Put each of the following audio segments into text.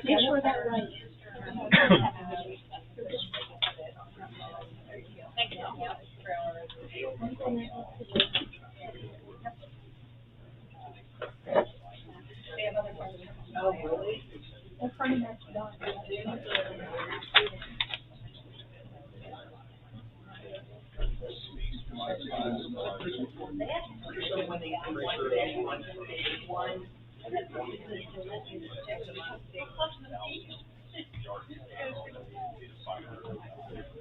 Make sure that's right. Oh, really? That's part of that done.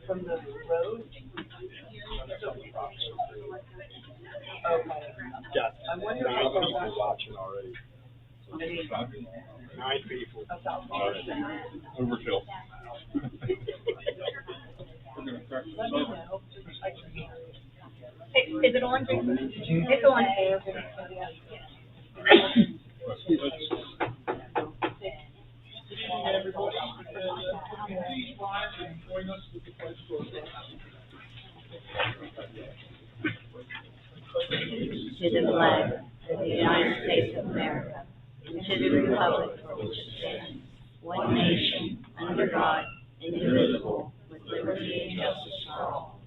From the road? Okay. Got I wonder 9 if people watching already. 9 people. Overkill. Let me know. Is it on? It's on. To the flag of the United States of America, and to the republic for which it stands, one nation, under God, indivisible, with liberty and justice for all.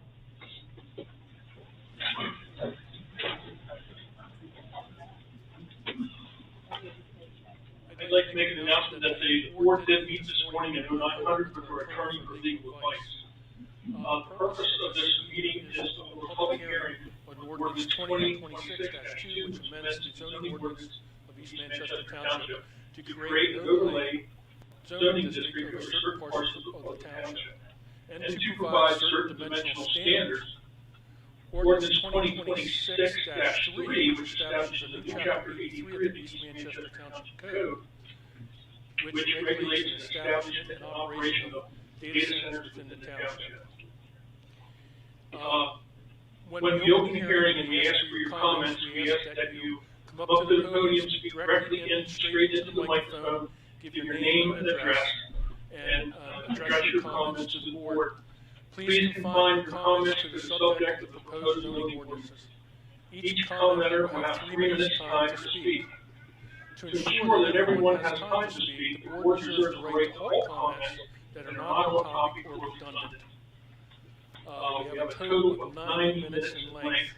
I'd like to make an announcement that the board did meet this morning at 0900 with our attorney for legal advice. The purpose of this meeting is to hold a public hearing on ordinance 2026-2, which amends the zoning ordinance of East Manchester Township to create an overlay zoning district over certain parcels of the township and to provide certain dimensional standards. Ordinance 2026-3, which establishes a new chapter 83 of the East Manchester Township Code, which regulates the establishment and operation of data centers within the township. When we open the hearing and we ask for your comments, we ask that you come up to the podium, speak directly in, straight into the microphone, give your name and address, and address your comments to the board. Please confine your comments to the subject of the proposed zoning ordinances. Each commenter will have 3 minutes time to speak. To ensure that everyone has time to speak, the board reserves the right to all comments that are not on topic or redundant. We have a total of 9 minutes in length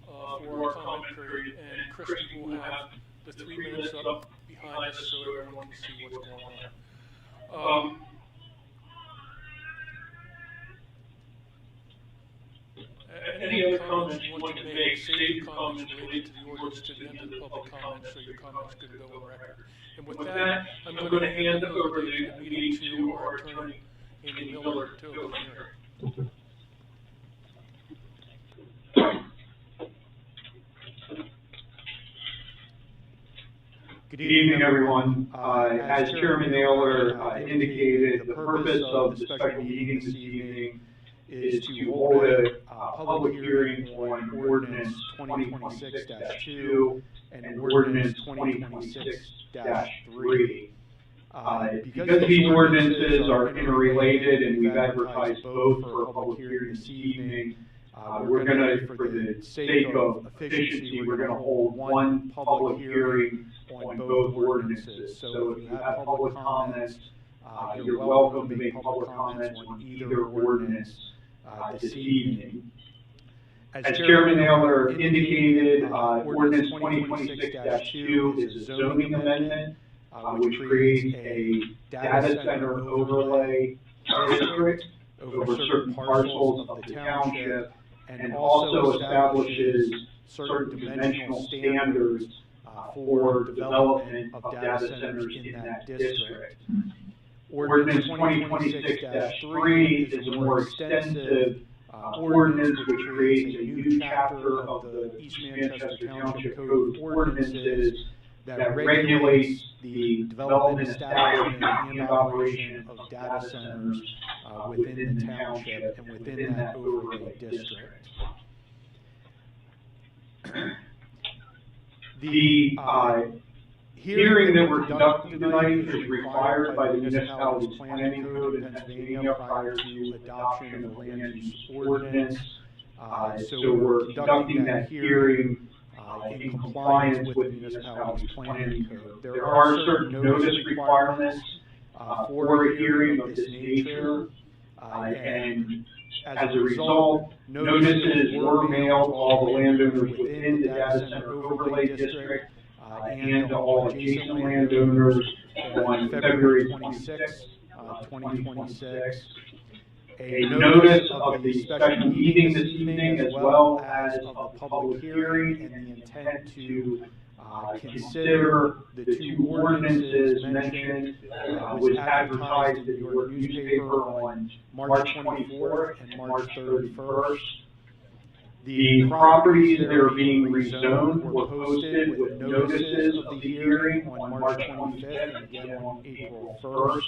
for our comment period, and Christy will have the 3 minutes up behind us so everyone can see what's going on. Any other comments you want to make, save your comments related to the ordinance to the end of the public comment, so your comments can go on record. And with that, I'm going to hand over the meeting to our attorney, Andy Miller, to open the hearing. Good evening, everyone. As Chairman Naylor indicated, the purpose of the special meeting this evening is to hold a public hearing on ordinance 2026-2 and ordinance 2026-3. Because these ordinances are interrelated and we've advertised both for a public hearing this evening, we're going to, for the sake of efficiency, we're going to hold one public hearing on both ordinances. So if you have public comments, you're welcome to make public comments on either ordinance this evening. As Chairman Naylor indicated, ordinance 2026-2 is a zoning amendment which creates a data center overlay district over certain parcels of the township, and also establishes certain dimensional standards for development of data centers in that district. Ordinance 2026-3 is a more extensive ordinance which creates a new chapter of the East Manchester Township Code of Ordinances that regulates the development, establishment, and operation of data centers within the township and within that overlay district. The hearing that we're conducting tonight is required by the municipality's planning code in Pennsylvania prior to adoption of the land use ordinance. So we're conducting that hearing in compliance with the municipality's planning code. There are certain notice requirements for a hearing of this nature, and as a result, notices were mailed to all the landowners within the data center overlay district and to all adjacent landowners on February 26, 2026. A notice of the special meeting this evening, as well as of the public hearing and the intent to consider the two ordinances mentioned, was advertised in your newspaper on March 24th and March 31st. The properties that are being rezoned were posted with notices of the hearing on March 25th and again on April 1st.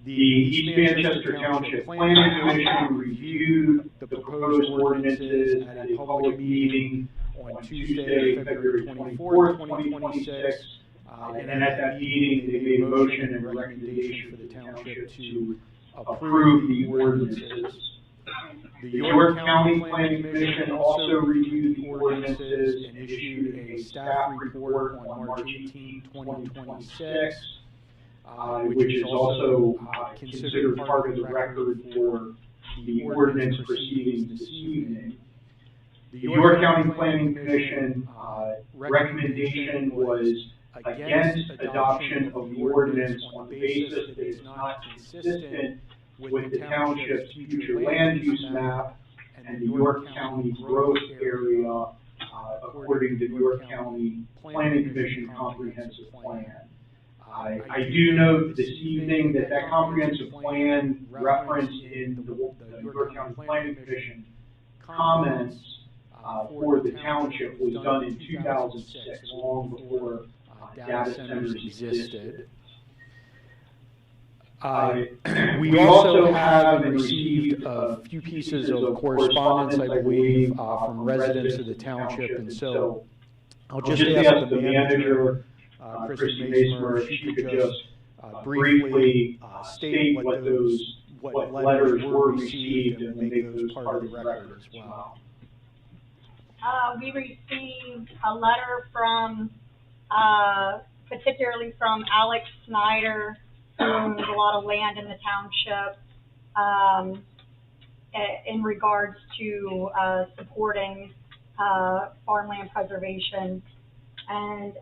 The East Manchester Township Planning Commission reviewed the proposed ordinances at a public meeting on Tuesday, February 24th, 2026. And at that meeting, they made a motion and recommendation for the township to approve the ordinances. The York County Planning Commission also reviewed the ordinances and issued a staff report on March 18, 2026. Which is also considered part of the record for the ordinance proceedings this evening. The York County Planning Commission recommendation was against adoption of the ordinance on the basis that it's not consistent with the township's future land use map and the York County growth area according to the York County Planning Commission comprehensive plan. I do note this evening that that comprehensive plan referenced in the York County Planning Commission comments for the township was done in 2006, long before data centers existed. We also have and received a few pieces of correspondence, I believe, from residents of the township, and so I'll just ask the manager, Christy Mason, if she could just briefly state what letters were received and make those part of the record as well. We received a letter from, particularly from Alex Snyder, who owns a lot of land in the township, in regards to supporting farmland preservation. And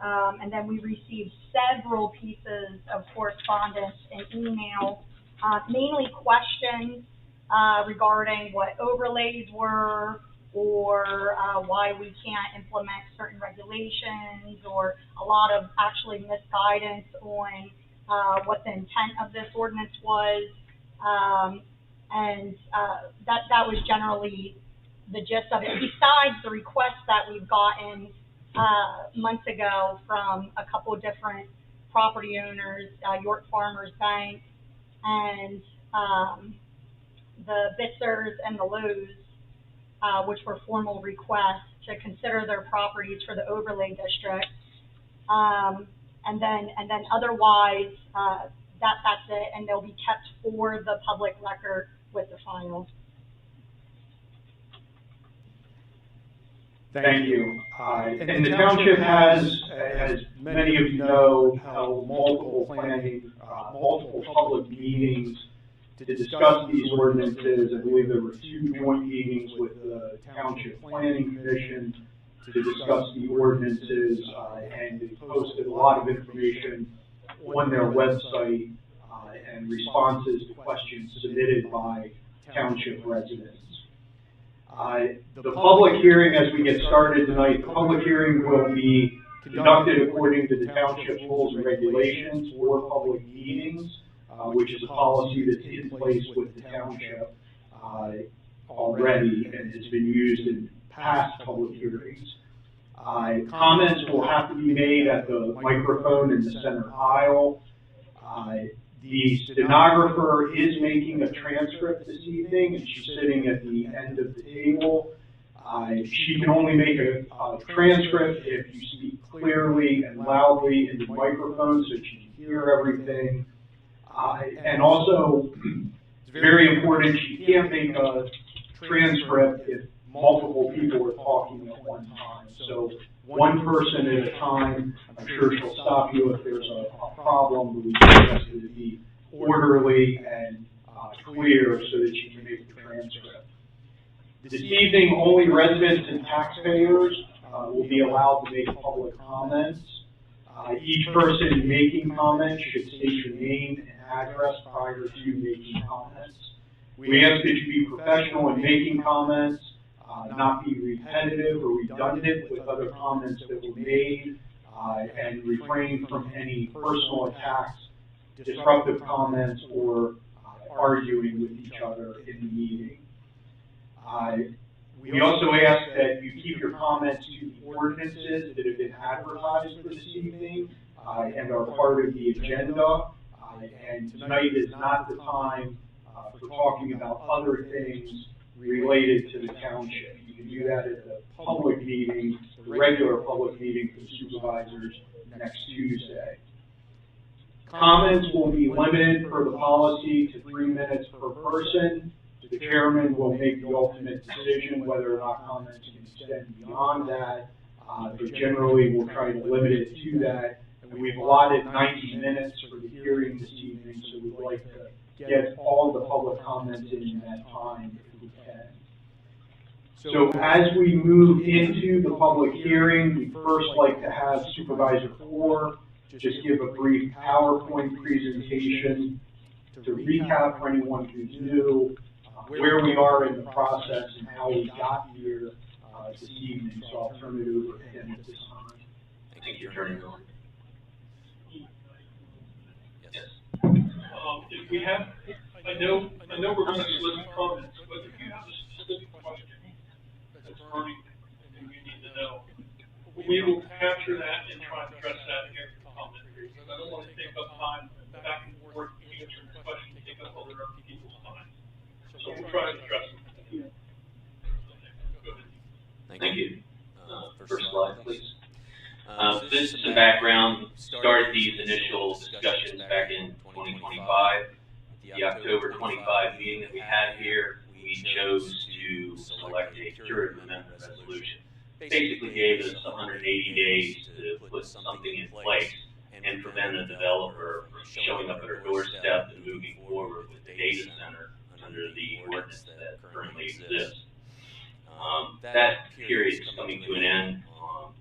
then we received several pieces of correspondence and email, mainly questions regarding what overlays were, or why we can't implement certain regulations, or a lot of actually misguidance on what the intent of this ordinance was. That was generally the gist of it, besides the requests that we've gotten months ago from a couple of different property owners, York Farmers Bank and the Bitzers and the Lowe's, which were formal requests to consider their properties for the overlay district. And then otherwise, that's it, and they'll be kept for the public record with the file. Thank you. And the township has, as many of you know, held multiple public meetings to discuss these ordinances. I believe there were 2 joint meetings with the Township Planning Commission to discuss the ordinances, and they posted a lot of information on their website and responses to questions submitted by township residents. The public hearing, as we get started tonight, the public hearing will be conducted according to the township rules and regulations for public meetings, which is a policy that's in place with the township already and has been used in past public hearings. Comments will have to be made at the microphone in the center aisle. The stenographer is making a transcript this evening, and she's sitting at the end of the table. She can only make a transcript if you speak clearly and loudly into the microphone so she can hear everything. And also, it's very important, she can't make a transcript if multiple people are talking at one time. So one person at a time, I'm sure she'll stop you if there's a problem, but we suggest that it be orderly and clear so that you can make the transcript. This evening, only residents and taxpayers will be allowed to make public comments. Each person making comments should state your name and address prior to making comments. We ask that you be professional in making comments, not be repetitive or redundant with other comments that were made, and refrain from any personal attacks, disruptive comments, or arguing with each other in the meeting. We also ask that you keep your comments to the ordinances that have been advertised for this evening and are part of the agenda. And tonight is not the time for talking about other things related to the township. You can do that at the public meeting, the regular public meeting for the supervisors next Tuesday. Comments will be limited per the policy to 3 minutes per person. The chairman will make the ultimate decision whether or not comments can extend beyond that, but generally we'll try to limit it to that. And we've allotted 90 minutes for the hearing this evening, so we'd like to get all the public comments in that time if we can. So as we move into the public hearing, we'd first like to have Supervisor Orr just give a brief PowerPoint presentation to recap for anyone who's new, where we are in the process and how we got here this evening. So I'll turn it over to him at this time. Thank you, Attorney Miller. Yes. If we have, I know we're going to solicit comments, but if you have a specific question that's burning and you need to know, we will capture that and try to address that here in the comment period. Because I don't want to take up time back and forth answering the question, take up other people's time. So we'll try to address it. Thank you. First slide, please. So this is some background. Started these initial discussions back in 2025. The October 25 meeting that we had here, we chose to select a curative amendment resolution. Basically gave us 180 days to put something in place and prevent a developer from showing up at our doorstep and moving forward with the data center under the ordinance that currently exists. That period is coming to an end on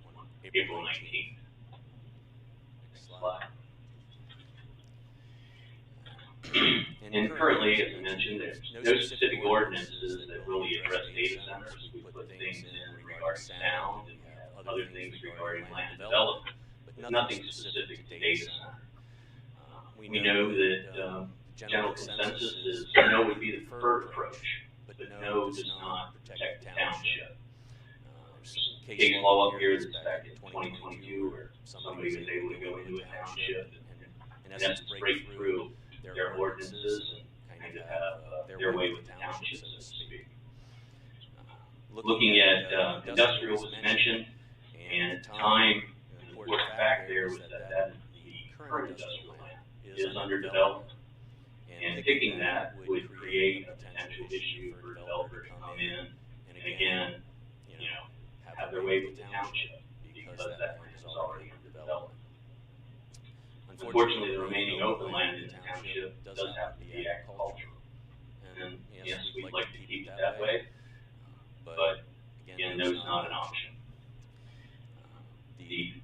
April 19th. Next slide. And currently, as I mentioned, there's no specific ordinances that really address data centers. We put things in regarding sound and other things regarding land development, but nothing specific to data center. We know that general consensus is no would be the preferred approach, but no does not protect the township. There's some case law up here that's back in 2022 where somebody was able to go into a township and in essence break through their ordinances and kind of have their way with the township, so to speak. Looking at industrial was mentioned, and at the time, the important fact there was that the current industrial land is under development. And picking that would create a potential issue for a developer to come in and again, have their way with the township because that land is already under development. Unfortunately, the remaining open land in the township does have to be agricultural. And yes, we'd like to keep it that way, but again, no is not an option.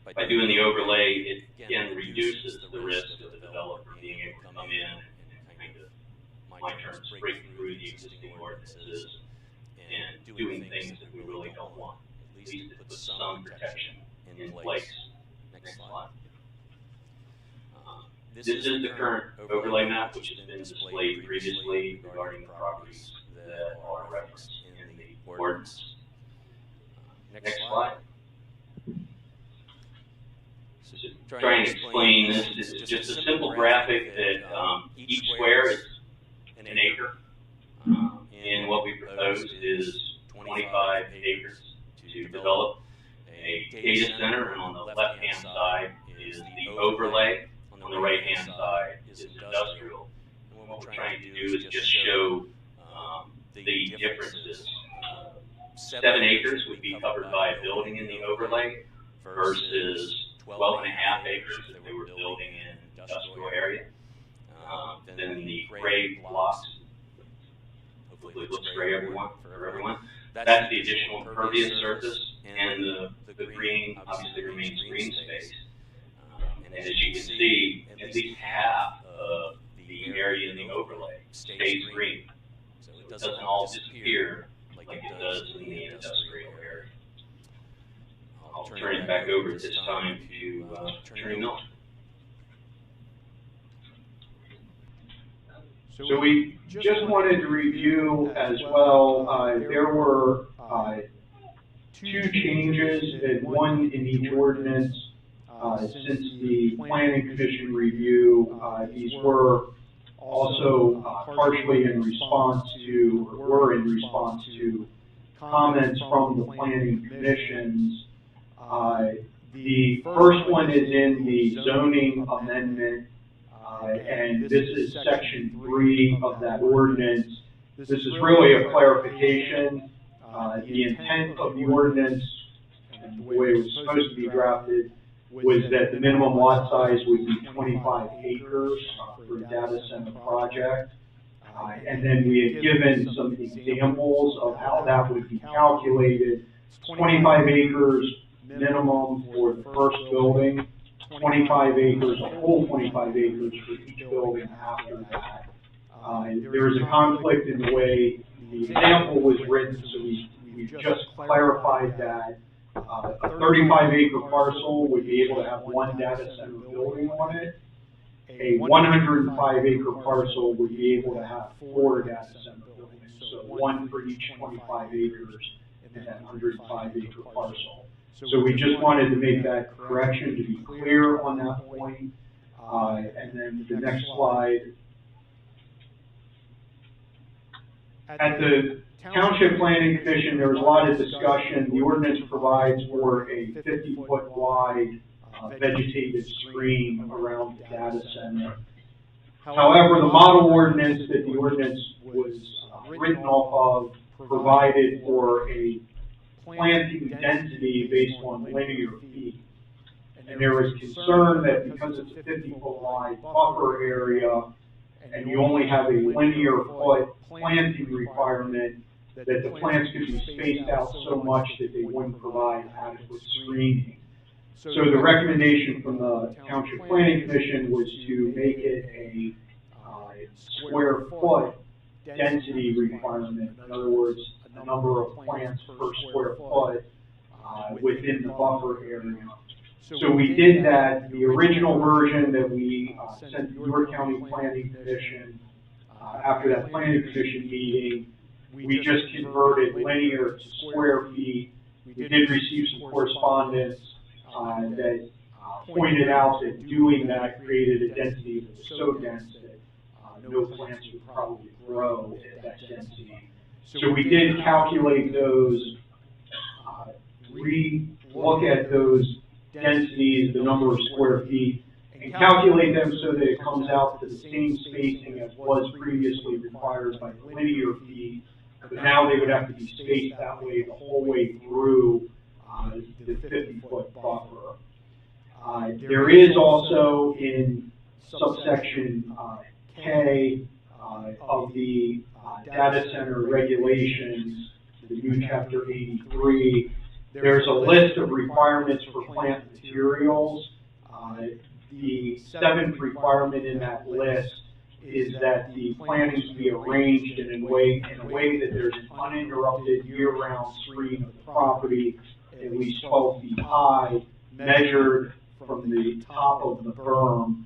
By doing the overlay, it again reduces the risk of the developer being able to come in and kind of, my terms, break through the existing ordinances and doing things that we really don't want. At least it puts some protection in place. Next slide. This is the current overlay map, which has been displayed previously regarding the properties that are referenced in the ordinance. Next slide. So trying to explain this, this is just a simple graphic that each square is an acre, and what we propose is 25 acres to develop a data center, and on the left-hand side is the overlay. On the right-hand side is industrial. And what we're trying to do is just show the differences 7 acres would be covered by a building in the overlay versus 12.5 acres if they were building in industrial area. Then the gray blocks, hopefully it looks gray for everyone. That's the additional impervious surface, and the green obviously remains green space. And as you can see, at least half of the area in the overlay stays green. So it doesn't all disappear like it does in the industrial area. I'll turn it back over at this time to Attorney Miller. So we just wanted to review as well, there were 2 changes, and one in each ordinance since the Planning Commission review. These were also partially in response to, or were in response to, comments from the Planning Commissions. The first one is in the zoning amendment, and this is section 3 of that ordinance. This is really a clarification. The intent of the ordinance, and the way it was supposed to be drafted, was that the minimum lot size would be 25 acres for a data center project. And then we had given some examples of how that would be calculated. 25 acres minimum for the first building, 25 acres, a full 25 acres for each building after that. There is a conflict in the way the example was written, so we just clarified that a 35-acre parcel would be able to have 1 data center building on it. A 105-acre parcel would be able to have 4 data center buildings, so 1 for each 25 acres in that 105-acre parcel. So we just wanted to make that correction to be clear on that point. And then the next slide. At the Township Planning Commission, there was a lot of discussion. The ordinance provides for a 50-foot wide vegetative screen around the data center. However, the model ordinance that the ordinance was written off of provided for a planting density based on linear feet. And there was concern that because it's a 50-foot wide buffer area and you only have a linear foot planting requirement, that the plants could be spaced out so much that they wouldn't provide adequate screening. So the recommendation from the Township Planning Commission was to make it a square foot density requirement. In other words, a number of plants per square foot within the buffer area. So we did that. The original version that we sent to your county planning commission after that planning commission meeting, we just converted linear to square feet. We did receive some correspondence that pointed out that doing that created a density that was so dense that no plants would probably grow at that density. So we did calculate those, re-look at those densities, the number of square feet, and calculate them so that it comes out to the same spacing as was previously required by linear feet, but now they would have to be spaced that way the whole way through the 50-foot buffer. There is also in subsection K of the data center regulations, the new chapter 83, there's a list of requirements for plant materials. The 7th requirement in that list is that the plantings be arranged in a way that there's an uninterrupted year-round screen of the property at least 12 feet high, measured from the top of the berm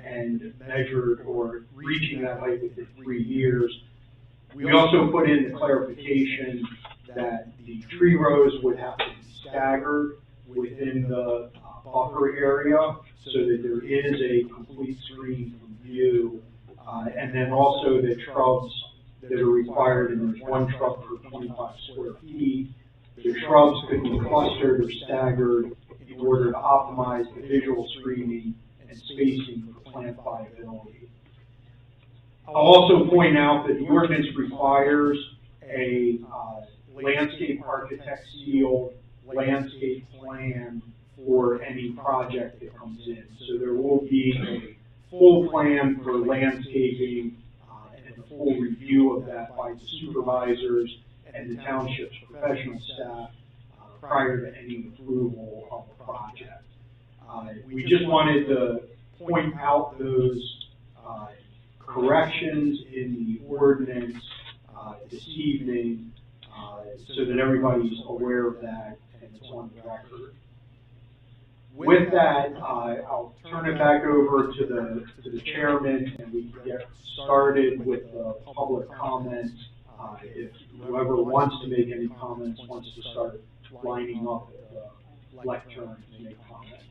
and measured or reaching that height within 3 years. We also put in the clarification that the tree rows would have to be staggered within the buffer area so that there is a complete screen from view. And then also the shrubs that are required, and there's 1 shrub per 25 square feet. The shrubs could be clustered or staggered in order to optimize the visual screening and spacing for plant viability. I'll also point out that the ordinance requires a landscape architect seal landscape plan for any project that comes in. So there will be a full plan for landscaping and a full review of that by the supervisors and the township's professional staff prior to any approval of the project. We just wanted to point out those corrections in the ordinance this evening so that everybody's aware of that and it's on the record. With that, I'll turn it back over to the chairman and we can get started with the public comments. If whoever wants to make any comments wants to start lining up at the lectern to make comments.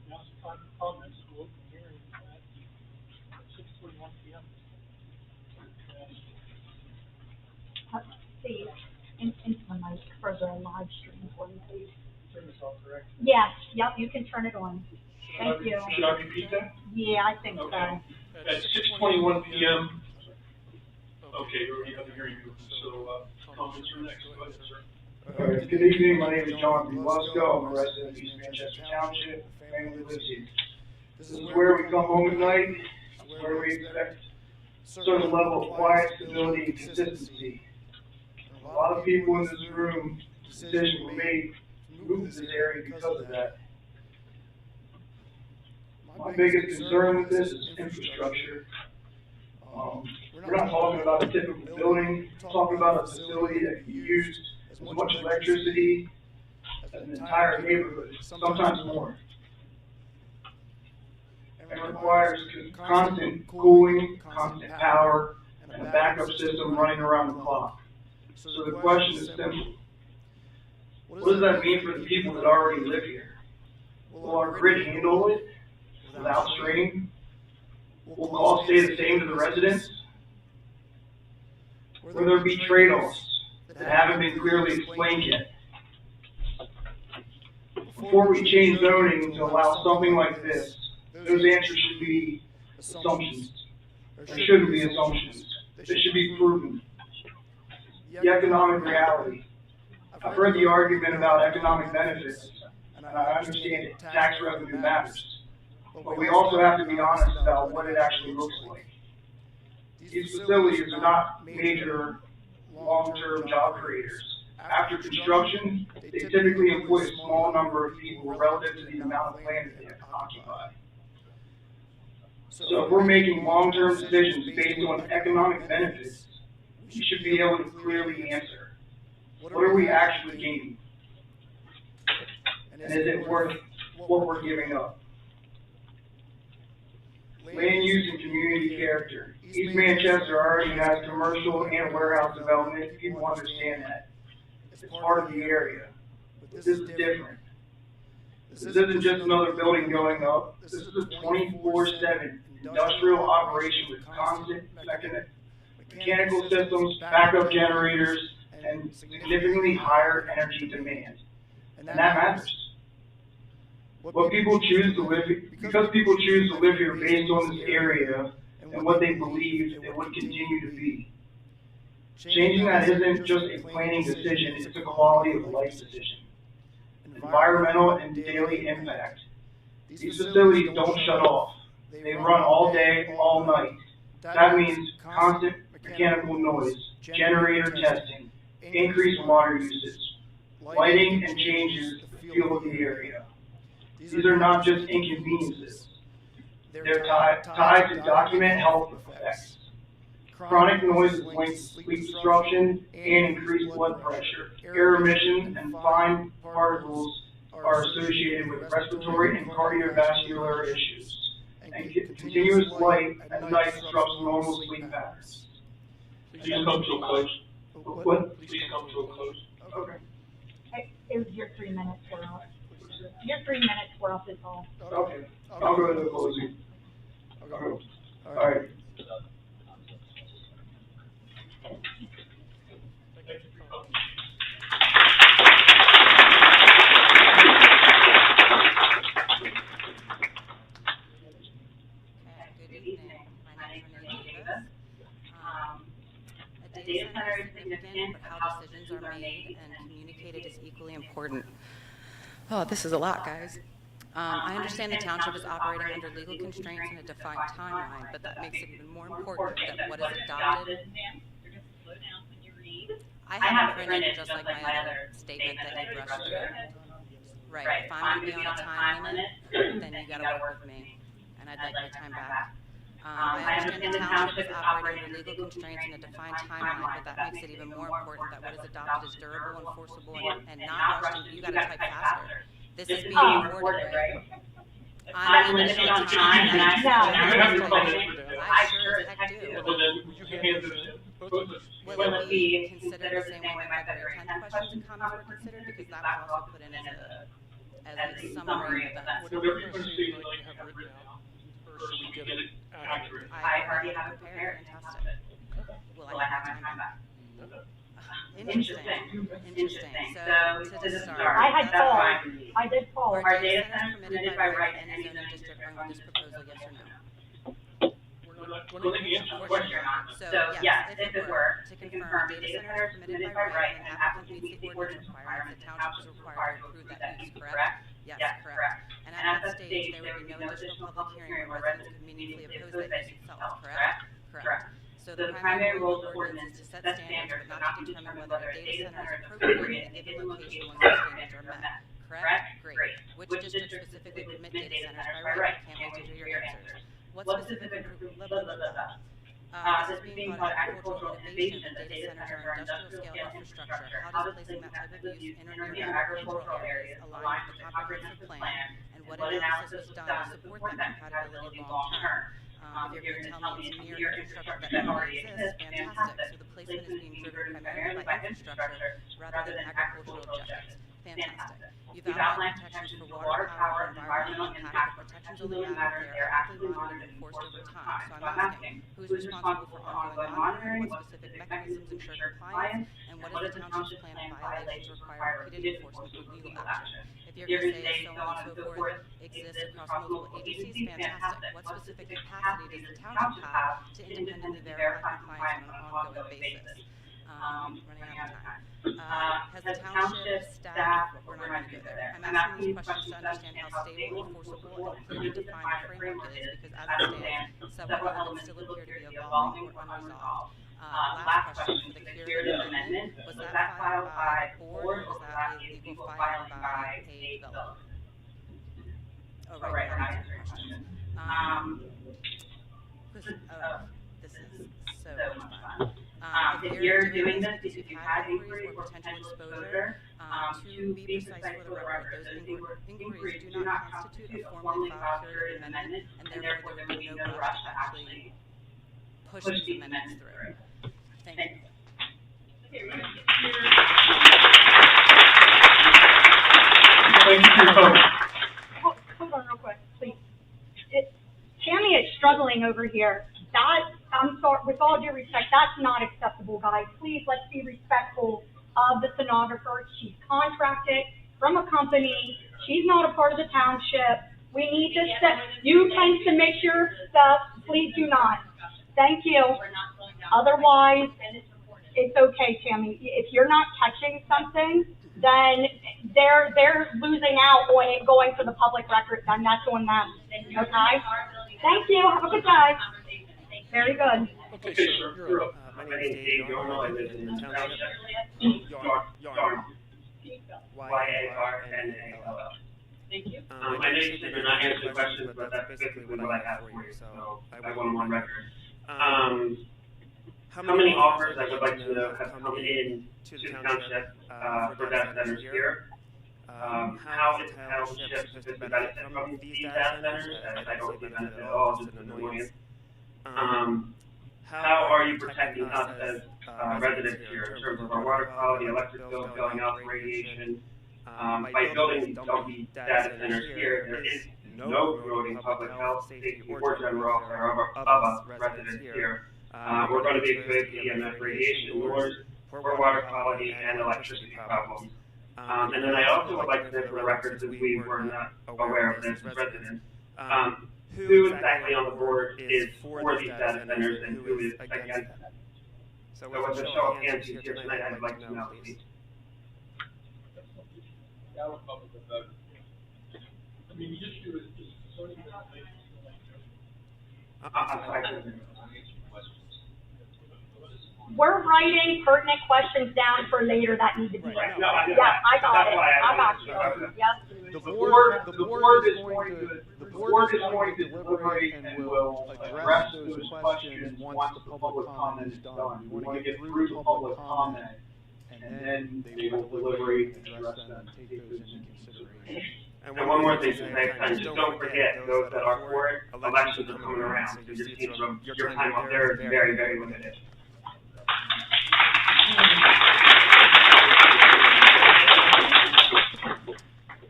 Now it's time for comments. We'll open the hearing at 6:21 p.m. See, into the mic for the live stream for me, please. Turn this off, correct? Yes, yep, you can turn it on. Thank you. Should I repeat that? Yeah, I think so. Okay. At 6:21 p.m. Okay, we already have the hearing, so comments are next. Go ahead, sir. Good evening, my name is John B. Lusko, I'm a resident of East Manchester Township, family lives here. This is where we come home at night, this is where we expect a certain level of quiet, stability, and consistency. A lot of people in this room, decisions were made to move to this area because of that. My biggest concern with this is infrastructure. We're not talking about a typical building, we're talking about a facility that can be used as much electricity as an entire neighborhood, sometimes more. And it requires constant cooling, constant power, and a backup system running around the clock. So the question is simple. What does that mean for the people that already live here? Will our grid handle it without strain? Will costs stay the same to the residents? Will there be trade-offs that haven't been clearly explained yet? Before we change zoning to allow something like this, those answers should be assumptions. There shouldn't be assumptions. They should be proven. The economic reality. I've heard the argument about economic benefits, and I understand it. Tax revenue matters. But we also have to be honest about what it actually looks like. These facilities are not major long-term job creators. After construction, they typically employ a small number of people relative to the amount of land that they have to occupy. So if we're making long-term decisions based on economic benefits, we should be able to clearly answer, what are we actually gaining? And is it worth what we're giving up? Land use and community character. East Manchester already has commercial and warehouse development. People understand that. It's part of the area. But this is different. This isn't just another building going up. This is a 24/7 industrial operation with constant mechanical systems, backup generators, and significantly higher energy demand. And that matters. What people choose to live, because people choose to live here based on this area and what they believe it would continue to be. Changing that isn't just a planning decision, it's a quality of life decision. Environmental and daily impact. These facilities don't shut off. They run all day, all night. That means constant mechanical noise, generator testing, increased water usage, lighting and changes the feel of the area. These are not just inconveniences. They're tied to document health effects. Chronic noise is linked to sleep disruption and increased blood pressure. Air emission and fine particles are associated with respiratory and cardiovascular issues. And continuous light at night disrupts normal sleep patterns. Please come to a close. What? Please come to a close. Okay. Your 3 minutes were up. Your 3 minutes were up is all. Okay. I'll go to the closing. All right. Thank you for coming. Good evening. My name significant, but how decisions are made and communicated is equally important. Oh, this is a lot, guys. I understand the township is operating under legal constraints and a defined timeline, but that makes it even more important that what is adopted. I have it printed just like my other statement that you brushed through. Right, if I'm going to be on a time limit, then you got to work with me, and I'd like my time back. I understand the township is operating under legal constraints and a defined timeline, but that makes it even more important that what is adopted is durable, enforceable, and not rushed. You got to type faster. This is being recorded, right? I'm limited on time, and I sure as heck do. Well, then, would you hand this in? Will it be considered the same way my February 10th questions and comments were considered? Because that was also put in as a summary of events. Whatever you're going to say, like you have written out, or so we get it accurate. I already have it prepared. Fantastic. Will I have my time back? Interesting. So, to start, I had Paul. I did Paul. Are data centers permitted by right in any zoning district under this proposal, yes or no? We're not going to answer the question. So, yes, if it were, to confirm data center is permitted by right and applicant meets the ordinance requirements, the township is required to approve that use, correct? Yes, correct. And at that stage, there would be no additional public hearing where residents could meaningfully oppose that use itself, correct? Correct. So the primary role of the ordinance is to set standards, but not to determine whether a data center is appropriate in a given location once the standards are met. Correct? Great. Which district specifically permit data centers by right? Can't wait to hear your answers. What specific blah, blah, blah, blah. This is being called agricultural innovation, but data centers are industrial scale infrastructure. How does placing that type of use in or near agricultural areas align with the comprehensive plan, and what analysis was done to support that compatibility long term? If you're going to tell me it's near infrastructure that already exists, fantastic. So the placement is being driven primarily by infrastructure rather than agricultural objectives. Fantastic. You've outlined protections for water, power, and environmental impact, but protections only matter if they're actively monitored and enforced over time. So I'm asking, who's responsible for ongoing monitoring, what specific mechanisms ensure compliance, and what is the township's plan if violations require repeated enforcement through legal action? If you're going to say so on and so forth exists across multiple agencies, fantastic. What specific capacity does the township have to independently verify compliance on an ongoing basis? Running out of time. Has the township staff, we're not going to go there. I'm asking these questions to understand how stable, enforceable, and clearly defined the framework is, because as it stands, several elements still appear to be evolving or unresolved. Last question, for the curative amendment, was that filed by the board, or was that a legal filing by a developer? Oh, right, that answers your question. This is so much fun. If you're doing this because you've had inquiries or potential exposure, to be precise for the record, those inquiries do not constitute a formally filed curative amendment, and therefore there would be no rush to actually push these amendments through. Thank you. Thank you for your comment. Hold on real quick, please. Tammy is struggling over here. I'm sorry, with all due respect, that's not acceptable, guys. Please, let's be respectful of the stenographer. She's contracted from a company. She's not a part of the township. We need to set, you can submit your stuff. Please do not. Thank you. Otherwise, it's okay, Tammy. If you're not catching something, then they're losing out on it going for the public record, then that's on them. Okay? Thank you. Have a good day. Very good. Okay, sir, you're up. My name is Dave Yarnall. I live in the township. Yarnall. Y-A-R-N-A-L-L. Thank you. I know you said you're not answering questions, but that's basically what I have for you, so I want them on record. How many offers I would like to know have come in to the township for data centers here? How is the township supposed to benefit from these data centers? I don't see benefit at all, just an annoyance. How are you protecting us as residents here in terms of our water quality, electric bills going up, radiation? By building LP data centers here, there is no promoting public health, safety, or general welfare of us residents here. We're going to be exposed to EMF radiation noise, poor water quality, and electricity problems. And then I also would like to say for the record, since we were not aware of this as residents, who exactly on the board is for these data centers and who is against them? So with a show of hands who's here tonight, I'd like to know, please. I mean, the issue is just zoning regulations. I'm sorry. We're writing pertinent questions down for later that need to be. Right, no, I- Yeah, I got that's it. why I got Okay. you. Yep. The The board board is going to deliberate and will address those questions once the public comment is done. We want to get through the public comment, and then they will deliberate, address them, and take those into consideration. And one more thing to say, just don't forget, those that are for it, elections are coming around, so your time up there is very, very limited.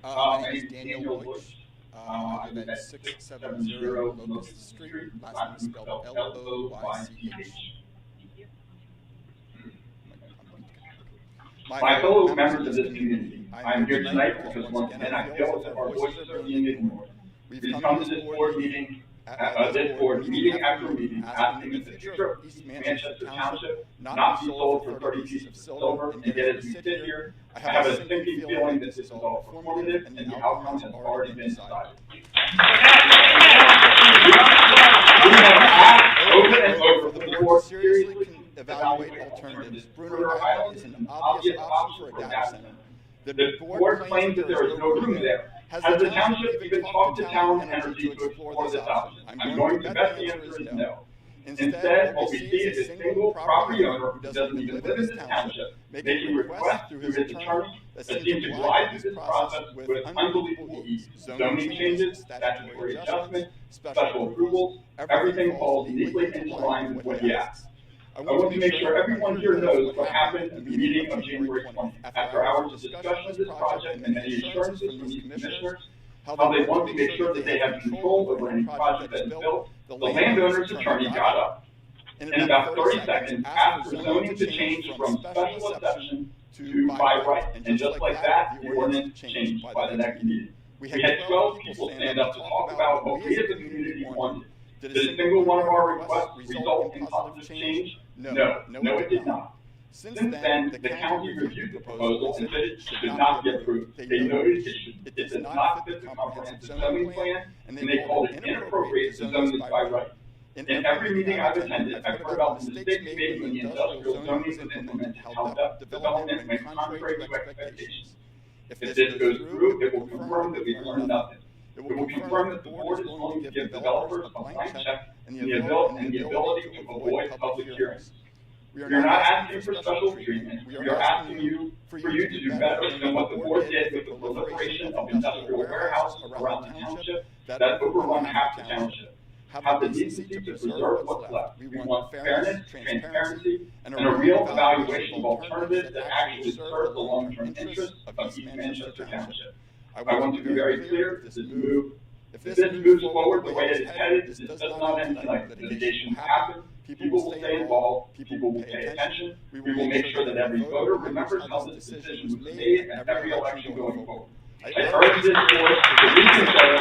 My name is Daniel Bush. I live at 670 Locust Street. Last name is spelled Loych. My fellow members of this community, I am here tonight because once again I feel as if our voices are being ignored. We've come to this board meeting after meeting, asking that the future of East Manchester Township not be sold for 30 pieces of silver, and yet as we sit here, I have a sinking feeling that this is all performative and the outcome has already been decided. We have asked over and over for the board seriously evaluate alternatives. Bruner Island is an obvious option for a data center. The board claims that there is no room there. Has the township even talked to Town Energy to explore this option? I'm going to bet the answer is no. Instead, what we see is a single property owner who doesn't even live in this township making requests through his attorney that seem to glide through this process with unbelievable ease. Zoning changes, statutory adjustments, special approvals, everything falls neatly into line with what he asks. I want to make sure everyone here knows what happened at the meeting of January 20th. After hours of discussion of this project and many assurances from these commissioners, how they want to make sure that they have control over any project that is built, the landowner's attorney got up in about 30 seconds, asked for zoning to change from special exception to by right. And just like that, the ordinance changed by the next meeting. We had 12 people stand up to talk about what we as a community wanted. Did a single one of our requests result in positive change? No, it did not. Since then, the county reviewed the proposal and said it should not be approved. They noted it does not fit the comprehensive zoning plan, and they called it inappropriate to zone this by right. In every meeting I've attended, I've heard about the mistakes made when the industrial zoning was implemented, how development went contrary to expectations. If this goes through, it will confirm that we've learned nothing. It will confirm that the board is willing to give developers a blank check and the ability to avoid public hearings. We are not asking for special treatment. We are asking for you to do better than what the board did with the proliferation of industrial warehouse around the township that overrun half the township. Have the decency to preserve what's left. We want fairness, transparency, and a real evaluation of alternatives that actually serve the long-term interests of East Manchester Township. I want to be very clear, if this moves forward the way it is headed, this does not end tonight. Litigation will happen, people will stay involved, people will pay attention, we will make sure that every voter remembers how this decision was made at every election going forward. I urge this board to reconsider,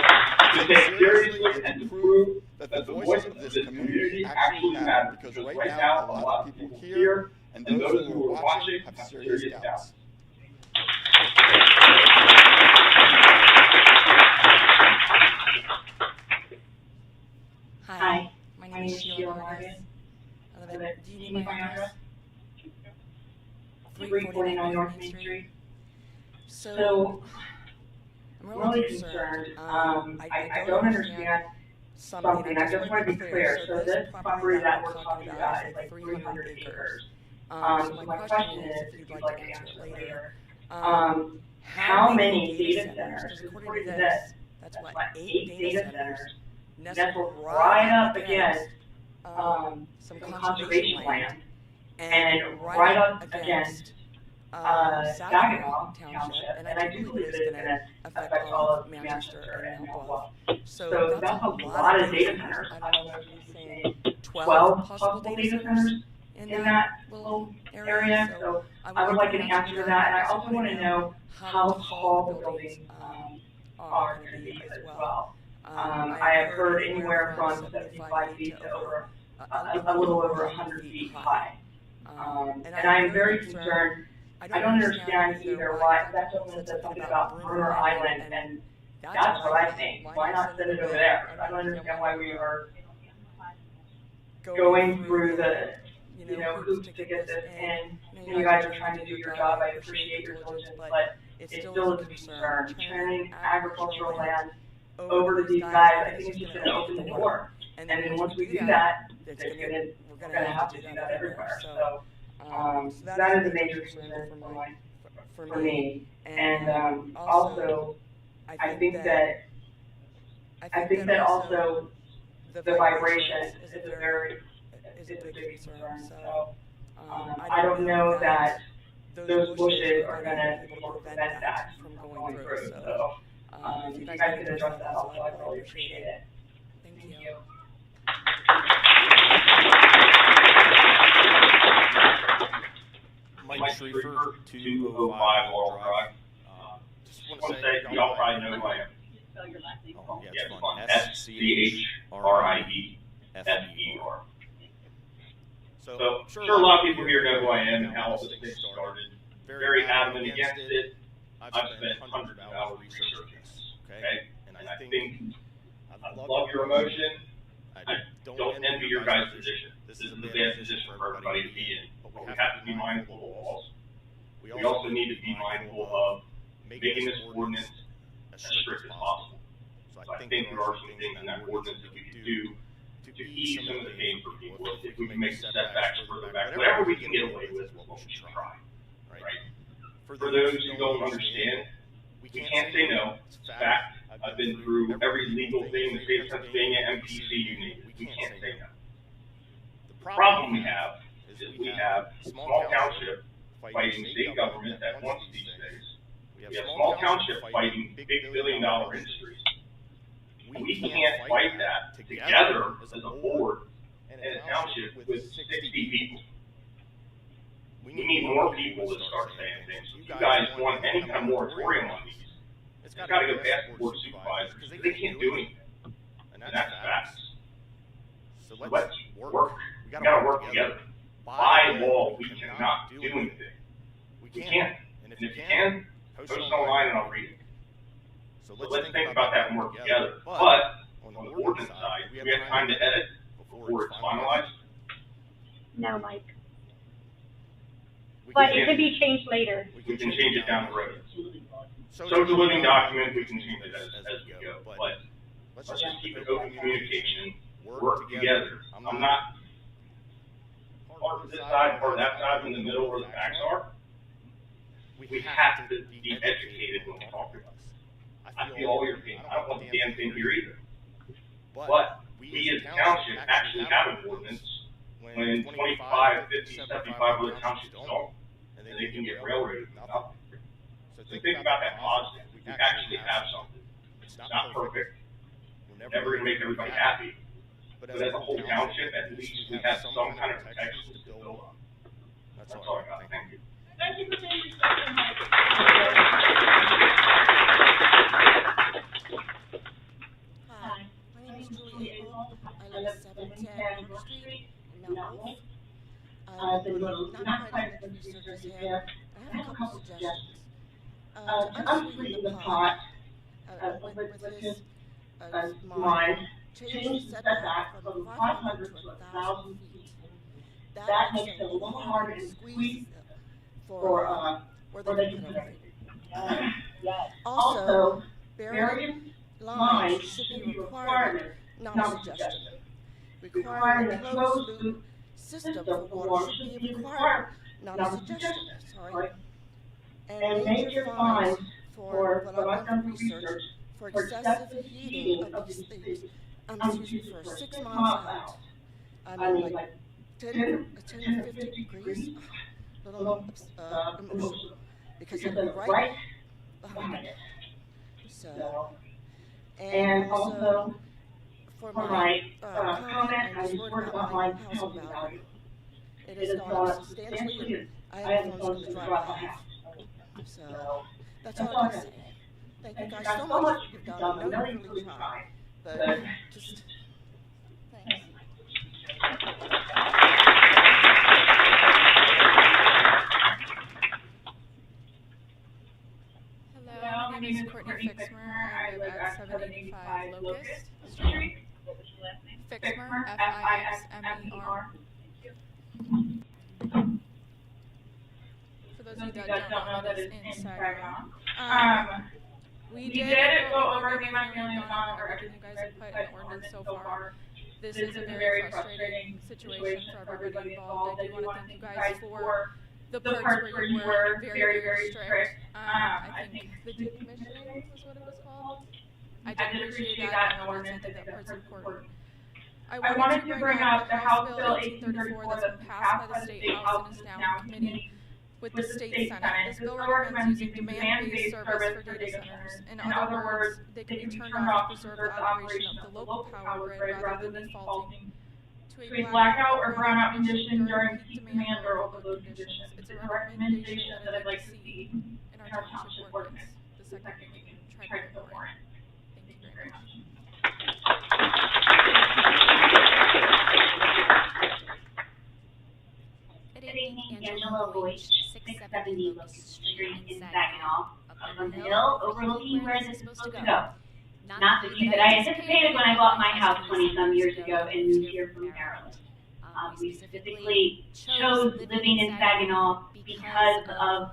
to take seriously and to prove that the voice of this community actually matters, because right now, a lot of people here and those who are watching have serious doubts. Hi, my name is Sheila Morgan. Do you need my address? 349 North Main Street. So, I'm really concerned. I don't understand something. I just want to be clear. So this property that we're talking about is like 300 acres. So my question is, if you'd like to answer it later, how many data centers, because according to this, that's what, 8 data centers nestled right up against some conservation land and right up against Saginaw Township, and I do believe it's going to affect all of Manchester and Mount Bluff. So that's a lot of data centers. I don't know if you say 12 possible data centers in that little area. So I would like an answer to that, and I also want to know how tall the buildings are going to be as well. I have heard anywhere from 75 feet to over a little over 100 feet high. And I am very concerned. I don't understand either why that gentleman said something about Bruner Island, and that's what I think. Why not send it over there? I don't understand why we are going through the, hoops to get this in. You guys are trying to do your job. I appreciate your diligence, but it still is a concern. Turning agricultural land over to these guys, I think it's just going to open the door. And then once we do that, we're going to have to do that everywhere. So that is a major concern for me. And also, I think that also the vibration is a big concern. So I don't know that those bushes are going to be able to prevent that from going through. So if you guys could address that also, I'd really appreciate it. Thank you. Mike Schreifer, 205 Laurel Drive. Just want to say, y'all probably know who I am. Spell your last name. Oh, yeah, it's fun. SCHRIEFER. So, sure, a lot of people here know who I am and how all this thing started. Very adamant against it. I've spent hundreds of hours researching this. Okay? And I think I love your emotion. I don't envy your guys' position. This is a bad position for everybody to be in. But we have to be mindful of the laws. We also need to be mindful of making this ordinance as strict as possible. So I think there are some things in that ordinance that we can do to ease some of the pain for people. If we can make the setbacks further back, whatever we can get away with is what we should try. Right? For those who don't understand, we can't say no. It's fact. I've been through every legal thing in the state of Pennsylvania, MPC, you name it. We can't say no. The problem we have is we have small township fighting state government that wants these things. We have small township fighting big billion-dollar industries. We can't fight that together as a board and a township with 60 people. We need more people to start saying things. If you guys want any kind of moratorium on these, it's got to go past the board of supervisors because they can't do anything. And that's facts. So let's work. We got to work together. By law, we cannot do anything. We can't. And if you can, post it online and I'll read it. So let's think about that and work together. But on the ordinance side, we have time to edit before it's finalized. No, Mike. But it can be changed later. We can change it down the road. So it's a living document, we can change it as we go. But let's just keep it open communication, work together. I'm not part of this side, part of that side, in the middle where the facts are. We have to be educated when we talk about this. I feel all your pain. I don't want the damn thing here either. But we as a township actually have an ordinance when 25, 50, 75 other townships don't, and they can get railroaded without it. So think about that positive. We actually have something. It's not perfect. We're never going to make everybody happy. But as a whole township, at least we have some kind of protections to build on. That's all I got. Thank you. Thank you for being Hi, my name is Julie Abel. I live at 710 Brook Street in Mount Wolf. I've been not quite as many researchers here. I have a couple suggestions. To unsweeten the pot with his mind, change the setback from 500 to 1,000 feet. That makes it a little harder to squeeze for where they can put everything. Also, various lines should be required, not a suggestion. Requiring a closed loop system for water should be required, not a suggestion. Sorry. And major fines for what I've done research for excessive heating of these things. For 6 miles out. I mean, like 10 to 50 degrees. A little emotional because I'm right behind it. So, and also for my comment, I was worried about my housing value. It has gone up substantially. I have funds to drive my house. So that's all I can say. Thank you guys so much. You've done a really tried, but just thanks. name is Courtney Fixmer. I live at 785 Locust Street. Fixmer, F-I-X-M-E-R. For those of you that don't know, that is Instagram. We did go over, me and my family have gone over everything you guys have put in the ordinance so far. This is a very frustrating situation for everybody involved. I do want to thank you guys for the parts where you were very, very strict. I think the decommissioning was what it was called. I did appreciate that in the ordinance. I think that part's important. I wanted to bring up the House Bill 1834 that's been passed by the State House and is now in committee with the State Senate. This bill recommends using demand-based service for data centers. In other words, they can be turned off to preserve the operation of the local power grid rather than defaulting to a blackout or brownout condition during peak demand or overload conditions. It's a recommendation that I'd like to see in our township ordinance. The second we can try to put more in. Thank you very much. Good evening, Angela Boyce, 670 Locust Street in Saginaw, up on the hill overlooking where this is supposed to go. Not the view that I anticipated when I bought my house 20-some years ago and moved here from Maryland. We specifically chose living in Saginaw because of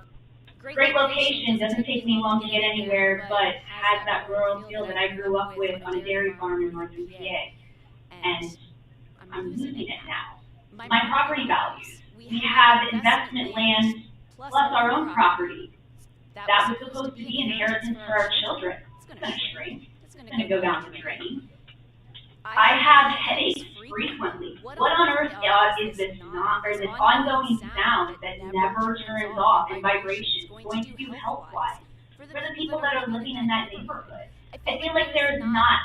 great location, doesn't take me long to get anywhere, but has that rural feel that I grew up with on a dairy farm in northern PA. And I'm losing it now. My property values. We have investment land plus our own property. That was supposed to be inheritance for our children. It's going to shrink. It's going to go down the drain. I have headaches frequently. What on earth is this ongoing sound that never turns off and vibration going to do health-wise for the people that are living in that neighborhood? I feel like there's not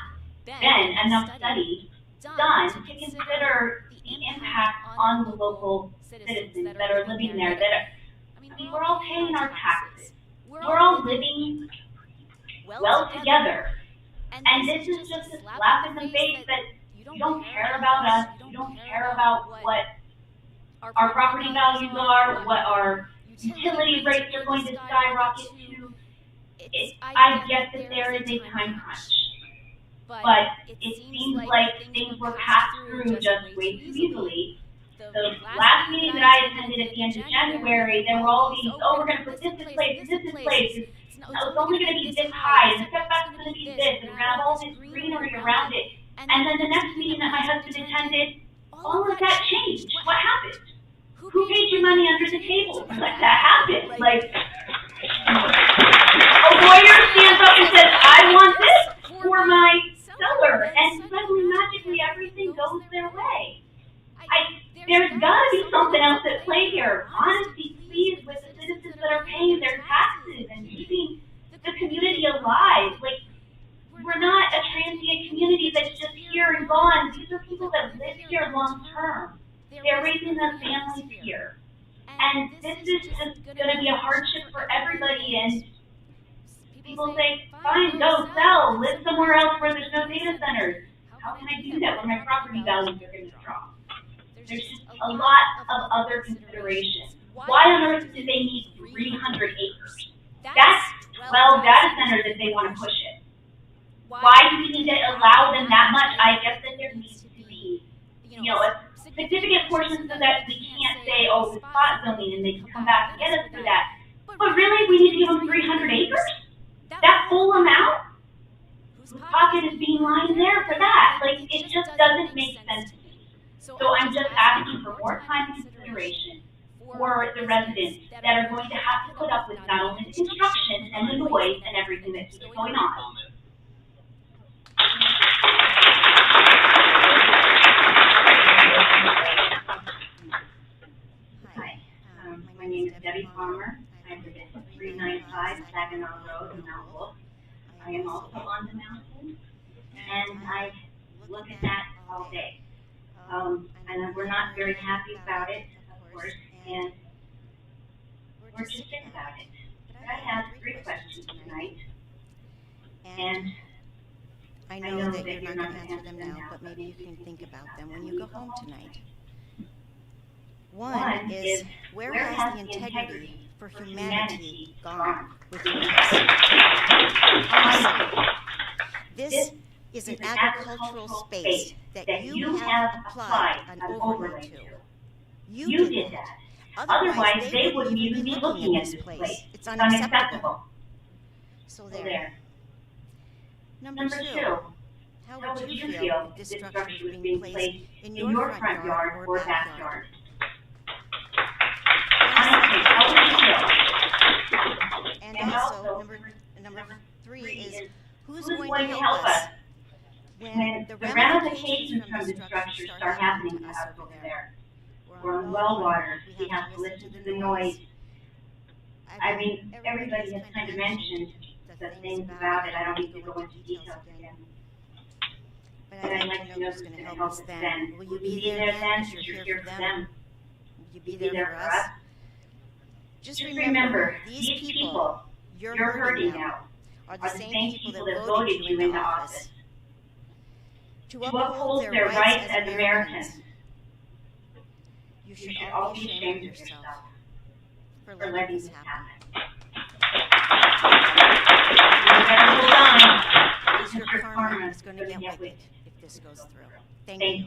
been enough study done to consider the impact on the local citizens that are living there. I mean, we're all paying our taxes. We're all living well together. And this is just a slap in the face that you don't care about us, you don't care about what our property values are, what our utility rates are going to skyrocket to. I get that there is a time crunch. But it seems like things were passed through just way too easily. The last meeting that I attended at the end of January, there were all these, oh, we're going to put this in place, it's only going to be this high, and the setback's going to be this, and we're going to have all this greenery around it. And then the next meeting that my husband attended, all of that changed. What happened? Who paid you money under the table? Like, that happened. Like, a lawyer stands up and says, I want this for my seller, and suddenly magically everything goes their way. There's gotta be something else at play here. Honesty, please, with the citizens that are paying their taxes and keeping the community alive. Like, we're not a transient community that's just here and gone. These are people that live here long term. They're raising their families here. And this is just gonna be a hardship for everybody, and people say, fine, go sell, live somewhere else where there's no data centers. How can I do that when my property values are going to drop? There's just a lot of other considerations. Why on earth do they need 300 acres? That's 12 data centers if they want to push it. Why do we need to allow them that much? I guess that there needs to be, a significant portion so that we can't say, oh, it's spot zoning, and they can come back and get us through that. But really, we need to give them 300 acres? That full amount? Whose pocket is being lined there for that? Like, it just doesn't make sense to me. So I'm just asking for more time and consideration for the residents that are going to have to put up with not only the construction and the noise and everything that's going on. Hi, my name is Debbie Palmer. I live at 395 Saginaw Road in Mount Wolf. I am also on the mountain, and I look at that all day. And we're not very happy about it, of course, and we're just sick about it. But I have 3 questions tonight, and I know that you're not going to answer them now, but maybe you can think about them when you go home tonight. One is, where has the integrity for humanity gone with peace. Honestly, this is an agricultural space that you have applied an overlay to. You did that. Otherwise, they wouldn't even be looking at this place. It's unacceptable. So there. Number two, how would you feel if this structure was being placed in your front yard or backyard? And also, number three is, who's going to help us when the ramifications from the structure start happening to us over there? We're on well water, we have to listen to the noise. I mean, everybody has kind of mentioned the things about it. I don't need to go into details again. But I'd like to know who's going to help us then. Will you be there then, because you're here for them? Will you be there for us? Just remember, these people you're hurting now are the same people that voted you into office. To uphold their rights as Americans, you should all be ashamed of yourself for letting this happen. Because your karma is going to get wicked if this goes through. Thank you.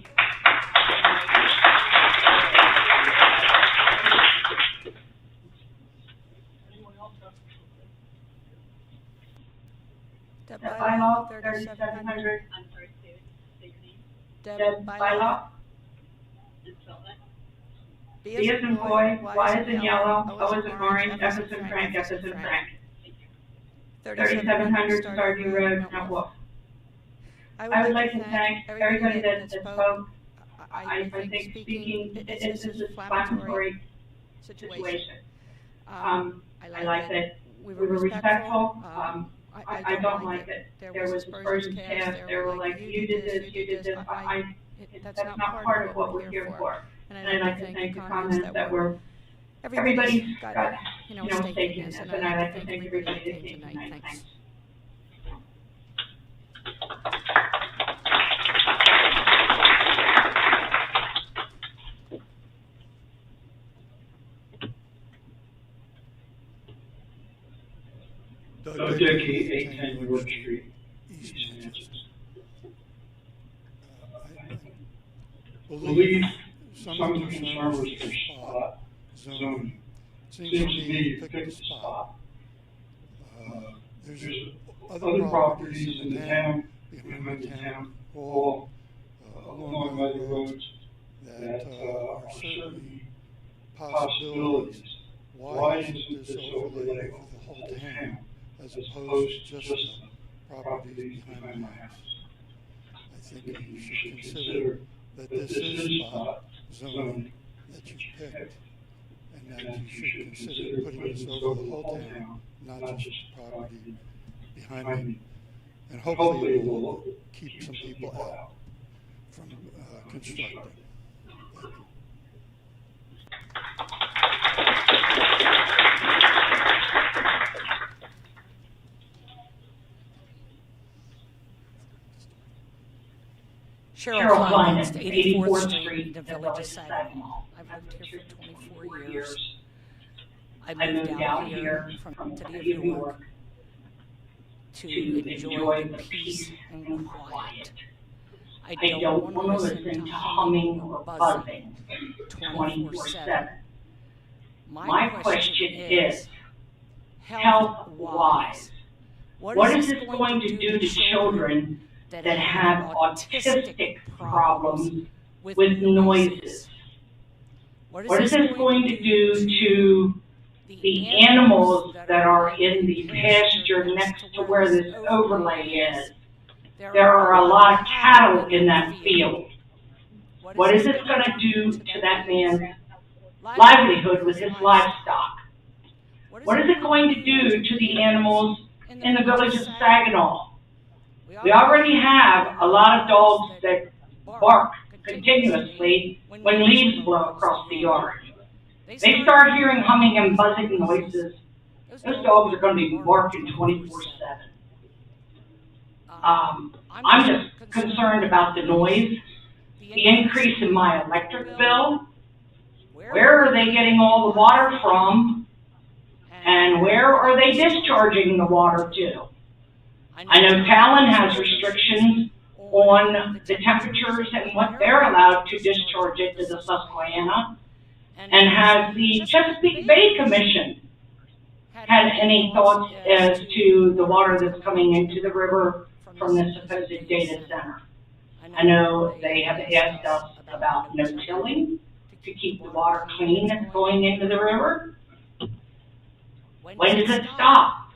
Deb Bylaw, 3700. I'm sorry, say your name. Deb Bylaw. B as in boy, Y as in yellow, O as in orange, F as in Frank, F as in Frank. 3700 Starview Road, Mount Wolf. I would like to thank everybody that spoke. I think speaking, it's an inflammatory situation. I like that we were respectful. I don't like it. There was aspersions cast. They were like, you did this. That's not part of what we're here for. And I'd like to thank the comments that were, everybody's got, stake in this. And I'd like to thank everybody that came tonight. Thanks. Doug Dickey, 810 York Street, East Manchester. I believe some of the concern was for spot zoning. Seems to me to pick the spot. There's other properties in the town, behind the town hall, along other roads that are certainly possibilities. Why isn't this overlay over the whole town, as opposed to just the property behind my house? I think you should consider that this is spot zoning that you picked, and that you should consider putting this over the whole town, not just the property behind me. And hopefully it will keep some people out from constructing. Thank you. Cheryl Kleinist, 84th Street, the Village of Saginaw. I've lived here for 24 years. I moved out here from the city of York to enjoy the peace and quiet. I don't want to listen to humming or buzzing 24/7. My question is, health-wise, what is this going to do to children that have autistic problems with noises? What is this going to do to the animals that are in the pasture next to where this overlay is? There are a lot of cattle in that field. What is this going to do to that man's livelihood with his livestock? What is it going to do to the animals in the village of Saginaw? We already have a lot of dogs that bark continuously when leaves blow across the yard. They start hearing humming and buzzing noises. Those dogs are going to be barking 24/7. I'm just concerned about the noise, the increase in my electric bill. Where are they getting all the water from And where are they discharging the water to? I know Talon has restrictions on the temperatures and what they're allowed to discharge it to the Susquehanna. And has the Chesapeake Bay Commission had any thoughts as to the water that's coming into the river from the supposed data center? I know they have asked us about no tilling to keep the water clean that's going into the river. When does it stop?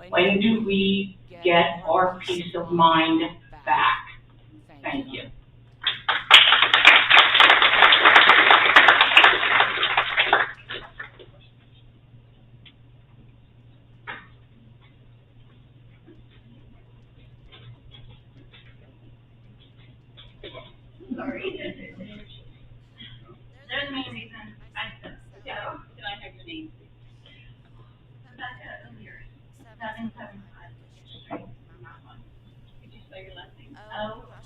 When do we get our peace of mind back? Thank you. Sorry. There's the main reason I said so. Can I have your name, please? Rebecca O'Leary, 775. Could you spell your last name? O-L-E-A-R.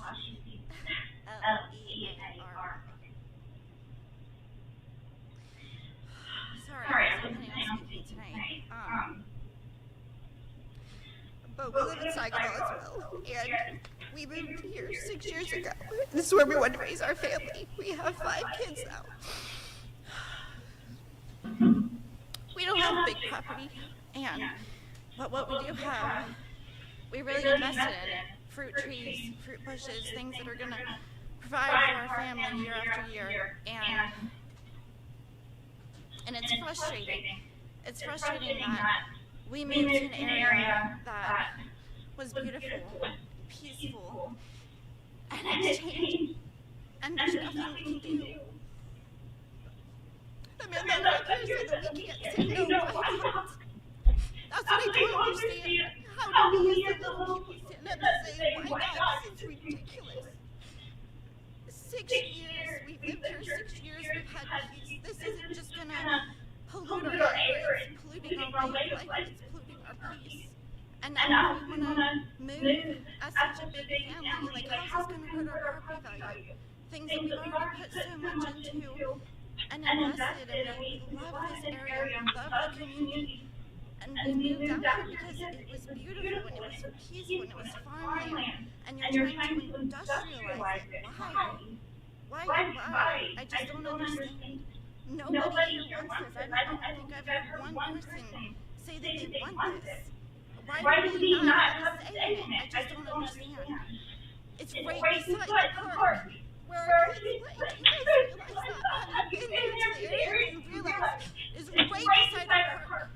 Sorry, I'm listening on speaking tonight. But we live in Saginaw as well, and we moved here 6 years ago. This is where we want to raise our family. We have 5 kids now. We don't have a big property, but what we do have, we really invested in fruit trees, fruit bushes, things that are going to provide for our family year after year, and it's frustrating. It's frustrating that we moved to an area that was beautiful, peaceful, and it's changed, and there's nothing we can do. The man that lived here said that we can't say no, why not? That's what I don't understand. How do we as the little people stand up and say, why not? This is ridiculous. 6 years, we've lived here 6 years, we've had peace. This isn't just gonna pollute our air, it's polluting our way of life, it's polluting our peace. And now we wanna move as such a big family, like how's this gonna hurt our property value? Things that we've already put so much into and invested, and we love this area, we love the community. And we moved out here because it was beautiful, and it was peaceful, and it was farmland. And you're trying to industrialize it. Why? I just don't understand. Nobody here wants this. I don't think I've heard one person say that they want this. Why do we not have a say in it? I just don't understand. It's right beside the park where our kids play. You guys realize that? Have you been there to the area and realize it's right beside the park?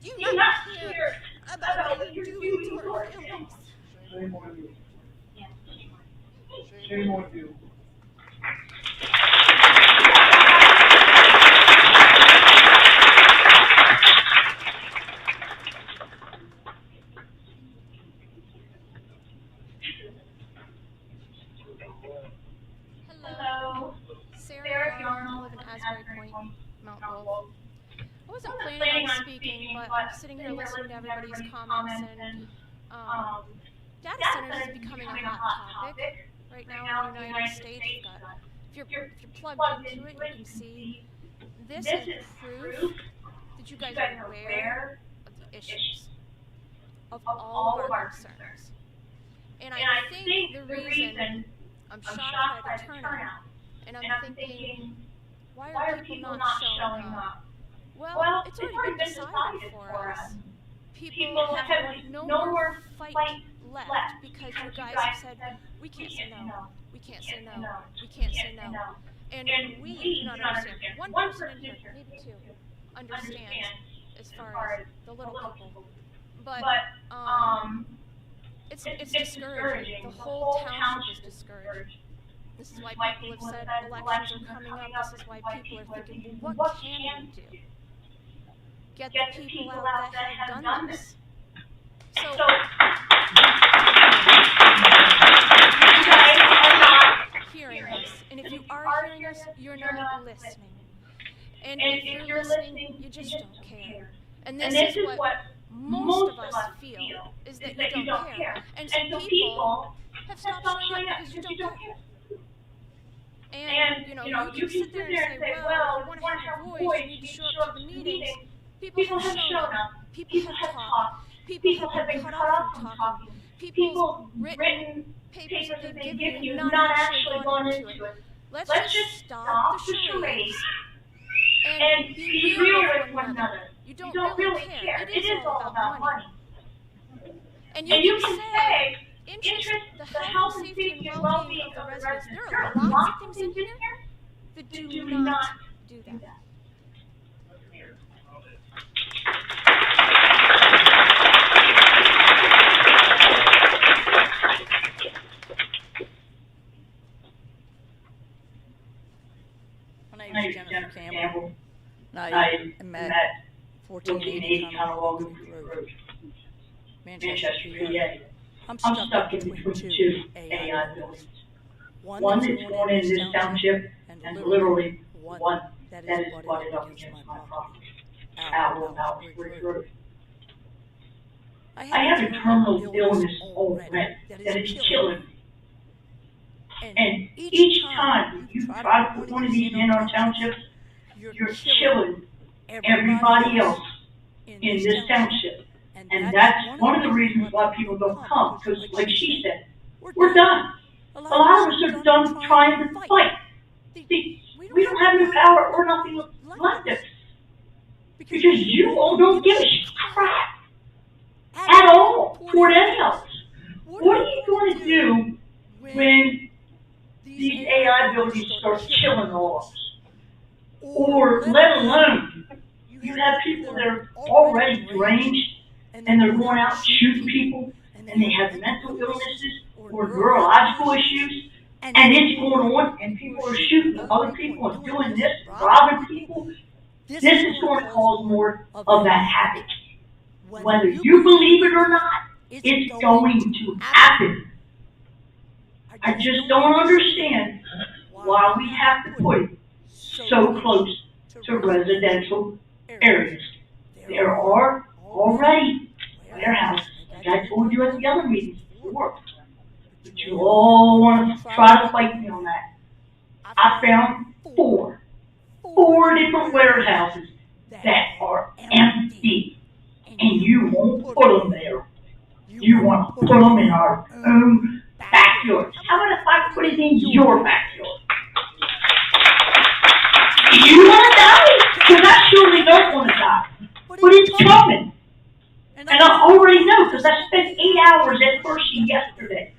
Do you not care about what you're doing to our families? Shame on you. Shame on you. Hello. Sarah Yarnell, live in Asbury Point, Mount Wolf. I wasn't planning on speaking, but I'm sitting here listening to everybody's comments, and data centers is becoming a hot topic right now in the United States. If you're plugged into it, you can see this is proof that you guys are aware of the issues, of all of our concerns. And I think the reason I'm shocked by the turnout, and I'm thinking, why are people not showing up? Well, it's already been decided for us. People have no more fight left because you guys have said, we can't say no, we can't say no, we can't say no. And we do not understand. One person in here, maybe two, understands as far as the little people. But it's discouraging. The whole township is discouraged. This is why people have said elections are coming up. This is why people are thinking, well, what can we do? Get the people out that have done this. So, you guys are not hearing us. And if you are hearing us, you're not listening. And if you're listening, you just don't care. And this is what most of us feel, is that you don't care. And some people have stopped showing up because you don't care. And, you can sit there and say, well, if you want to have a voice, you need to show up to the meetings. People have shown up. People have talked. People have been cut off from talking. People's written papers that they've given you have not actually gone into it. Let's just stop the charades and be real with one another. You don't really care. It is all about money. And you can say, interest, the health and safety and well-being of the residents. There are lots of things in here that do not do that. My name is Jennifer Campbell, and I am at 1480 Commonwealth Road, Manchester, PA. I'm stuck in between two AI buildings. One that's going in this township, and literally one that is butted up against my property, out Ridge Road. I have a terminal illness already that is killing me. And each time you try to put one of these in our township, you're killing everybody else in this township. And that's one of the reasons why people don't come, because like she said, we're done. A lot of us are done trying to fight. See, we don't have any power or nothing left us. Because you all don't give a crap at all toward any of us. What are you going to do when these AI buildings start killing all of us? Or let alone, you have people that are already deranged and they're going out shooting people and they have mental illnesses or neurological issues and it's going on and people are shooting other people and doing this, robbing people. This is going to cause more of that havoc. Whether you believe it or not, it's going to happen. I just don't understand why we have to put it so close to residential areas. There are already warehouses, like I told you at the other meetings before. But you all want to try to fight me on that. I found four different warehouses that are empty, and you won't put them there. You want to put them in our own backyard. How about if I put it in your backyard? You want to die? Because I surely don't want to die. But it's coming. And I already know because I spent 8 hours at Hershey yesterday.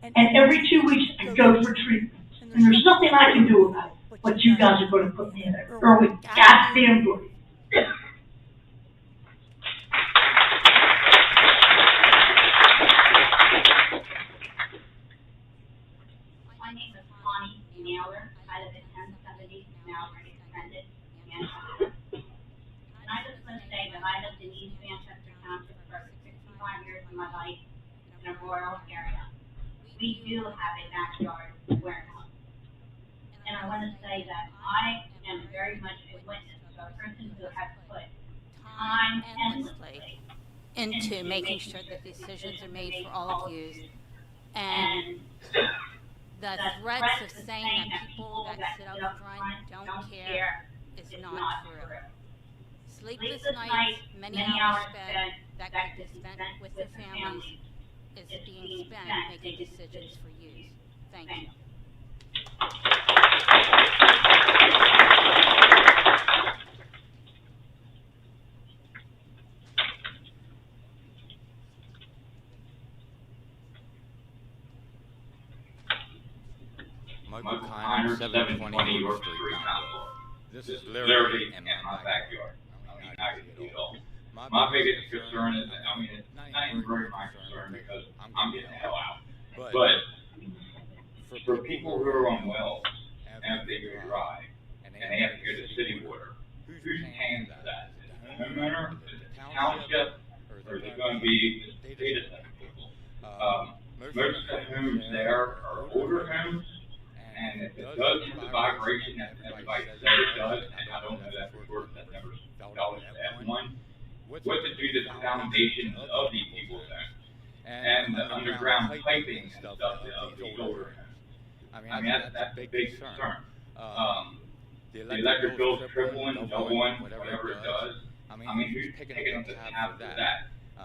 And every 2 weeks I go for treatment. And there's nothing I can do about it. But you guys are going to put me in there. Or with goddamn good. My name is Connie Naylor. I live at 1070 Naylor Extended, Manchester. And I just want to say that I lived in East Manchester Township for 65 years of my life in a rural area. We do have a backyard warehouse. And I want to say that I am very much a witness to a person who has put time endlessly into making sure that decisions are made for all of you. And the threats of saying that people that sit out front don't care is not true. Sleepless nights, many hours spent that could be spent with their families is being spent making decisions for you. Thank you. Michael Kiner, 720 York Street, Council. This is literally in my backyard. I mean, I can do it all. My biggest concern is, I mean, it's not even very my concern because I'm getting the hell out. But for people who are on wells and they go dry and they have to go to city water, whose hands is that? Is it the homeowner? Is it the township? Or is it going to be the data center people? Most of the homes there are older homes. And if it does have the vibration that everybody says it does, and I don't know that for sure, that never fell into F1, what's it do to the foundations of these people's homes? And the underground piping and stuff of these older homes. I mean, that's a big concern. The electric bill's tripling, doubling, whatever it does. I mean, who's picking up the tab for that? A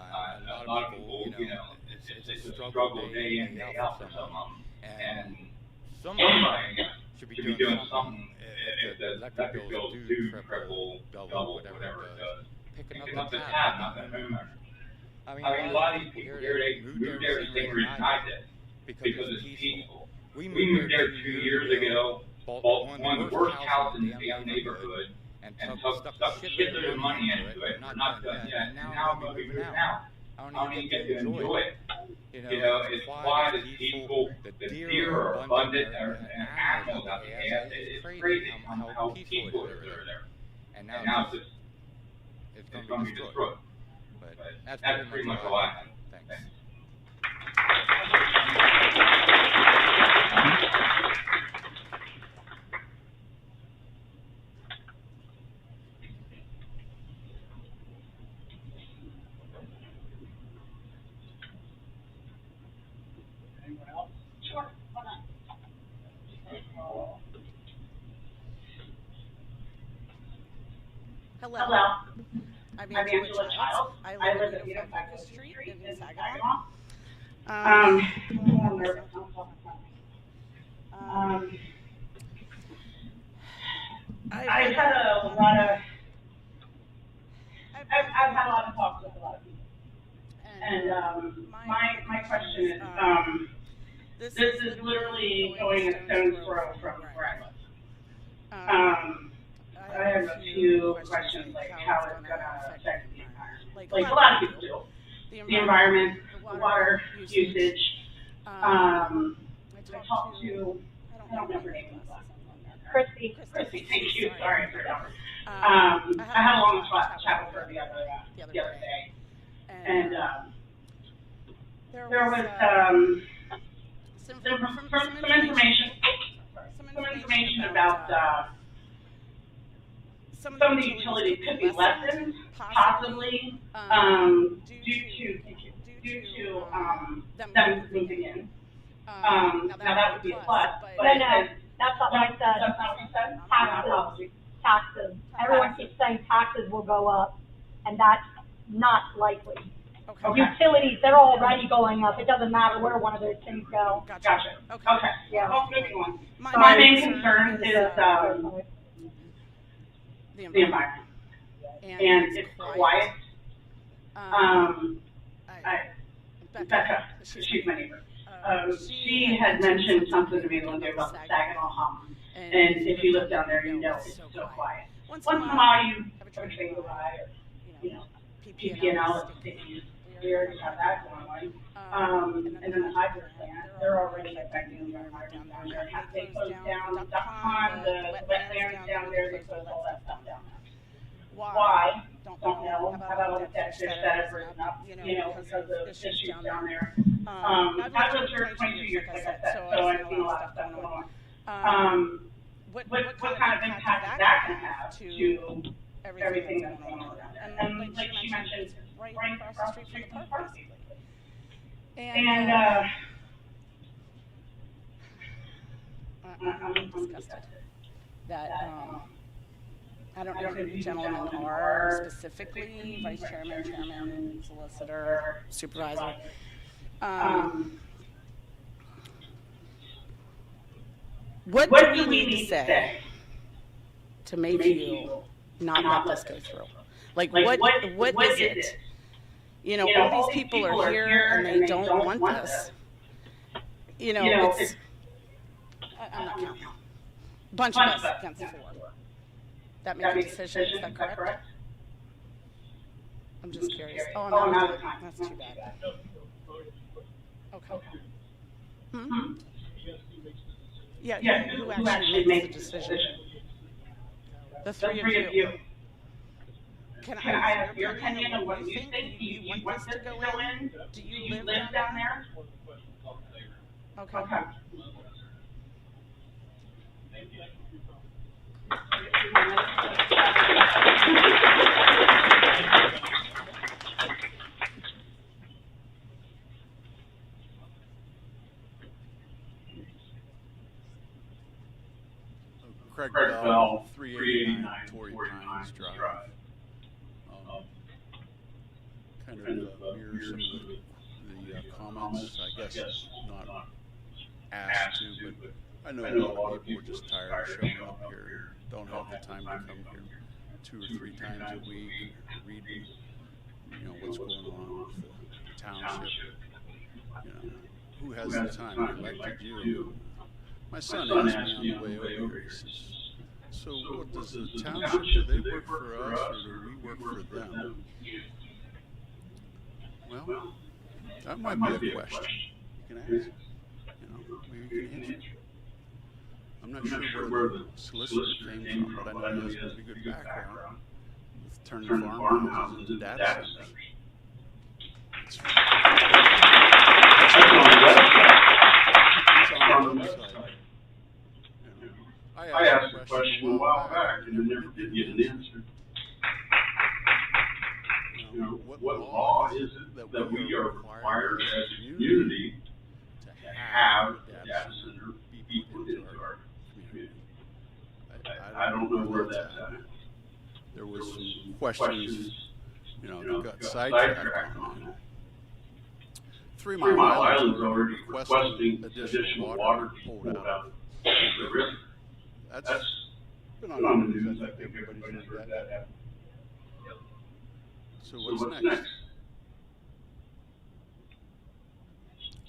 lot of people, you know, it's a struggle day in, day out for some of them. And somebody should be doing something if the electric bills do triple, double, whatever it does. Picking up the tab, not the homeowner. I mean, a lot of these people here, they moved there the same reason I did, because it's peaceful. We moved there 2 years ago, bought one of the worst houses in the damn neighborhood, and stuck a shitload of money into it. We're not done yet, and now I'm going to be moving out. I don't even get to enjoy it. You know, it's quiet, it's peaceful, the deer are abundant, and animals out there. It's crazy how peaceful it is over there. And now it's going to be destroyed. But that's pretty much all I have. Thanks. Anyone else? Sure, hold on. Hello. I'm Angela Childs. I live at 805 Street in Saginaw. I've had a lot of talks with a lot of people. And my question is, this is literally going a stone's throw from where I live. I have a few questions, like how it's going to affect the environment. Like a lot of people do. The environment, the water usage. I talked to, I don't remember her name. Christy, thank you. Sorry for that. I had a long chat with her the other day. And there was some information about some of the utilities could be lessened, possibly, due to them moving in. Now that would be a plus, but no, that's not what I said. That's not what you said? Taxes. Everyone keeps saying taxes will go up, and that's not likely. Okay. Utilities, they're already going up. It doesn't matter where one of those things go. Gotcha. Okay. Yeah. Moving on. My main concern is the environment. And it's quiet. Becca, she's my neighbor. She had mentioned something to me one day about the Saginaw Hum. And if you live down there, you know it's so quiet. Once in a while, you have a train go by, or, you know, PP&L, we already have that going on. And then the hydro plant, they're already affecting the environment down there. They closed down the duck pond, the wetlands down there, they closed all that stuff down there. Why? Don't know. How about all the fish that have risen up, you know, because of issues down there. I've lived here 22 years, like I said, so I've seen a lot of stuff going on. What kind of impact is that going to have to everything that's going on around there? And like she mentioned, right across the street from the park, basically. And I'm disgusted that I don't know who the gentlemen are specifically, vice chairman, chairman, solicitor, supervisor. What do we need to say to make you not let this go through? Like what is it? You know, all these people are here and they don't want this. You know, it's I'm not counting. A bunch of us against 4. That makes a decision, is that correct? I'm just curious. Oh, I'm out of time. That's too bad. Okay. Hmm? Yeah, who actually makes the decision? The three of you. Can I have your opinion on what you think? Do you want this to go in? Do you live down there? Okay. Craig Bell, 389 Torrey Pines Drive. mirror some of the comments. I guess not asked to, but I know a lot of people are just tired of showing up here, don't have the time to come here 2 or 3 times a week, read, what's going on with the township. Who has the time? We elected you. My son asked me on the way over here, he says, so what does the township, do they work for us or do we work for them? Well, that might be a question you can ask. Maybe you can answer. I'm not sure where the solicitor came from, but I know he has a pretty good background with turning farmhouses into data centers. It's on the website. I asked a question a while back and I never did get an answer. What law is it that we are required as a community to have a data center be put into our community? I don't know where that's at. There was some questions, that got sidetracked on that. 3 Mile Island's already requesting additional water pulled out of the river. That's been on the news. I think everybody's heard that. So what's next?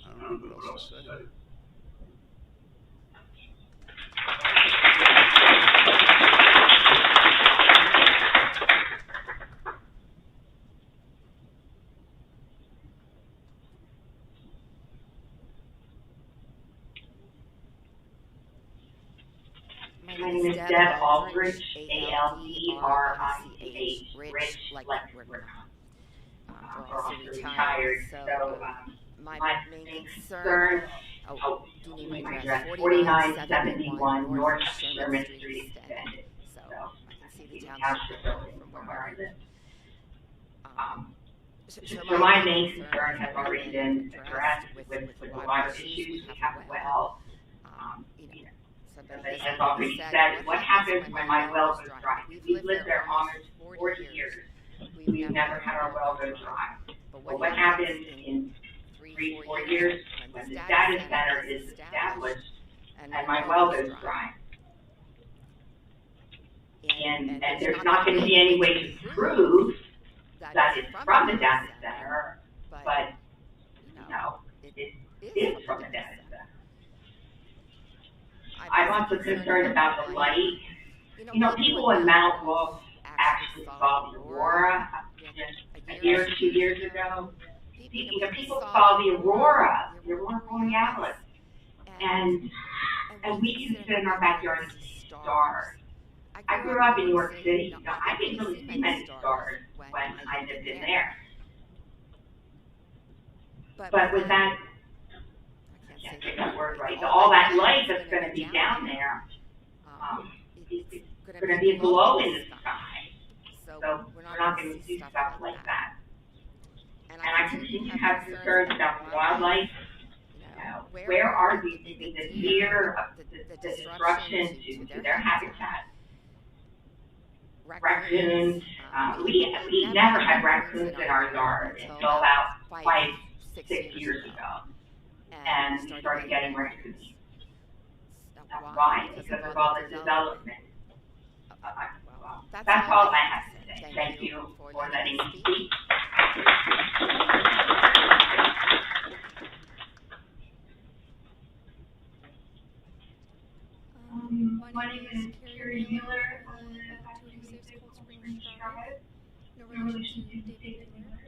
I don't know what else to say. My name is Deb Aldrich, A-L-D-R-I-C-H, Rich, like we're also retired, so my main concern, do you need my address, 4971 North Sherman Street extended, so I can see the township building from where I live. So my main concern has already been addressed with the water issues. We have a well. Somebody has already said, what happens when my well goes dry? We've lived there almost 40 years. We've never had our well go dry. But what happens in 3-4 years when the data center is established and my well goes dry? And there's not going to be any way to prove that it's from the data center, but it is from the data center. I'm also concerned about the light. People in Mount Wolf actually saw the aurora just a year or 2 years ago. People saw the aurora borealis, and we can sit in our backyard and see stars. I grew up in New York City. I didn't really see many stars when I lived in there. But with that, I can't say that word right, all that light that's going to be down there, it's going to be a glow in the sky. So we're not going to see stuff like that. And I continue to have concerns about wildlife. Where are the deer, the disruption to their habitat? Raccoons. We never had raccoons in our yard until about 5-6 years ago. And we started getting raccoons. Why? Because of all the development. That's all I have to say. Thank you for letting me speak. My name is Carrie Mueller. I live at 286 Cold Springs Drive. No relation to David Mueller.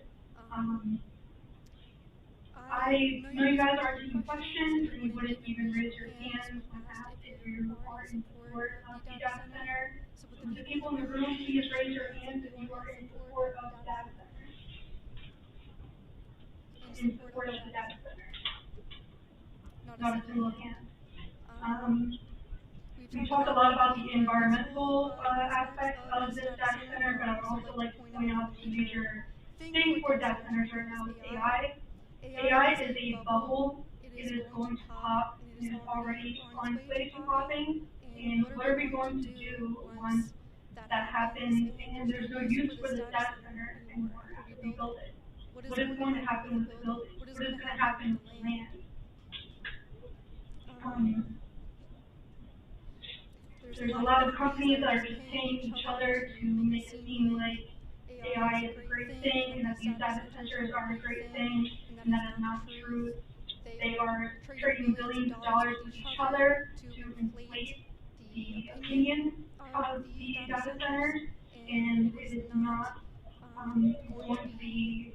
I know you guys are taking questions, and you wouldn't even raise your hand when asked if you are in support of the data center. So would the people in the room please raise your hands if you are in support of the data center? In support of the data center. Not a single hand. We talked a lot about the environmental aspects of this data center, but I would also like to point out the major thing for data centers right now is AI. AI is a bubble. It is going to pop. It is already on its way to popping. And what are we going to do once that happens and there's no use for this data center anymore after we build it? What what is going to happen with the building? What is going to happen with the land? There's a lot of companies that are just paying each other to make it seem like AI is a great thing and that these data centers are a great thing, and that is not true. They are trading billions of dollars with each other to inflate the opinion of the data centers, and it is not going to be,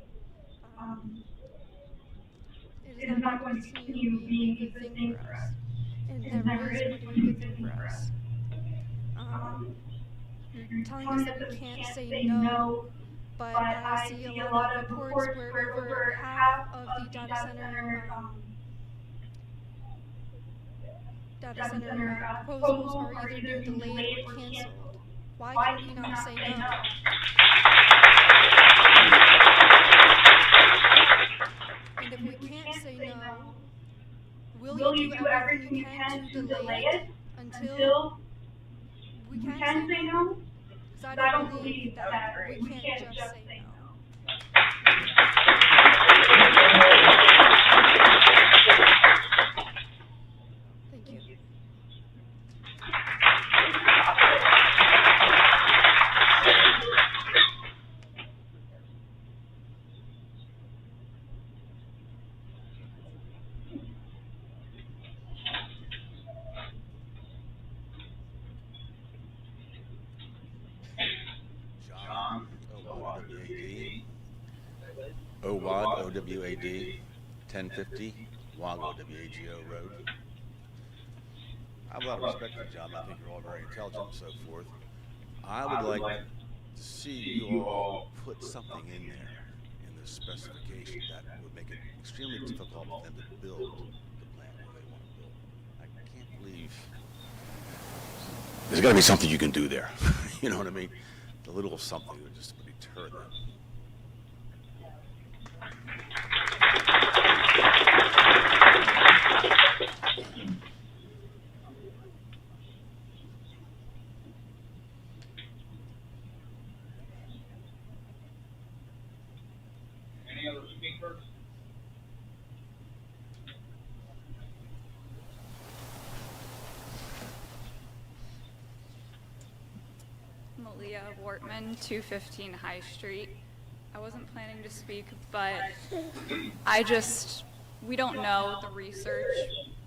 it is not going to continue being a good thing for us. It never is going to be a good thing for us. You're telling us that we can't say no, but I see a lot of reports where over half of the data center proposals are either being delayed or canceled. Why can we not say no? And if we can't say no, will you do everything you can to delay it until we can say no? Because I don't believe that we can't just say no. Thank you. OWAD, OWAD, 1050, Wago, WAGO Road. I have a lot of respect for the job. I think you're all very intelligent and so forth. I would like to see you all put something in there in the specification that would make it extremely difficult for them to build the plant where they want to build. I can't believe there's got to be something you can do there. You know what I mean? A little something would just deter them. Any other speakers? Malia Wortman, 215 High Street. I wasn't planning to speak, but we don't know the research.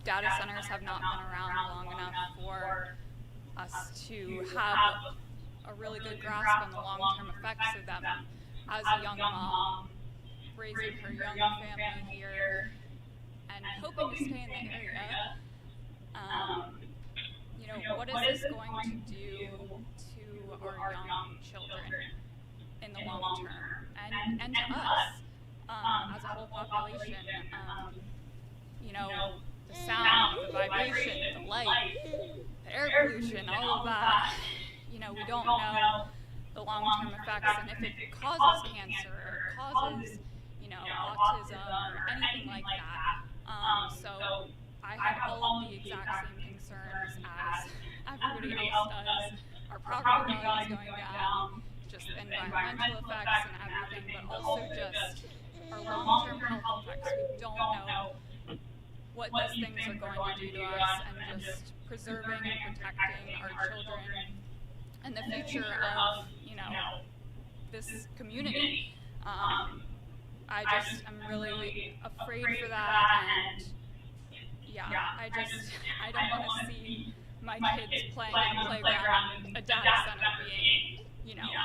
Data centers have not been around long enough for us to have a really good grasp on the long-term effects of them. As a young mom, raising her young family here, and hoping to stay in the area, what is this going to do to our young children in the long term, and to us as a whole population? The sound, the vibration, the light, the air pollution, all of that. We don't know the long-term effects, and if it causes cancer or causes, autism or anything like that. So I have all of the exact same concerns as everybody else does. Our property value is going down, just the environmental effects and everything, but also just our long-term health effects. We don't know what these things are going to do to us, and just preserving and protecting our children and the future of, this community. I'm really afraid for that, and I don't want to see my kids playing in the playground and a data center being,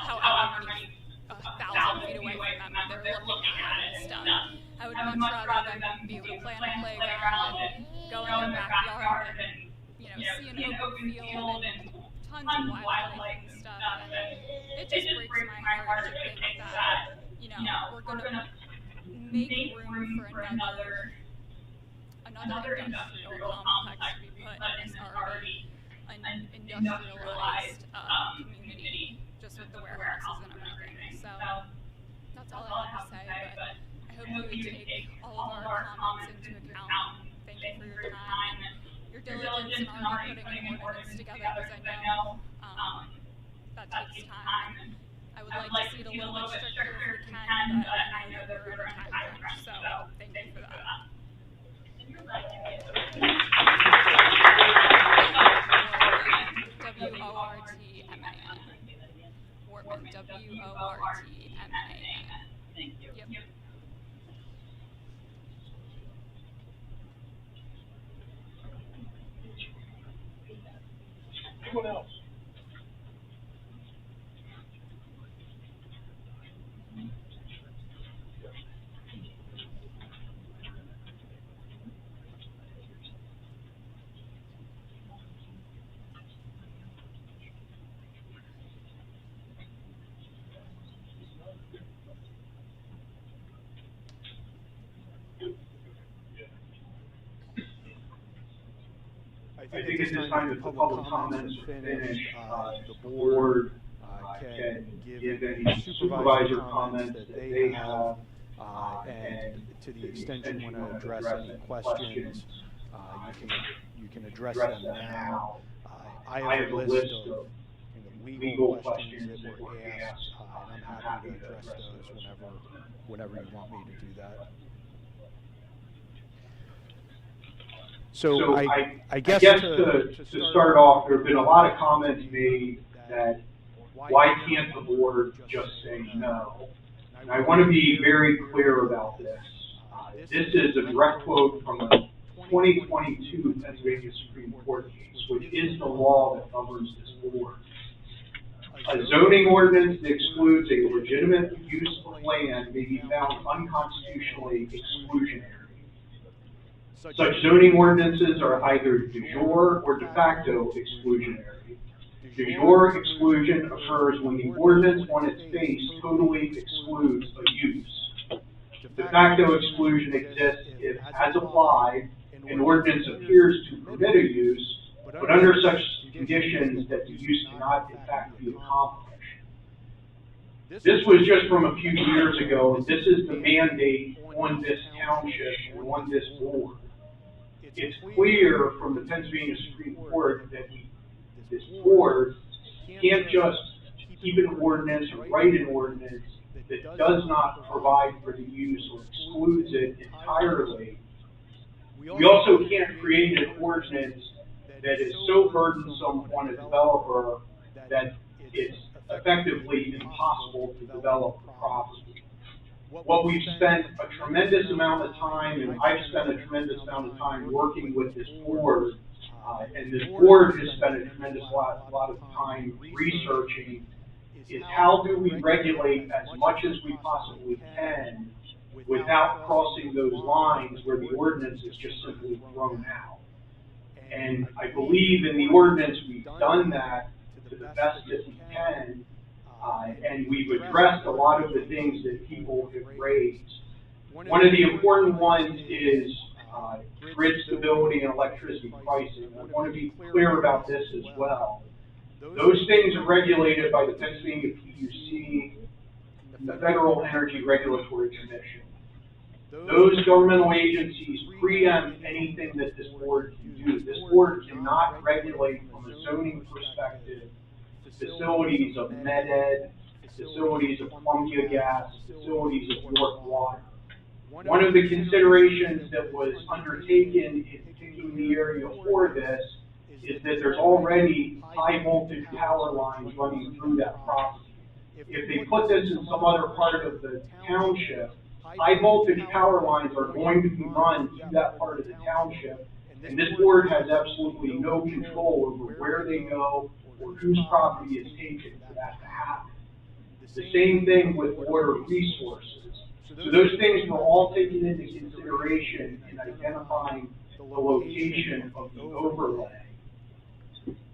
however many 1,000 feet away from them, they're looking at it and stuff. I would much rather them be able to play on a playground and go in their backyard and, see an open field and tons of wildlife and stuff. And it just breaks my heart to think that, we're going to make room for another industrial complex to be put in this already industrialized community, just with the warehouses and everything. So that's all I have to say, but I hope you would take all of our comments into account. Thank you for your time and your diligence in already putting an ordinance together, because I know that takes time. I would like to see it a little bit stricter if we can, but I know that we're at a time crunch, so thank you for that. W-O-R-T-M-A-N. Wortman, W-O-R-T-M-A-N. Thank you. Yep. Anyone else? I think at this time that the public comments are finished, the board can give any supervisor comments that they have, and to the extent you want to address any questions, you can address them now. I have a list of legal questions that were asked, and I'm happy to address those whenever you want me to do that. So I guess to start off, there have been a lot of comments made that why can't the board just say no? And I want to be very clear about this. This is a direct quote from a 2022 Pennsylvania Supreme Court case, which is the law that governs this board. A zoning ordinance that excludes a legitimate use of land may be found unconstitutionally exclusionary. Such zoning ordinances are either de jure or de facto exclusionary. De jure exclusion occurs when the ordinance on its face totally excludes a use. De facto exclusion exists if, as applied, an ordinance appears to permit a use, but under such conditions that the use cannot in fact be accomplished. This was just from a few years ago, and this is the mandate on this township and on this board. It's clear from the Pennsylvania Supreme Court that this board can't just keep an ordinance or write an ordinance that does not provide for the use or excludes it entirely. We also can't create an ordinance that is so burdensome on a developer that it's effectively impossible to develop properly. What we've spent a tremendous amount of time, and I've spent a tremendous amount of time working with this board, and this board has spent a tremendous lot of time researching, is how do we regulate as much as we possibly can without crossing those lines where the ordinance is just simply thrown out. And I believe in the ordinance we've done that to the best that we can. And we've addressed a lot of the things that people have raised. One of the important ones is grid stability and electricity pricing. I want to be clear about this as well. Those things are regulated by the Pennsylvania PUC and the Federal Energy Regulatory Commission. Those governmental agencies preempt anything that this board can do. This board cannot regulate from a zoning perspective facilities of MedEd, facilities of Columbia Gas, facilities of York Water. One of the considerations that was undertaken in picking the area for this is that there's already high voltage power lines running through that property. If they put this in some other part of the township, high voltage power lines are going to be run to that part of the township, and this board has absolutely no control over where they go or whose property is taken for that to happen. The same thing with water resources. So those things were all taken into consideration in identifying the location of the overlay.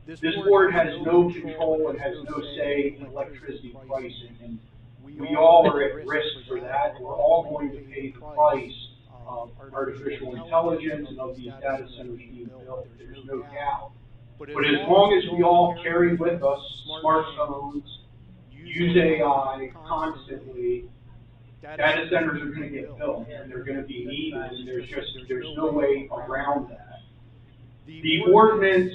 This board has no control and has no say in electricity pricing, and we all are at risk for that. We're all going to pay the price of artificial intelligence and of these data centers being built. There's no doubt. But as long as we all carry with us smartphones, use AI constantly, data centers are going to get built and they're going to be needed, and there's no way around that. The ordinance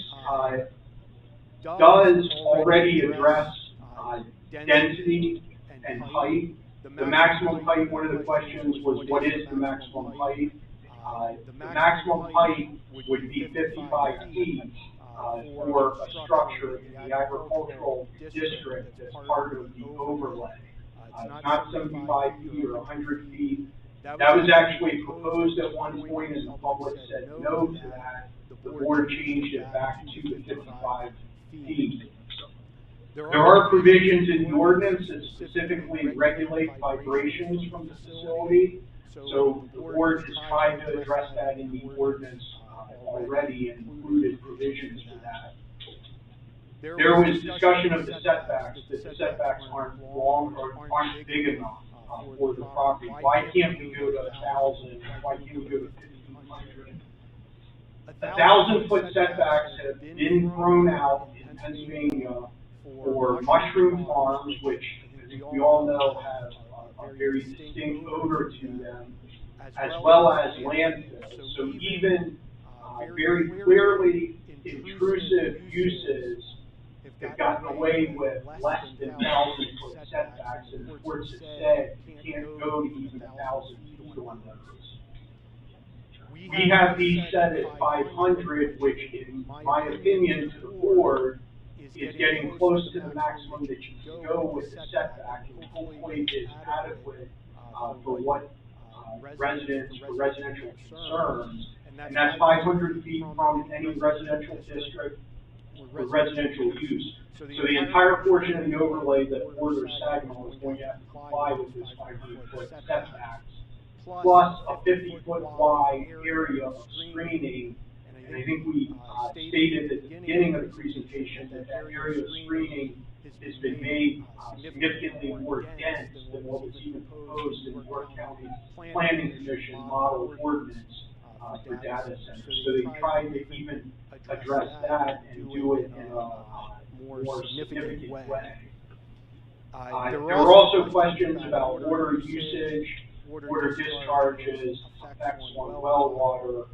does already address density and height. The maximum height, one of the questions was, what is the maximum height? The maximum height would be 55 feet for a structure in the agricultural district that's part of the overlay. It's not 75 feet or 100 feet. That was actually proposed at one point, and the public said no to that. The board changed it back to the 55 feet. There are provisions in the ordinance that specifically regulate vibrations from the facility. So the board has tried to address that in the ordinance already and included provisions for that. There was discussion of the setbacks, that the setbacks aren't long or aren't big enough for the property. Why can't we go to 1,000? Why can't we go to 1,500? 1,000-foot setbacks have been thrown out in Pennsylvania for mushroom farms, which I think we all know have a very distinct odor to them, as well as landfills. So even very clearly intrusive uses have gotten away with less than 1,000-foot setbacks, and the courts have said you can't go to even 1,000 feet on those. We have these set at 500, which, in my opinion, to the board, is getting close to the maximum that you can go with the setback, and hopefully is adequate for what residents, for residential concerns. And that's 500 feet from any residential district for residential use. So the entire portion of the overlay that borders Saginaw is going to have to comply with this 500-foot setbacks, plus a 50-foot wide area of screening. And I think we stated at the beginning of the presentation that that area of screening has been made significantly more dense than what was even proposed in the York County Planning Commission model ordinance for data centers. So they tried to even address that and do it in a more significant way. There were also questions about water usage, water discharges, effects on well water.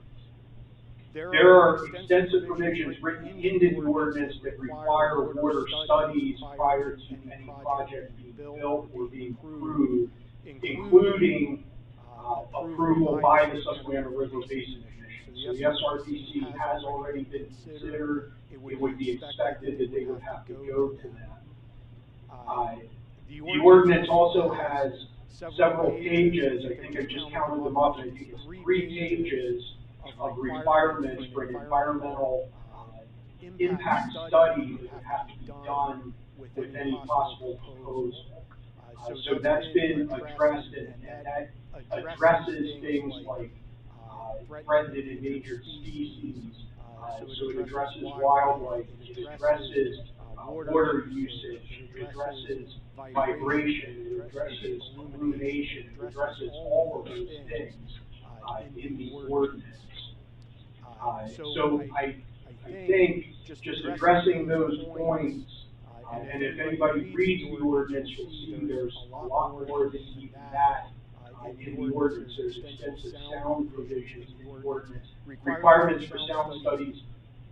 There are extensive provisions written into the ordinance that require water studies prior to any project being built or being approved, including approval by the Susquehanna River Basin Commission. So the SRPC has already been considered. It would be expected that they would have to go to that. The ordinance also has several pages. I think I just counted them up. I think it's 3 pages of requirements for an environmental impact study that would have to be done with any possible proposal. So that's been addressed, and that addresses things like threatened and endangered species. So it addresses wildlife, it addresses water usage, it addresses vibration, it addresses illumination, it addresses all of those things in the ordinance. So I think just addressing those points, and if anybody reads the ordinance, you'll see there's a lot more than even that in the ordinance. There's extensive sound provisions in the ordinance, requirements for sound studies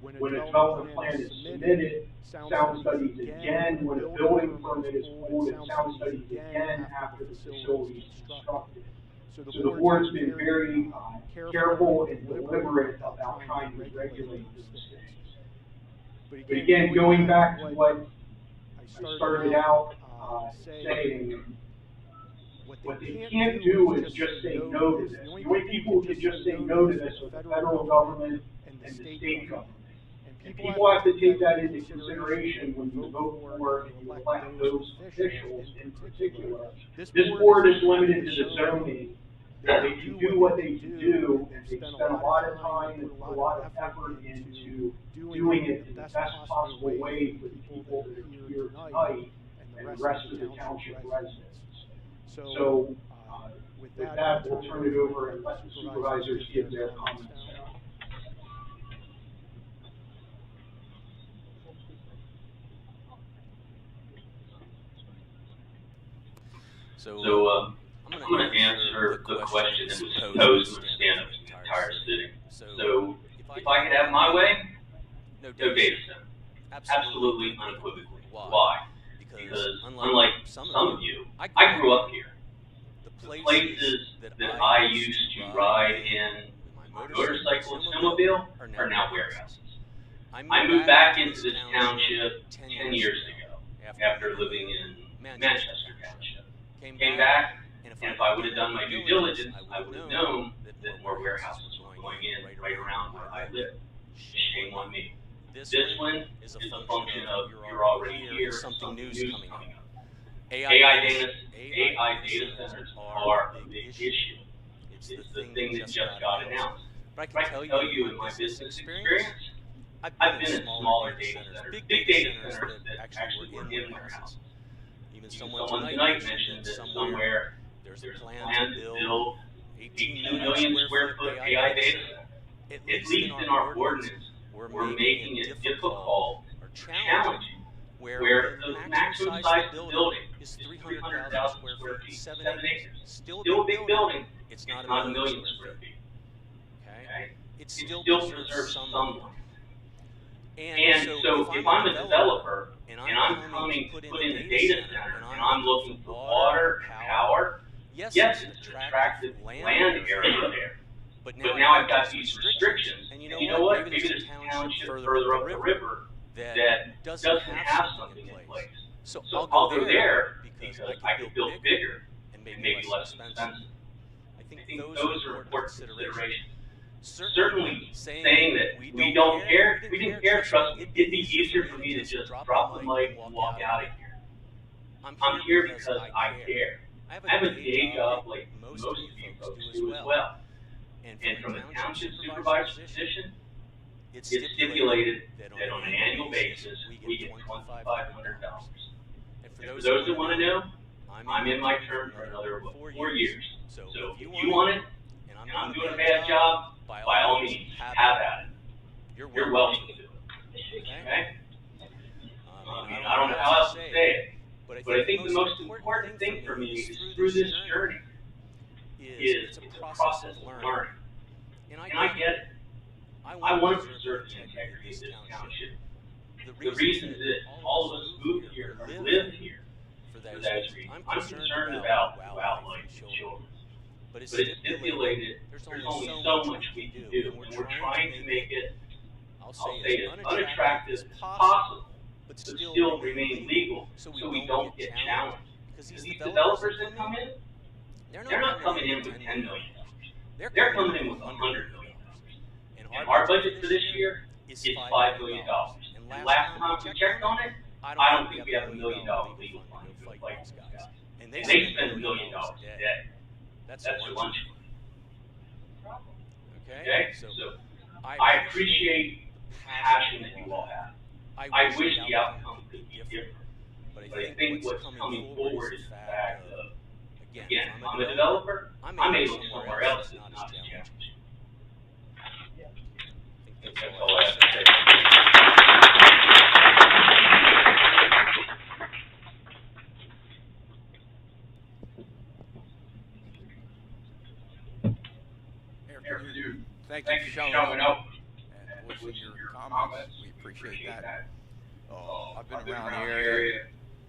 when a development plan is submitted, sound studies again when a building permit is pulled, and sound studies again after the facility is constructed. So the board's been very careful and deliberate about trying to regulate those things. But again, going back to what I started out saying, what they can't do is just say no to this. The only people who can just say no to this are the federal government and the state government. And people have to take that into consideration when you vote for and you elect those officials in particular. This board is limited to the zoning. They can do what they can do, and they spend a lot of time and a lot of effort into doing it in the best possible way for the people that are here tonight and the rest of the township residents. So with that, we'll turn it over and let the supervisors give their comments now. So I'm going to answer the question that was posed from the stand of the entire city. So if I could have my way, no data center. Absolutely, unequivocally. Why? because unlike some of you, I grew up here. The places that I used to ride in my motorcycle and snowmobile are now warehouses. I moved back into this township 10 years ago after living in Manchester Township. Came back, and if I would have done my due diligence, I would have known that more warehouses were going in right around where I live. Shame on me. This one is a function of you're already here, something new's coming up. AI data centers are a big issue. It's the thing that just got announced. But I can tell you in my business experience, I've been in smaller data centers, big data centers that actually were in warehouses. Even someone tonight mentioned that somewhere there's a plan to build 18 million square foot AI data center. At least in our ordinance, we're making it difficult or challenging where the maximum size of the building is 300,000 square feet, 7 acres. Still a big building, it's not a million square feet. Okay? It still preserves some light. And so if I'm a developer and I'm coming to put in a data center and I'm looking for water and power, yes, it's an attractive land area there. But now I've got these restrictions. And you know what? Maybe there's a township further up the river that doesn't have something in place. So I'll go there because I can build bigger and maybe less expensive. I think those are important considerations. Certainly saying that we don't care, we didn't care, trust me, it'd be easier for me to just drop the mic and walk out of here. I'm here because I care. I have a day job like most of you folks do as well. And from the township supervisor's position, it's stipulated that on an annual basis, we get $2,500. And for those that want to know, I'm in my term for another 4 years. So if you want it, and I'm doing a bad job, by all means, have at it. You're welcome to it. Okay? I don't know how else to say it, but I think the most important thing for me is through this journey is it's a process of learning. And I get it. I want to preserve the integrity of this township. The reason that all of us moved here or live here for those reasons. I'm concerned about wildlife and children. But it's stipulated there's only so much we can do. And we're trying to make it, I'll say as unattractive as possible, but still remain legal so we don't get challenged. Because these developers that come in, they're not coming in with $10 million. They're coming in with $100 million. And our budget for this year is $5 million. And last time we checked on it, I don't think we have $1 million legal fund to fight these guys. And they spend $1 million a day. That's their lunch. Okay? So I appreciate the passion that you all have. I wish the outcome could be different. But I think what's coming forward is the fact of, again, if I'm a developer, I may look somewhere else that's not as challenging. I think that's all I have to say. Thank you for showing up and voicing your comments. We appreciate that. I've been around the area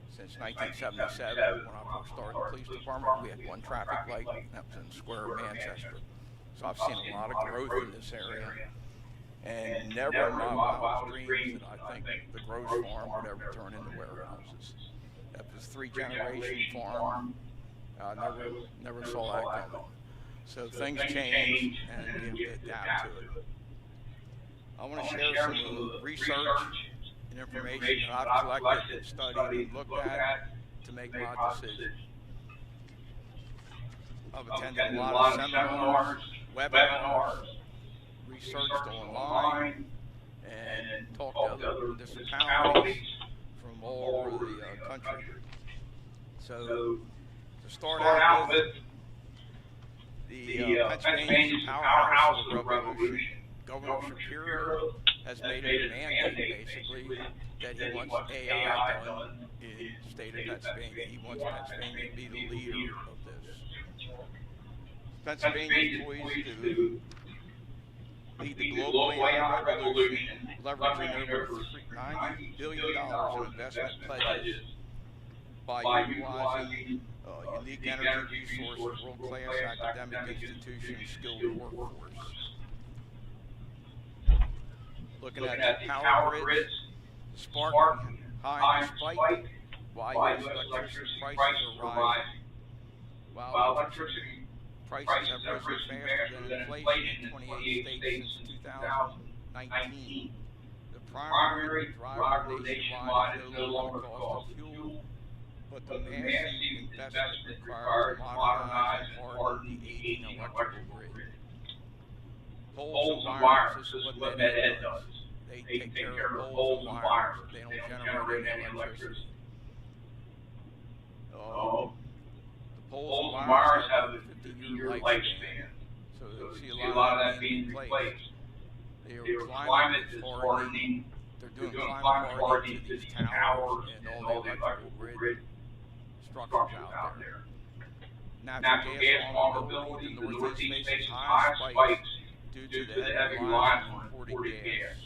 since 1977. When I first started the police department, we had one traffic light, that was in the square of Manchester. So I've seen a lot of growth in this area. And never in my wildest dreams did I think the Gross Farm would ever turn into warehouses. That was a 3-generation farm. Never saw that coming. So things change, and we have to adapt to it. I want to share some research and information that I've collected, studied, and looked at to make my decision. I've attended a lot of seminars, webinars, researched online, and talked to other municipalities from all over the country. So to start out with, the Pennsylvania powerhouse of the revolution, Governor Shapiro has made it a mandate, basically, that he wants AI done in the state of Pennsylvania. He wants Pennsylvania to be the leader of this. Pennsylvania is poised to lead the global AI revolution, leveraging over $90 billion in investment pledges by utilizing unique energy resources, world-class academic institutions, skilled workforce. Looking at the power grids, spark high despite why U.S. electricity prices are rising. While electricity prices have risen faster than inflation in 28 states since 2019. The primary driver nationwide is no longer the cost of fuel, but the massive investment required to modernize and harden the aging electrical grid. Poles and wires, this is what MedEd does. They take care of the poles and wires. They don't generate any electricity. The poles and wires have a 50-year lifespan, so you see a lot of that being replaced. Their climate is hardening. They're doing climate hardening to these towers and all the electrical grid structures out there. Natural gas vulnerability, the Northeast faces high spikes due to the heavy reliance on imported gas.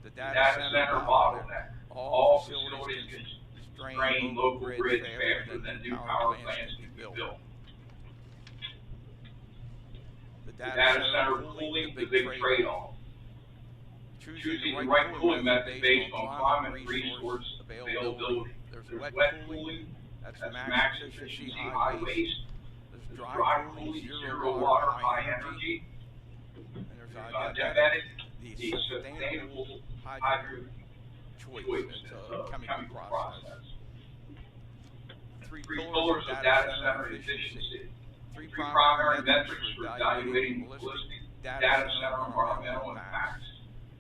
The data center bottleneck. All facilities can strain local grids faster than new power plants can be built. The data center cooling, the big trade-off. Choosing the right cooling method based on climate resource availability. There's wet cooling, that's max efficiency, high waste. There's dry cooling, zero water, high energy. And there's diabetic, the sustainable hydro choice. It's a chemical process. Three pillars of data center efficiency. Three primary metrics for evaluating holistic data center environmental impacts.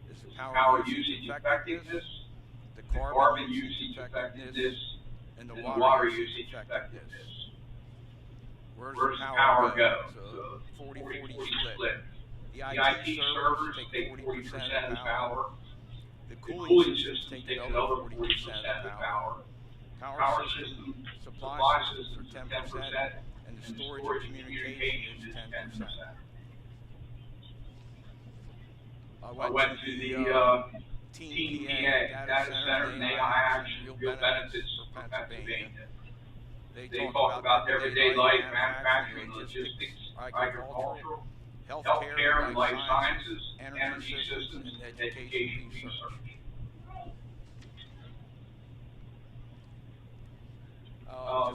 It's the power usage effectiveness, the carbon usage effectiveness, and the water usage effectiveness. Where's the power go? So 40-40 split. The IT servers take 40% of the power. The cooling systems take another 40% of the power. Power system supply systems are 10%, and the storage and communication is 10%. I went to the Team PA data center, and they action real benefits for Pennsylvania. They talk about everyday life, manufacturing, logistics, agricultural, healthcare and life sciences, energy systems, and education research.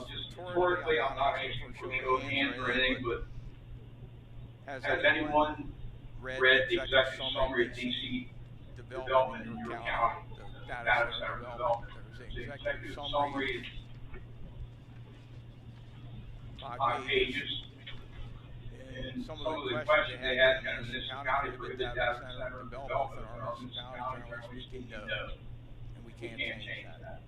Just rhetorically, I'm not asking for show of hands or anything, but has anyone read the executive summary of DC development in your county, the data center development? There's an executive summary, 5 pages. And some of the questions they had kind of county for the data center development in our municipality, generally speaking, no. And we can't change that.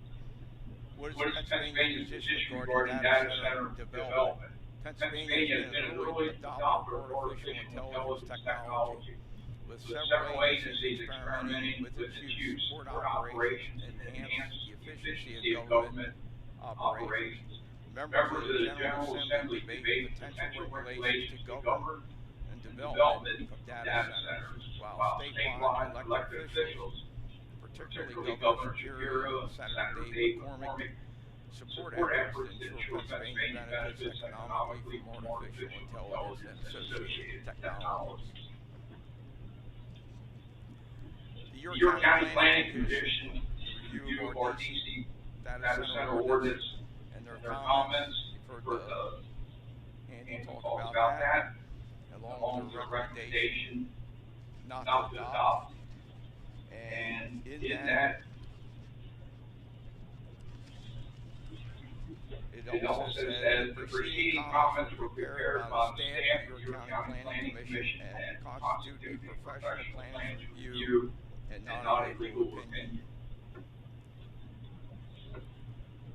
What is Pennsylvania's position regarding data center development? Pennsylvania has been an early adopter of artificial intelligence technology, with several agencies experimenting with its use to support operations and enhance the efficiency of government operations. Members of the General Assembly debate potential regulations to govern and development of data centers, while statewide elected officials, particularly Governor Shapiro and Senator Dave McCormick, support efforts to ensure Pennsylvania benefits economically from artificial intelligence and associated technologies. The York County Planning Commission, the review of our DC data center ordinance, and their comments, you've heard Andy talk about that, along with the recommendation not to adopt. And in that, it also says that the preceding comments were prepared by the staff of the York County Planning Commission and constitute a professional planning review and not a legal opinion.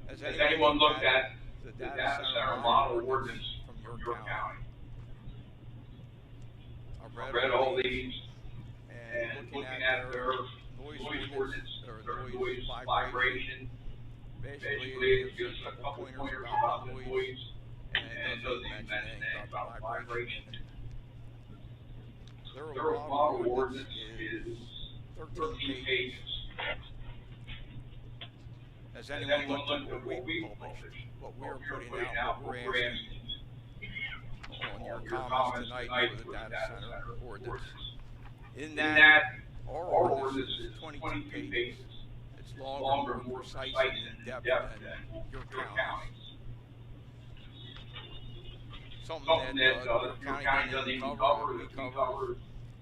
Has anyone looked at the data center model ordinance from York County? I've read all these, and looking at their noise ordinance, or noise vibration, basically it gives a couple pointers about the noise, and it doesn't mention anything about the vibration. Their model ordinance is 13 pages. Has anyone looked at what we published, what we're putting out, what we're asking on your comments tonight for the data center ordinance? In that, our ordinance is 22 pages. It's longer, more precise, and in-depth than your county's. Something that your county doesn't even cover, that we cover.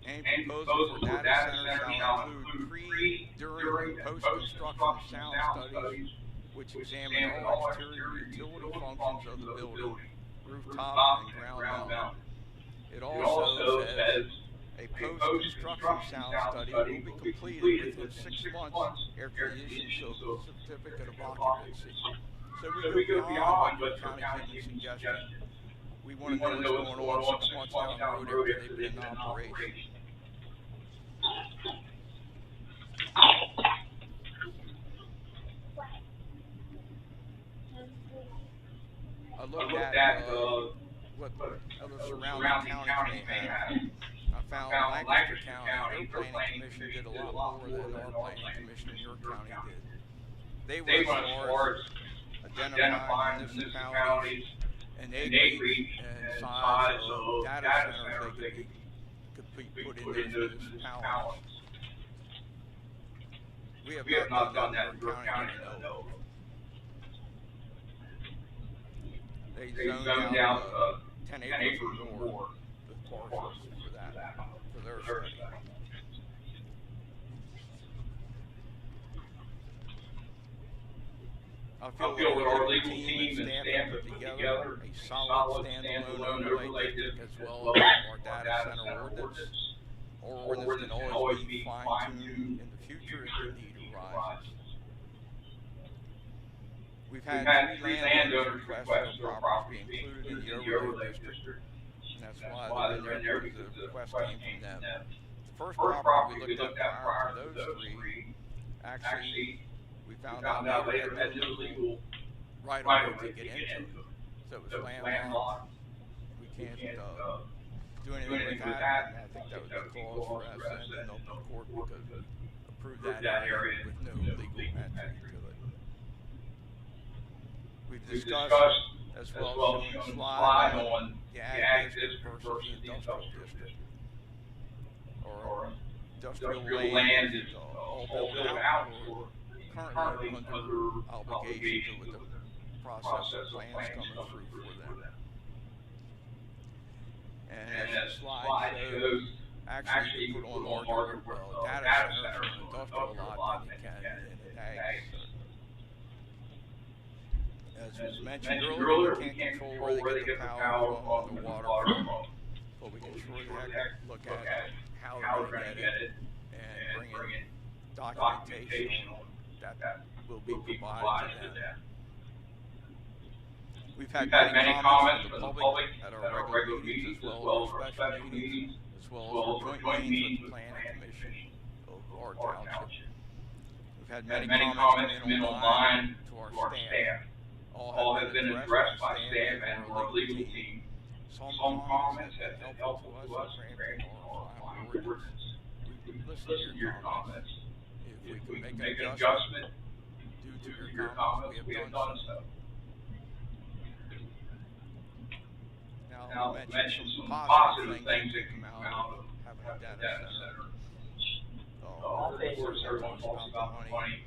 Any proposal for data centers shall include pre, during, and post-construction sound studies which examine all exterior utility functions of the building, rooftop, and ground mount. It also says a post-construction sound study will be completed within 6 months after the issuance of the certificate of occupancy. So we go beyond what your county's even suggesting. We want to know what's going on 6 months down the road after they've been in operation. I looked at what other surrounding counties may have. I found Lancaster County, their planning commission did a lot more than our planning commission in your county did. They went as far as identifying municipalities and acreage and size of data centers they could be put in those municipalities. We have not done that in your county, I know. They zoned out 10 acres or more with parcels for that, for their study. I feel that our legal team and staff have put together a solid standalone overlay district as well as our data center ordinance. Our ordinance can always be fine-tuned in the future if the need arises. We've had three landowners request their properties be included in the overlay district. And that's why they're in there, because the request came from them. The first property we looked at prior to those three, actually, we found out they had no legal right of way to get into it. So it was landlocked. We can't do anything with that. And I think that was the cause for us ending up in court because we approved that area with no legal entry to it. We've discussed as well showing a slide on the ag district versus the industrial district. Or industrial land is all built out or currently under obligation with the process of plans coming through for them. And as the slide shows, actually you put on larger data centers and industrial lot than you can in an ag. As was mentioned earlier, we can't control where they get the power from, the water from, but we can surely look at how they're going to get it and bring in documentation that will be provided to them. We've had many comments from the public at our regular meetings as well as special meetings, as well as our joint meetings with the Planning Commission of our township. We've had many comments come in online to our staff. All have been addressed by staff and our legal team. Some comments have been helpful to us in framing our final ordinance. We listen to your comments. If we can make an adjustment due to your comments, we have done so. Now, I'll mention some positive things that come out of having a data center. Of course, everyone talks about the money,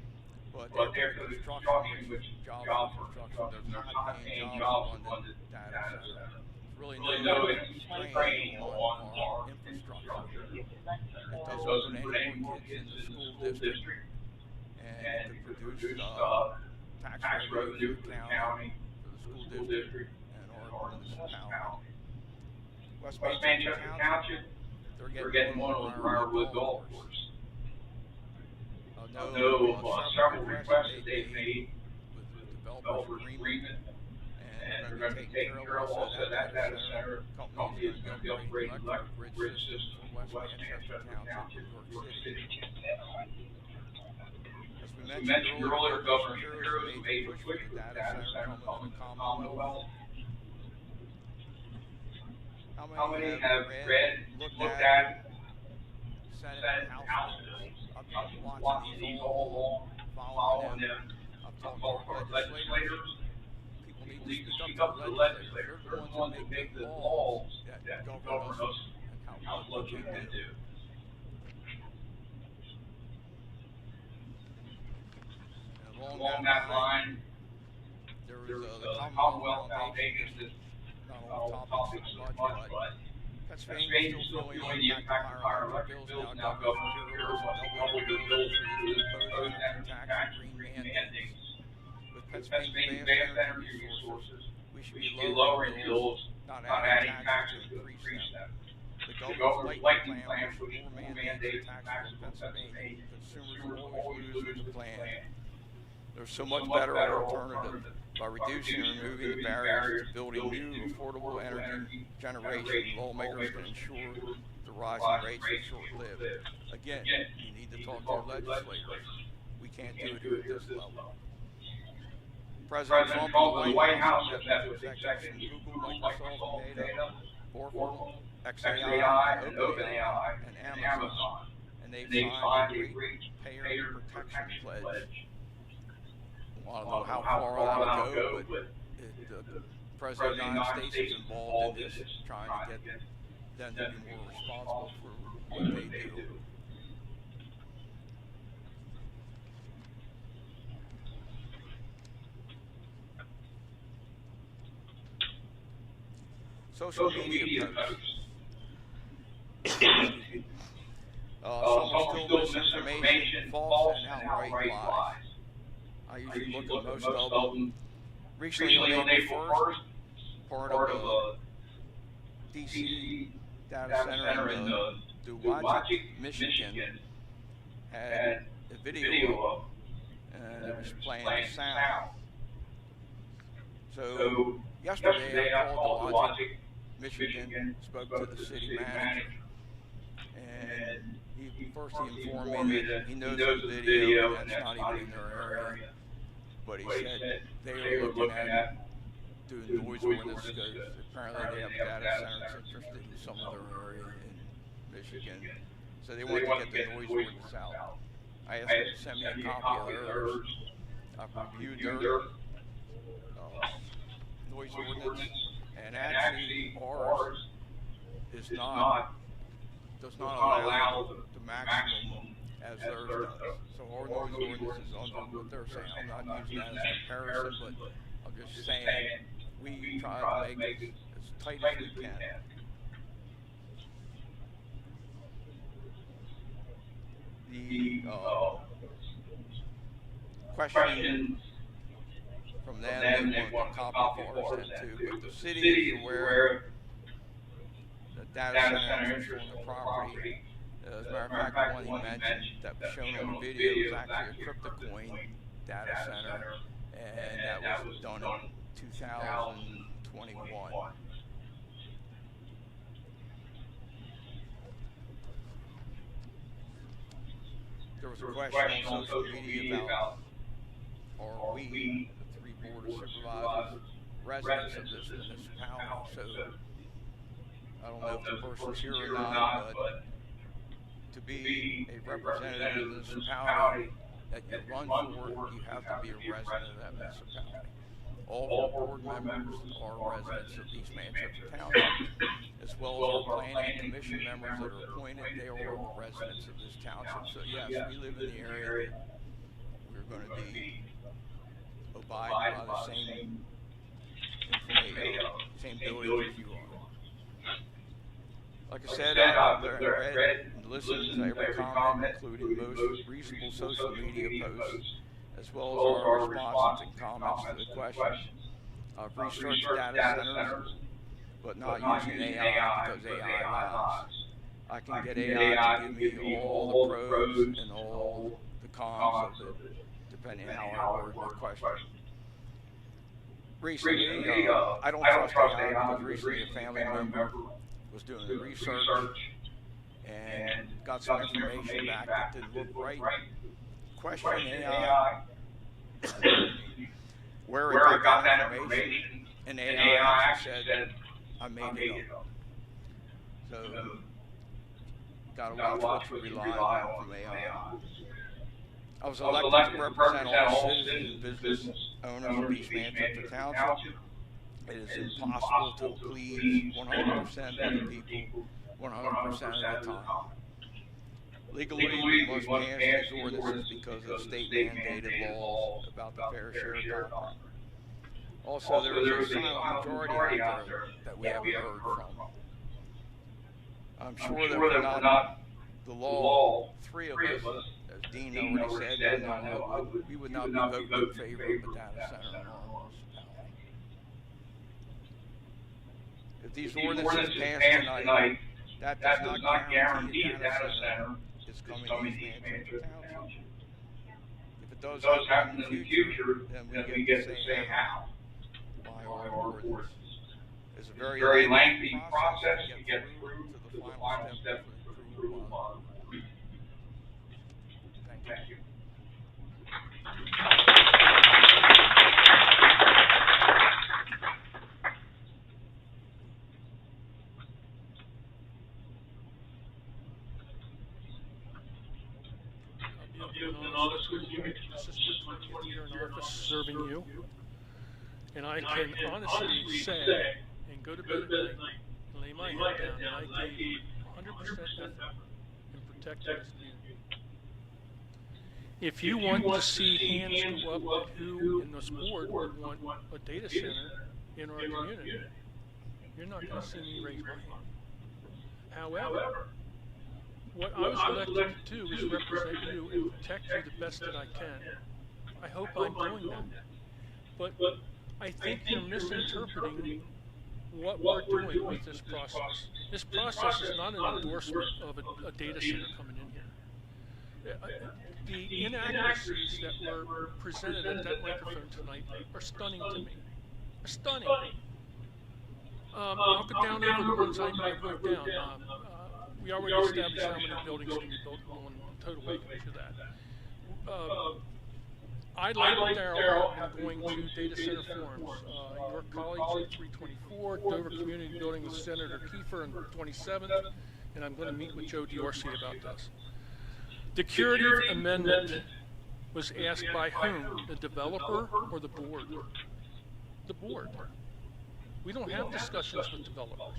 but after the construction, which jobs for construction, there's high-paying jobs to run the data center. There's really no strain on our infrastructure. It doesn't put any more kids in the school district, and it could produce tax revenue for the county, for the school district, and our municipality. West Manchester Township, they're getting one of those Briarwood golf courses. I know several requests that they've made with the developer's agreement, and they're going to be taking care of also that data center company is going to be upgrading electric grid system for West Manchester Township in New York City. As we mentioned earlier, Governor Shapiro has made a push for the data center coming to the Commonwealth. How many have read, looked at Senate and House bills? I've been watching these all along, following them. I've talk to our legislators. People need to speak up to the legislators. They're the ones that make the laws that govern us and how what we can do. And along that line, there was the Commonwealth Foundation, just not on the topic so much, but Pennsylvania is still feeling the impact of higher electric bills. Now Governor Shapiro has doubled the bills to impose energy tax and green mandates. With Pennsylvania's vast energy resources, we should be lowering bills, not adding taxes to increase them. The governor's lightning plan pushed more mandates and taxes on Pennsylvania. Consumers will always lose with the plan. There's so much better alternative. By reducing and removing the barriers to building new, affordable energy generation, lawmakers can ensure the rising rates are short-lived. Again, you need to talk to your legislators. We can't do it here at this level. President Trump in the White House met with executives from Google, Microsoft, Meta, Oracle, XAI, and OpenAI, and Amazon. And they've signed a great payer protection pledge. I don't know how far that'll go, but the President of the United States is involved in this, trying to get them to be more responsible for what they do. Social media posts. Some are still misinformation, false and outright lies. I usually look at most of them. Recently on April 1st, part of the DC data center in Township, Michigan, had a video and it was playing the sound. So yesterday I called Township, Michigan, spoke to the city manager, and he informed me that he knows the video, that's not even in their area. But he said they were looking at doing noise ordinance because apparently they have data centers interested in some of their area in Michigan. So they want to get the noise ordinance out. I asked them to send me a copy of theirs. I've reviewed their noise ordinance, and actually ours does not allow the maximum as theirs does. So our noise ordinance is under what they're saying. I'm not using that as a comparison, but I'm just saying we try to make it as tight as we can. The question from them, they want a copy of ours then too, but the city is aware that data center interest on the property. As a matter of fact, the one he mentioned that was shown on the video was actually a CryptoCoin data center, and that was done in 2021. There was a question on social media about are we, the three board of supervisors, residents of this municipality? So I don't know if the person's here or not, but to be a representative of the municipality that you run for, you have to be a resident of that municipality. All four board members are residents of East Manchester Township, as well as our planning commission members that are appointed. They are all residents of this township. So yes, we live in the area. We're going to be abiding by the same buildings as you are. Like I said, I've read and listened to every comment, including most reasonable social media posts, as well as our responses and comments to the question. I've researched data centers, but not using AI because AI lies. I can get AI to give me all the pros and all the cons of it, depending on how I word my question. Recently, I don't trust AI because recently a family member was doing the research and got some information back that didn't look right. Question AI where I got that information, and AI actually said I made it up. So gotta watch what you rely on from AI. I was elected to represent all citizens and business owners of East Manchester Township. It is impossible to please 100% of the people 100% of the time. Legally, we must pass these ordinances because of state-mandated laws about the fair share doctrine. Also, there is a silent majority out there that we haven't heard from. I'm sure that we're not the law, three of us, as Dean already said, we would not be voting in favor of a data center in our municipality. If these ordinances pass tonight, that does not guarantee a data center is coming to East Manchester Township. If it does happen in the future, then we get to say how by our ordinance. It's a very lengthy process to get through to the final step for approval. Thank you. I'll be honest with you. This is my 20th year in office serving you. And I can honestly say, and go to bed at night, and lay my head down, and I gave 100% effort in protecting this community. If you want to see hands go up at who in this board would want a data center in our community, you're not going to see me raise my hand. However, what I was elected to do is represent you and protect you the best that I can. I hope I'm doing that. But I think you're misinterpreting what we're doing with this process. This process is not an endorsement of a data center coming in here. The inaccuracies that were presented at that microphone tonight are stunning to me. Are stunning. I'll go down over the ones I wrote down. We already established how many buildings can be built on total acreage of that. I like Darrell and going to data center forums. York College at 324, Dover Community Building with Senator Kiefer on the 27th, and I'm going to meet with Joe Diorsi about this. The curative amendment was asked by whom? The developer or the board? The board. We don't have discussions with developers.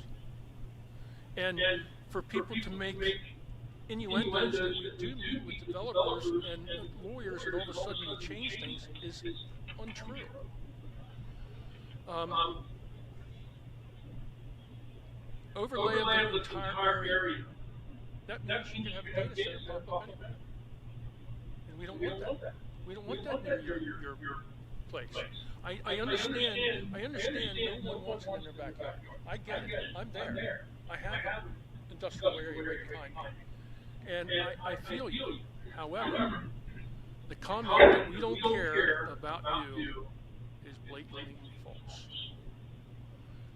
And for people to make innuendos that we do meet with developers and lawyers and all of a sudden we change things is untrue. Overlay of the entire area. That means you can have a data center pop up anywhere. And we don't want that. We don't want that near your place. I understand no one wants it in their backyard. I get it. I'm there. I have an industrial area right behind me. And I feel you. However, the comment that we don't care about you is blatantly false.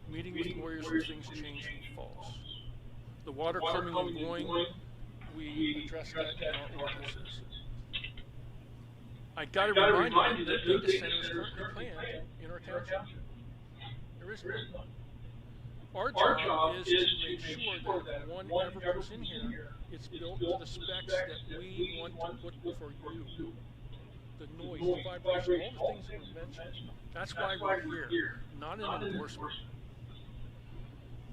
Meeting with lawyers and things changing false. The water coming and going, we address that in our ordinances. I got to remind you that the data center is currently planned in our township. There is none. Our job is to make sure that when one ever goes in here, it's built to the specs that we want to put for you. The noise, the vibration, all the things that were mentioned. That's why we're here, not an endorsement.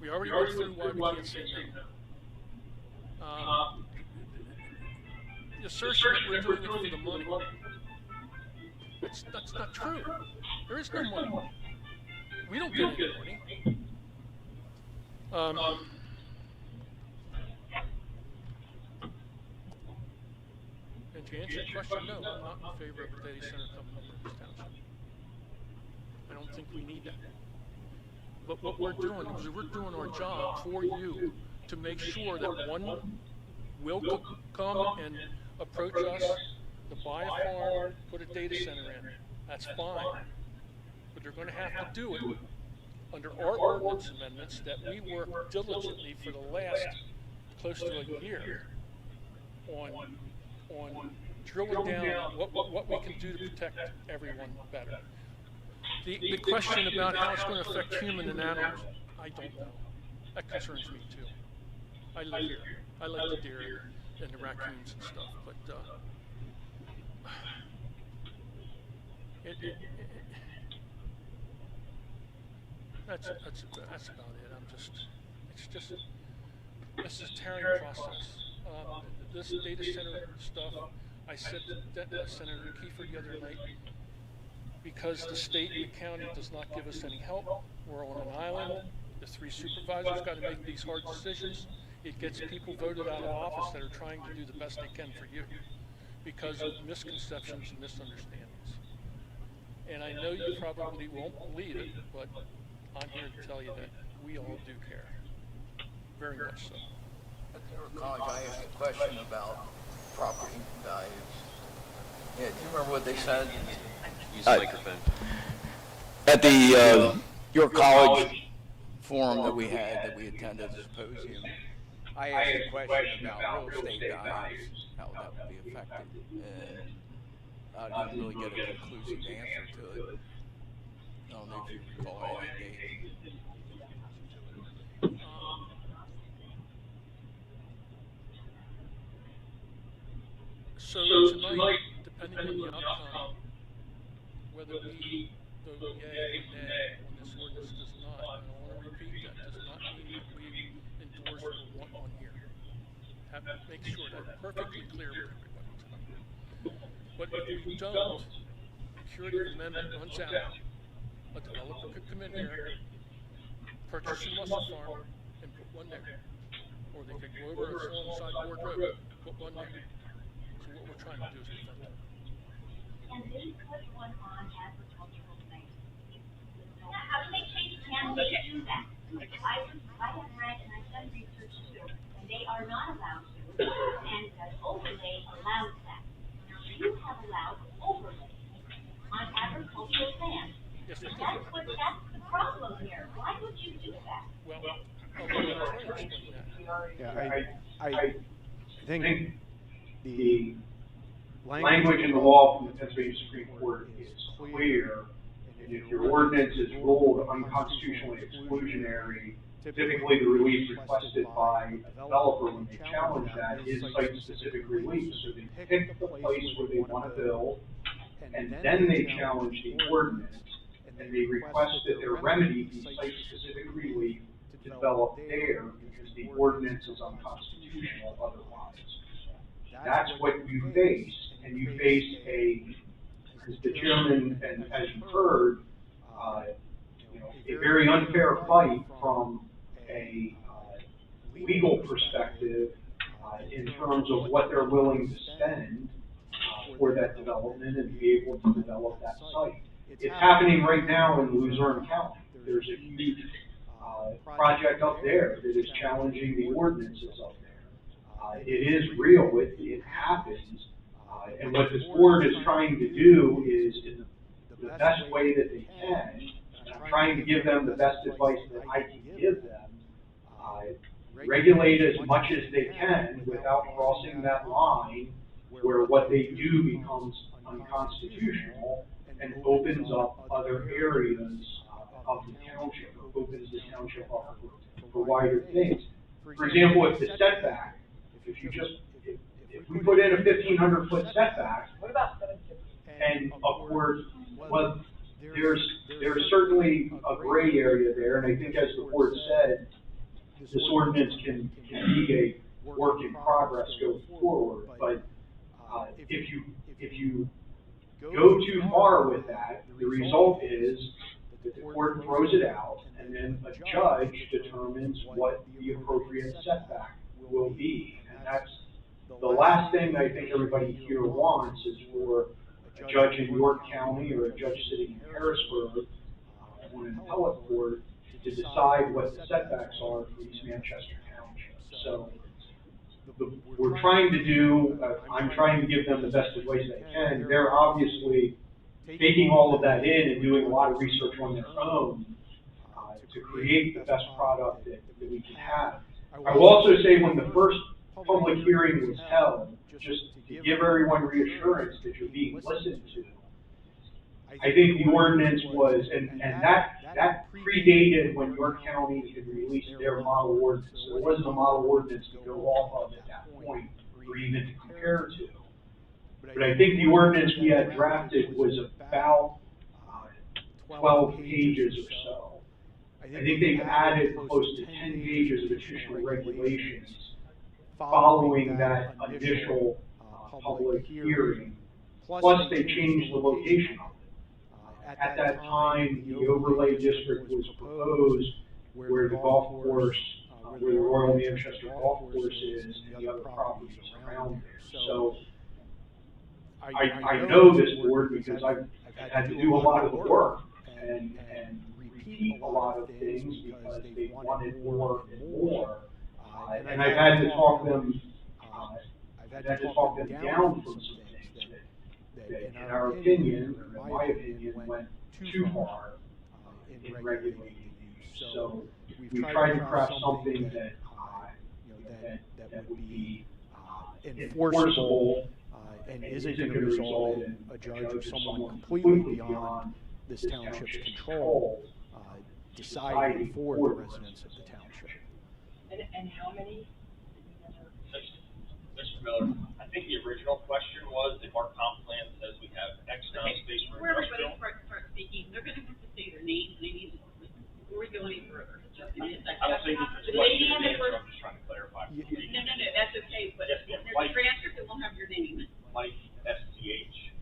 We already went through why we can't say no. The assertion that we're doing it for the money, that's not true. There is no money. We don't get any money. And to answer your question, no, I'm not in favor of a data center coming up in this township. I don't think we need that. But what we're doing is we're doing our job for you to make sure that one will come and approach us to buy a farm, put a data center in. That's fine. But they're going to have to do it under our ordinance amendments that we worked diligently for the last close to a year on drilling down what we can do to protect everyone better. The question about how it's going to affect human and animals, I don't know. That concerns me too. I live here. I like the deer and the raccoons and stuff, but That's about it. This is a tearing process. This data center stuff, I said to Senator Kiefer the other night, because the state and the county does not give us any help, we're on an island. The three supervisors got to make these hard decisions. It gets people voted out of office that are trying to do the best they can for you because of misconceptions and misunderstandings. And I know you probably won't believe it, but I'm here to tell you that we all do care. Very much so. At the college, I asked a question about property values. Yeah, do you remember what they said? Use the microphone. At the York College forum that we attended, the symposium, I asked a question about real estate values, how that would be affected, and I didn't really get a conclusive answer to it. I don't know if you recall anything, Dave. So tonight, depending on the outcome, whether we vote yea or nay on this ordinance does not, and I want to repeat that, does not mean that we endorse or want one here. Make sure that's perfectly clear with everybody tonight. But if we don't, the curative amendment runs out, a developer could come in here, purchase a muscle farm, and put one there. Or they could go over alongside Ward Road, put one there. So what we're trying to do is prevent that. And they put one on agricultural land. Now, how do they change? Can they do that? I have read and I've done research too, and they are not allowed to. And the overlay allows that. Now, you have allowed overlay on agricultural land. Yes, That's the problem here. Why would you do that? Well, I'll let you explain that. Yeah, I think the language in the law from the Pennsylvania Supreme Court is clear, and if your ordinance is ruled unconstitutionally exclusionary, typically the relief requested by a developer when they challenge that is site-specific relief. So they pick the place where they want to build, and then they challenge the ordinance, and they request that their remedy be site-specific relief to develop there because the ordinance is unconstitutional otherwise. That's what you face, and you face as the chairman, and as you heard, a very unfair fight from a legal perspective in terms of what they're willing to spend for that development and be able to develop that site. It's happening right now in Luzerne County. There's a huge project up there that is challenging the ordinances up there. It is real, it happens, and what this board is trying to do is, in the best way that they can, and I'm trying to give them the best advice that I can give them, regulate as much as they can without crossing that line where what they do becomes unconstitutional and opens up other areas of the township, opens the township up for wider things. For example, if the setback, if we put in a 1,500-foot setback, and of course, well, there's certainly a gray area there, and I think as the board said, this ordinance can be a work in progress going forward. But if you go too far with that, the result is that the court throws it out, and then a judge determines what the appropriate setback will be. And that's the last thing I think everybody here wants is for a judge in York County or a judge sitting in Harrisburg on an appellate court to decide what the setbacks are for East Manchester Township. So we're trying to do, I'm trying to give them the best advice I can. They're obviously taking all of that in and doing a lot of research on their own to create the best product that we can have. I will also say when the first public hearing was held, just to give everyone reassurance that you're being listened to, I think the ordinance was, and that predated when York County had released their model ordinance. So there wasn't a model ordinance to go off of at that point or even to compare to. but I think the ordinance we had drafted was about 12 pages or so. I think they've added close to 10 pages of additional regulations following that initial public hearing. Plus, they changed the location of it. At that time, the overlay district was proposed where the golf course, where the Royal Manchester Golf Course is, and the other properties around there. So I know this board because I've had to do a lot of the work and repeat a lot of things because they wanted more and more. And I've had to talk them, down from some things that in our opinion, or in my opinion, went too far in regulating the use. So we've tried to craft something that would be enforceable and isn't going to result in a judge or someone completely beyond this township's control deciding for the residents of the township. And how many? Mr. Miller, I think the original question was if our comp plan says we have X amount of space for industrial. Whoever's going to start speaking, they're going to have to say their names, and they need to, before we go any further. I don't think it's a question and answer, I'm just trying to clarify. No, that's okay, but Yes, there's Mike. a transcript that won't have your name. Mike, SCHRIESER.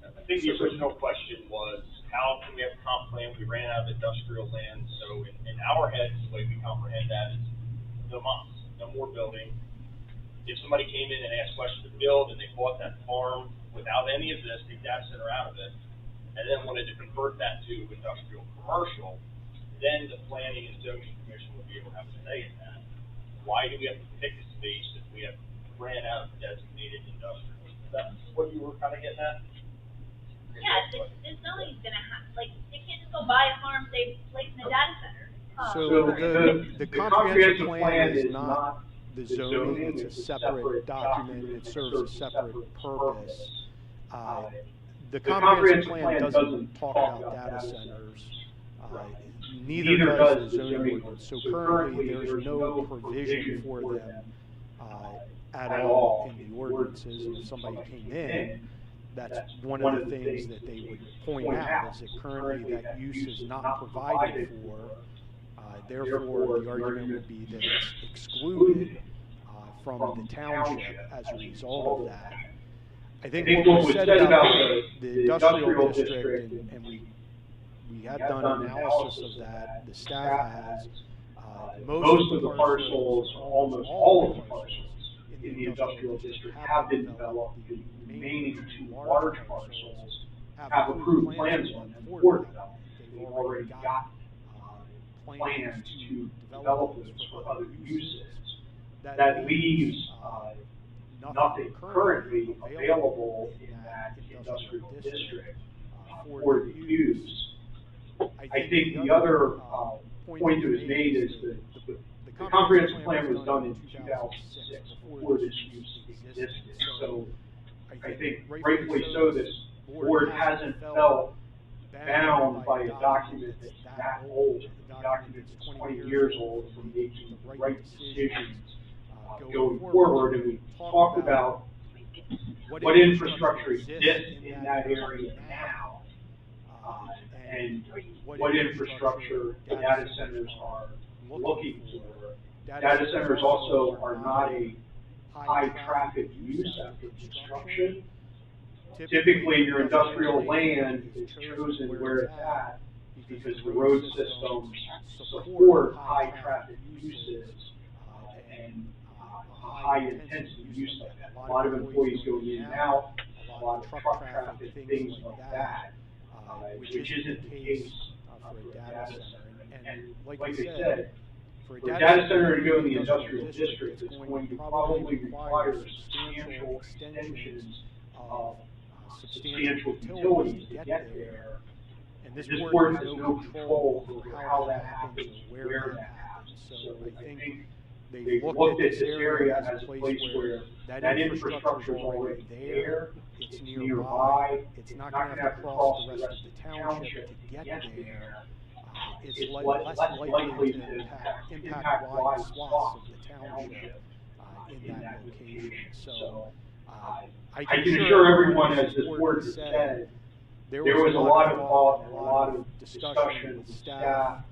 I think the original question was, how can we have a comp plan? We ran out of industrial land, so in our heads, the way we comprehend that is no mas, no more building. If somebody came in and asked questions to build and they bought that farm without any of this, take data center out of it, and then wanted to convert that to industrial commercial, then the planning and zoning commission would be able to have a say in that. Why do we have to pick a space if we have ran out of designated industrial? That's what you were kind of getting at? Yeah, it's only gonna have, like, they can't just go buy a farm, say, place in a data center. So the comprehensive plan is not the zoning, it's a separate document, it serves a separate purpose. The comprehensive plan doesn't talk about data centers, neither does the zoning ordinance. So currently there's no provision for them at all in the ordinances, and if somebody came in, that's one of the things that they would point out, is that currently that use is not provided for. Therefore, the argument would be that it's excluded from the township as a result of that. I think what was said about the industrial district, and we have done analysis of that, the staff has, most of the parcels, almost all of the parcels in the industrial district have been developed. The remaining two large parcels have approved plans on them for development. They've already got plans to develop those for other uses. That leaves nothing currently available in that industrial district for the use. I think the other point that was made is that the comprehensive plan was done in 2006, before this use existed. So I think rightfully so, this board hasn't felt bound by a document that's that old. The document is 20 years old from making the right decisions going forward. And we talked about what infrastructure exists in that area now, and what infrastructure the data centers are looking for. Data centers also are not a high traffic use after construction. Typically, your industrial land is chosen where it's at because the road systems support high traffic uses and high intensity use like that. A lot of employees going in and out, a lot of truck traffic, things like that, which isn't the case for a data center. And like I said, for a data center to go in the industrial district, it's going to probably require substantial extensions of substantial utilities to get there. And this board has no control over how that happens or where that happens. So I think they've looked at this area as a place where that infrastructure is already there, it's nearby, it's not going to have to cross the rest of the township to get there. It's less likely to impact wide swaths of the township in that location. So I can assure everyone, as this board has said, there was a lot of thought and a lot of discussion with staff,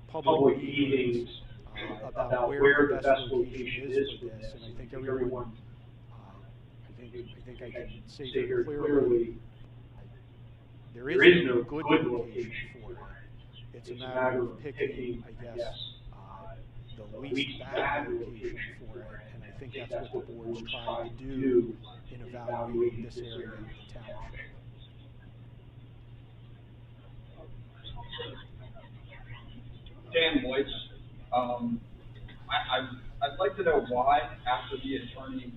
public meetings about where the best location is for this. And I think everyone, I think I can say very clearly, there is no good location for it. It's a matter of picking, I guess, the least bad location for it. And I think that's what the board's tried to do in evaluating this area of the township. Dan Moyes, I'd like to know why, after the attorney,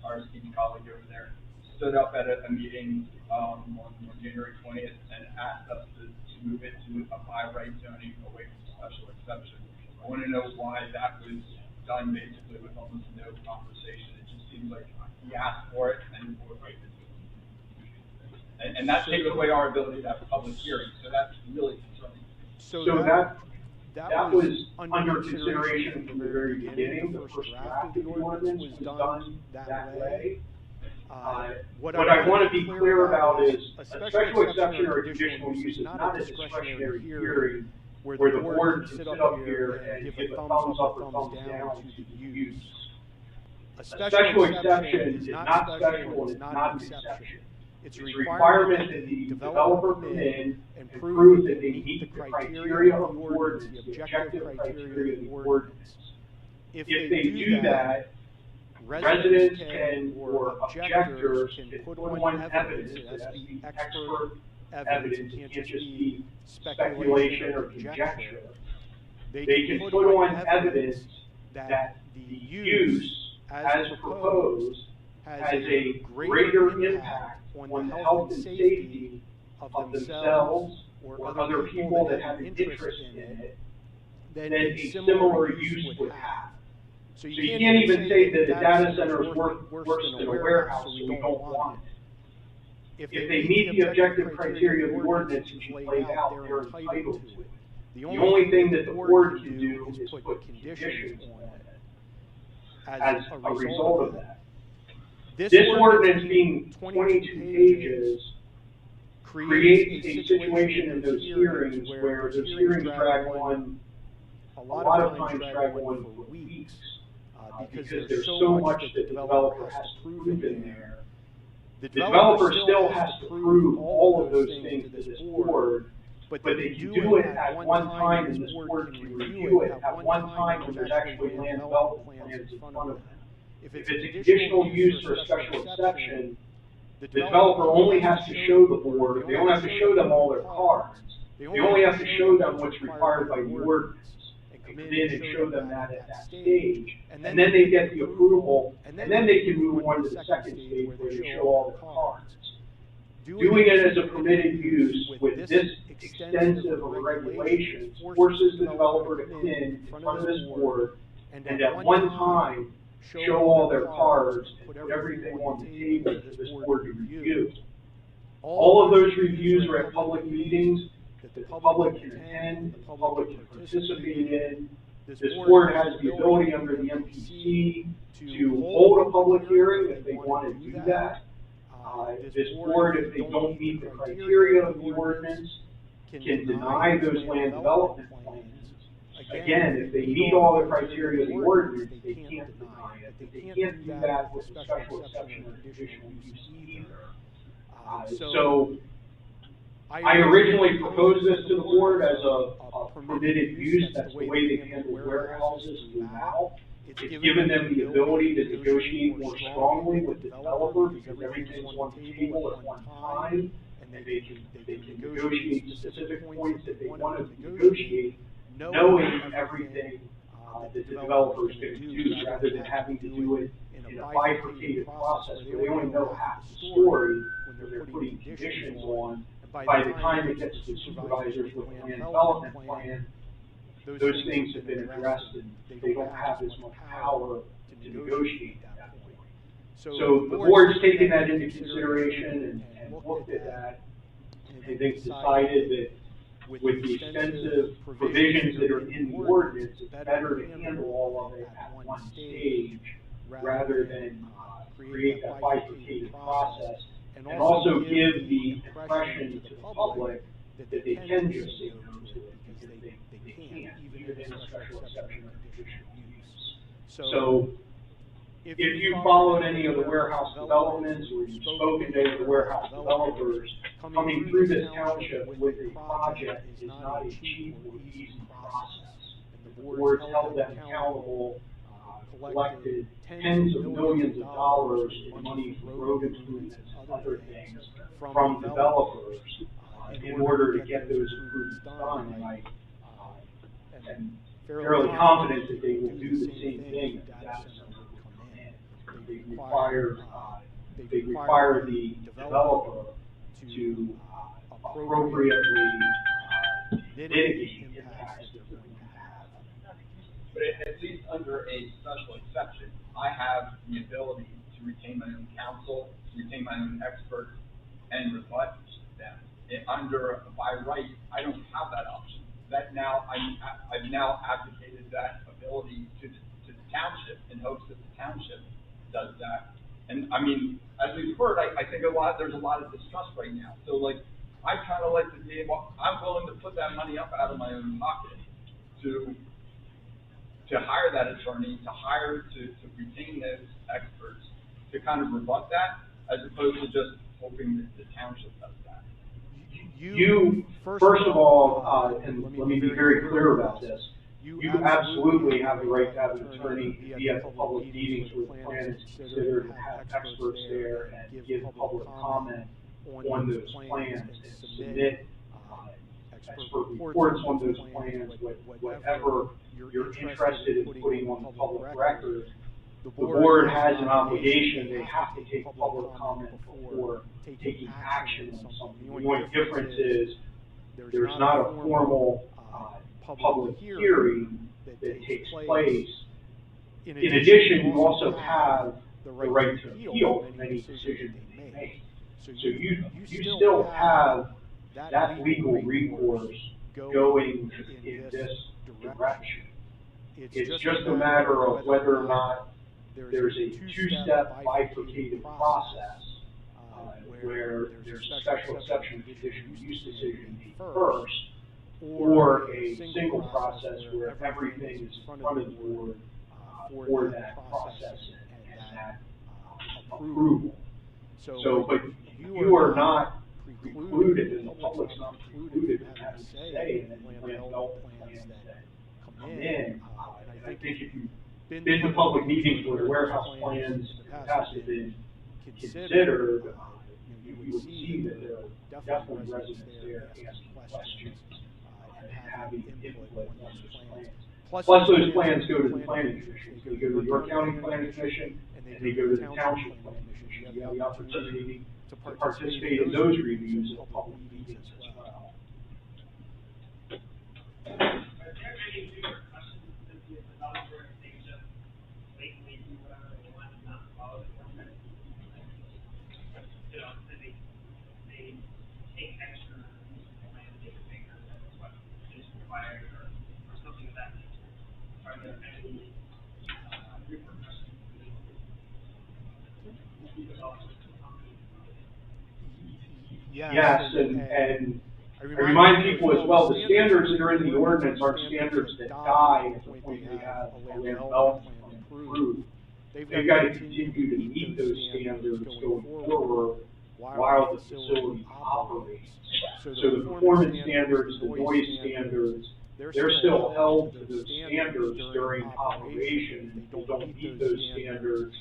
our esteemed colleague over there, stood up at a meeting on January 20th and asked us to move it to a by right zoning away from special exception. I want to know why that was done basically with almost no conversation. It just seems like he asked for it and we're right to do it. And that takes away our ability to have a public hearing, so that's really concerning. So that was under consideration from the very beginning. The first draft of the ordinance was done that way. What I want to be clear about is a special exception or a conditional use is not a discretionary hearing where the board can sit up here and give a thumbs up or thumbs down to the use. A special exception is not special and it's not an exception. It's a requirement that the developer come in and prove that they meet the criteria of the ordinance, the objective criteria of the ordinance. If they do that, residents can, or objectors can put on evidence, it has to be expert evidence, it can't just be speculation or conjecture. They can put on evidence that the use, as proposed, has a greater impact on the health and safety of themselves or other people that have an interest in it than a similar use would have. So you can't even say that a data center is worse than a warehouse, so we don't want it. If they meet the objective criteria of the ordinance which is laid out, they're entitled to it. The only thing that the board can do is put conditions on it as a result of that. This ordinance being 22 pages creates a situation in those hearings where those hearings drag on, a lot of times drag on for weeks, because there's so much that the developer has to prove in there. The developer still has to prove all of those things to this board, but they can do it at one time and this board can review it at one time when there's actually land development plans in front of them. If it's a conditional use or a special exception, the developer only has to show the board, they don't have to show them all their cards. They only have to show them what's required by the ordinance and come in and show them that at that stage. And then they get the approval, and then they can move on to the second stage where they show all the cards. Doing it as a permitted use with this extensive of a regulation forces the developer to come in front of this board and at one time show all their cards and put everything on the table for this board to review. All of those reviews are at public meetings that the public can attend, the public can participate in. This board has the ability under the MPC to hold a public hearing if they want to do that. This board, if they don't meet the criteria of the ordinance, can deny those land development plans. Again, if they meet all the criteria of the ordinance, they can't deny it. They can't do that with a special exception or conditional use either. So I originally proposed this to the board as a permitted use. That's the way they handle warehouses now. It's given them the ability to negotiate more strongly with the developer because everything's on the table at one time, and they can negotiate specific points that they want to negotiate, knowing everything that the developer is going to do, rather than having to do it in a bifurcated process where they only know half the story when they're putting conditions on. And by the time it gets to the supervisors with land development plan, those things have been addressed and they don't have as much power to negotiate at that point. So the board's taken that into consideration and looked at that and they decided that with the extensive provisions that are in the ordinance, it's better to handle all of it at one stage rather than create that bifurcated process, and also give the impression to the public that they can just say no to it because they can't, even in a special exception or conditional use. So if you followed any of the warehouse developments or you've spoken to any of the warehouse developers, coming through this township with a project is not a cheap or easy process. And the board's held them accountable, collected tens of millions of dollars in money for road improvements and other things from developers in order to get those improvements done. And I am fairly confident that they will do the same thing if the data center would come in. They require the developer to appropriately mitigate the impacts that they're going to have. But at least under a special exception, I have the ability to retain my own counsel, to retain my own experts, and rebut them. By right, I don't have that option. That now, I've now abdicated that ability to the township in hopes that the township does that. And I mean, as we've heard, I think there's a lot of distrust right now. So like, I kind of like to be able, I'm willing to put that money up out of my own pocket to hire that attorney, to retain those experts, to kind of rebut that, as opposed to just hoping that the township does that. You first of all, and let me be very clear about this, you absolutely have the right to have an attorney be at the public meetings where the plan is considered, and have experts there and give public comment on those plans and submit expert reports on those plans, whatever you're interested in putting on the public record. The board has an obligation, they have to take public comment before taking action on something. The only difference is there's not a formal public hearing that takes place. In addition, you also have the right to appeal from any decision they make. So you still have that legal recourse going in this direction. It's just a matter of whether or not there's a two-step bifurcated process where there's a special exception conditional use decision made first, or a single process where everything is in front of the board for that process and that approval. So, but you are not precluded, and the public's not precluded from having a say in the land development plans that come in. And I think if you've been to public meetings where the warehouse plans in the past have been considered, you would see that there are definitely residents there asking questions and having input on those plans. Plus those plans go to the planning commission. They go to the York County Planning Commission, and they go to the Township Planning Commission. You have the opportunity to participate in those reviews at public meetings as well. Yes, and I remind people as well, the standards that are in the ordinance aren't standards that die at the point they have a land development plan approved. They've got to continue to meet those standards going forward while the facility operates. So the performance standards, the noise standards, they're still held to those standards during operation. If they don't meet those standards,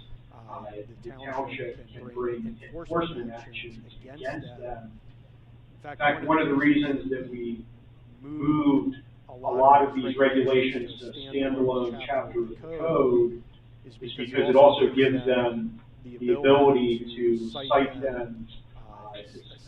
the township can bring enforcement actions against them. In fact, one of the reasons that we moved a lot of these regulations to a standalone chapter of the code is because it also gives them the ability to cite them,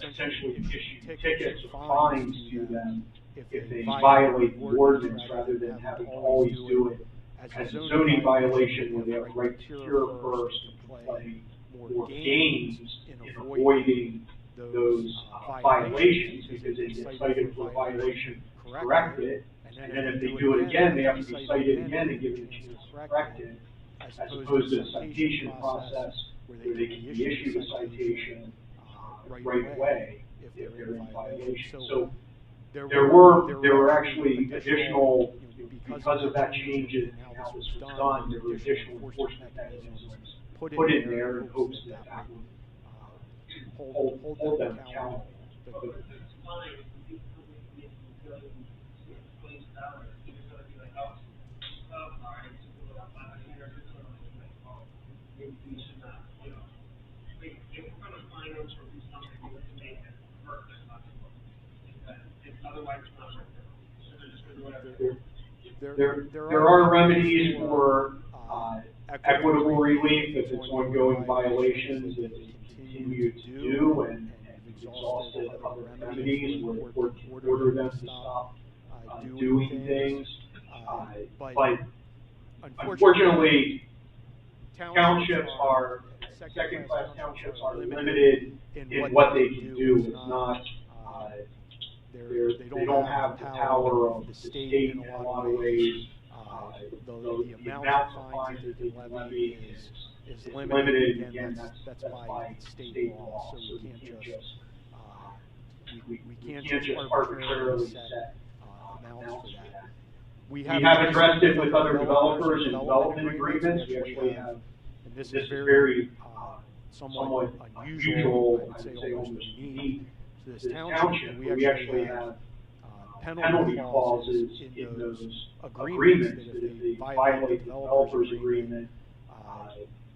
essentially issue tickets or fines to them if they violate the ordinance, rather than having to always do it as a zoning violation where they have the right to cure first and play more games in avoiding those violations, because they get cited for a violation, correct it, and then if they do it again, they have to be cited again and given a chance to correct it, as opposed to a citation process where they can be issued a citation right away if they're in violation. So there were actually additional, because of that change in how this was done, there were additional enforcement mechanisms put in there in hopes that would hold them accountable. There are remedies for equitable relief if it's ongoing violations that they continue to do, and you've exhausted other remedies where the court can order them to stop doing things. But unfortunately, townships are, second-class townships are limited in what they can do. It's not, they don't have the power of the state in a lot of ways. The amount of fines that they can levy is limited. Again, that's by state law, so we can't just arbitrarily set amounts for that. We have addressed it with other developers in development agreements. We actually have, and this is very somewhat unusual, I would say almost unique to this township. We actually have penalty clauses in those agreements that if they violate the developer's agreement,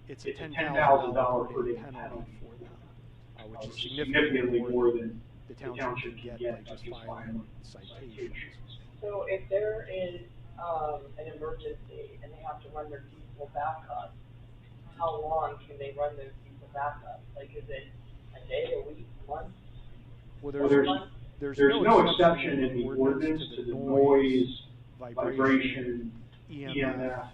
it's a $10,000 per day penalty for them, which is significantly more than the township can get by just filing citations. So if there is an emergency and they have to run their diesel backup, how long can they run those diesel backups? Like, is it a day, a week, a month? Well, there's no exception in the ordinance to the noise, vibration, EMF.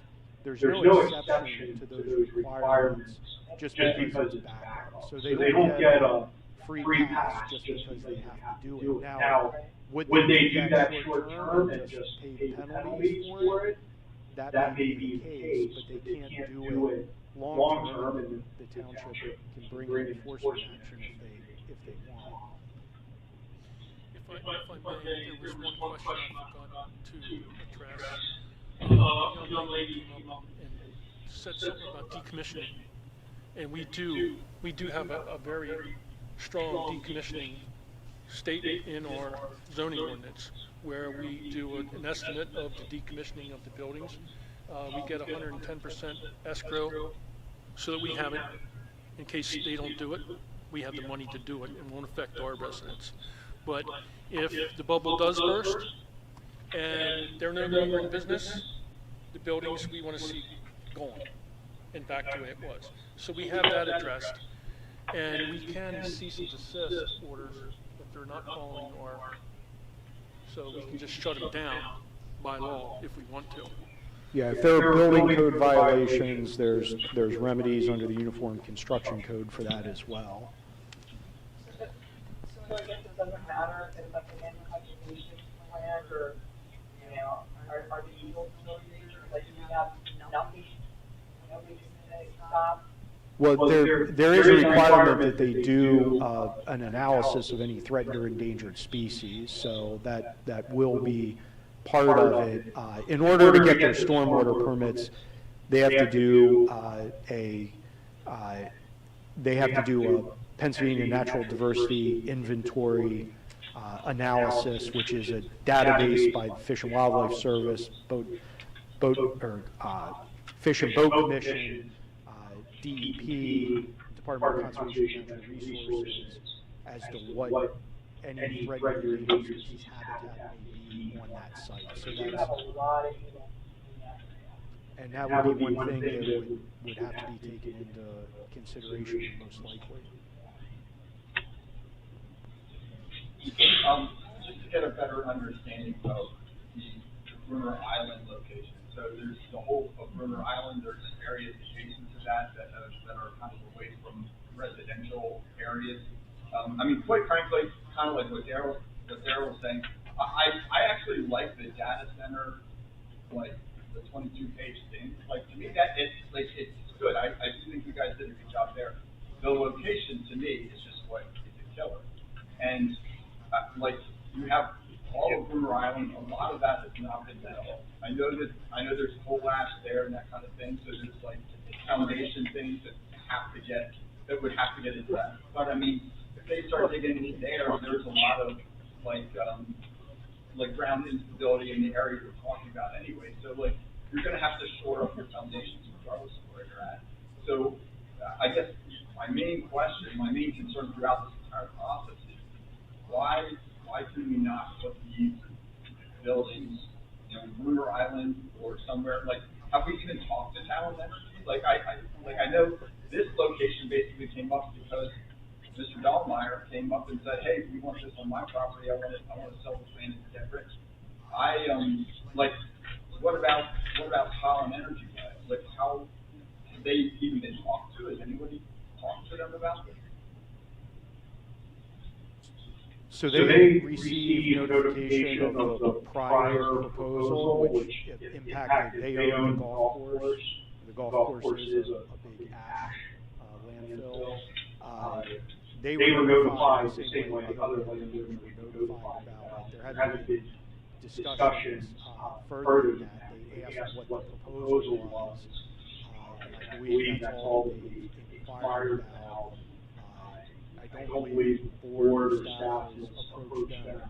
There's no exception to those requirements just because it's backup. So they don't get a free pass just because they have to do it. Now, would they do that short term and just pay penalties for it? That may be the case, but they can't do it long term, and the township can bring an enforcement action if they want. If I may, there was one question I forgot to address. A young lady came up and said something about decommissioning, and we do have a very strong decommissioning statement in our zoning ordinance, where we do an estimate of the decommissioning of the buildings. We get 110% escrow so that we have it in case they don't do it. We have the money to do it and won't affect our residents. But if the bubble does burst and they're no longer in business, the buildings we want to see gone and back to the way it was. So we have that addressed, and we can cease and desist orders if they're not following our, so we can just shut them down by law if we want to. Yeah, if there are building code violations, there's remedies under the Uniform Construction Code for that as well. So I guess it doesn't matter if it's like an animal conservation plan or, you know, are the eagles still here? Like, you have nothing, nobody can say stop? Well, there is a requirement that they do an analysis of any threatened or endangered species, so that will be part of it. In order to get their stormwater permits, they have to do a Pennsylvania Natural Diversity Inventory analysis, which is a database by the Fish and Wildlife Service, Fish and Boat Commission, DEP, Department of Conservation and Natural Resources, as to what any threatened or endangered species habitat may be on that site. So that would be one thing that would have to be taken into consideration, most likely. Just to get a better understanding of the Brunner Island location. So there's the whole of Brunner Island, there's areas adjacent to that are kind of away from residential areas. I mean, quite frankly, kind of like what Daryl was saying, I actually like the data center, like the 22-page thing. Like to me, that it's good. I do think you guys did a good job there. The location to me is just what is a killer. And like you have all of Boomer Island, a lot of that has not been built. I know there's coal ash there and that kind of thing. So there's like foundation things that would have to get addressed. But I mean, if they start digging in there's a lot of like ground instability in the area we're talking about anyway. So like you're going to have to shore up your foundations regardless of where you're at. So I guess my main concern throughout this entire process is why can we not put these buildings, Bruner Island or somewhere? Like, have we even talked to Talent Energy? Like I know this location basically came up because Mr. Dahlmeyer came up and said, "Hey, we want this on my property. I want to sell this land and get rich." What about Talent Energy guys? Like, how have they even been talked to? Has anybody talked to them about this? So they received notification of the prior proposal, which impacted, they own the golf course. The golf course is a big ash landfill. They were notified the same way other landowners were notified about it. There hadn't been discussions further than that. They asked what the proposal was, and I believe that's all they inquired about. I don't believe the board or staff has approached them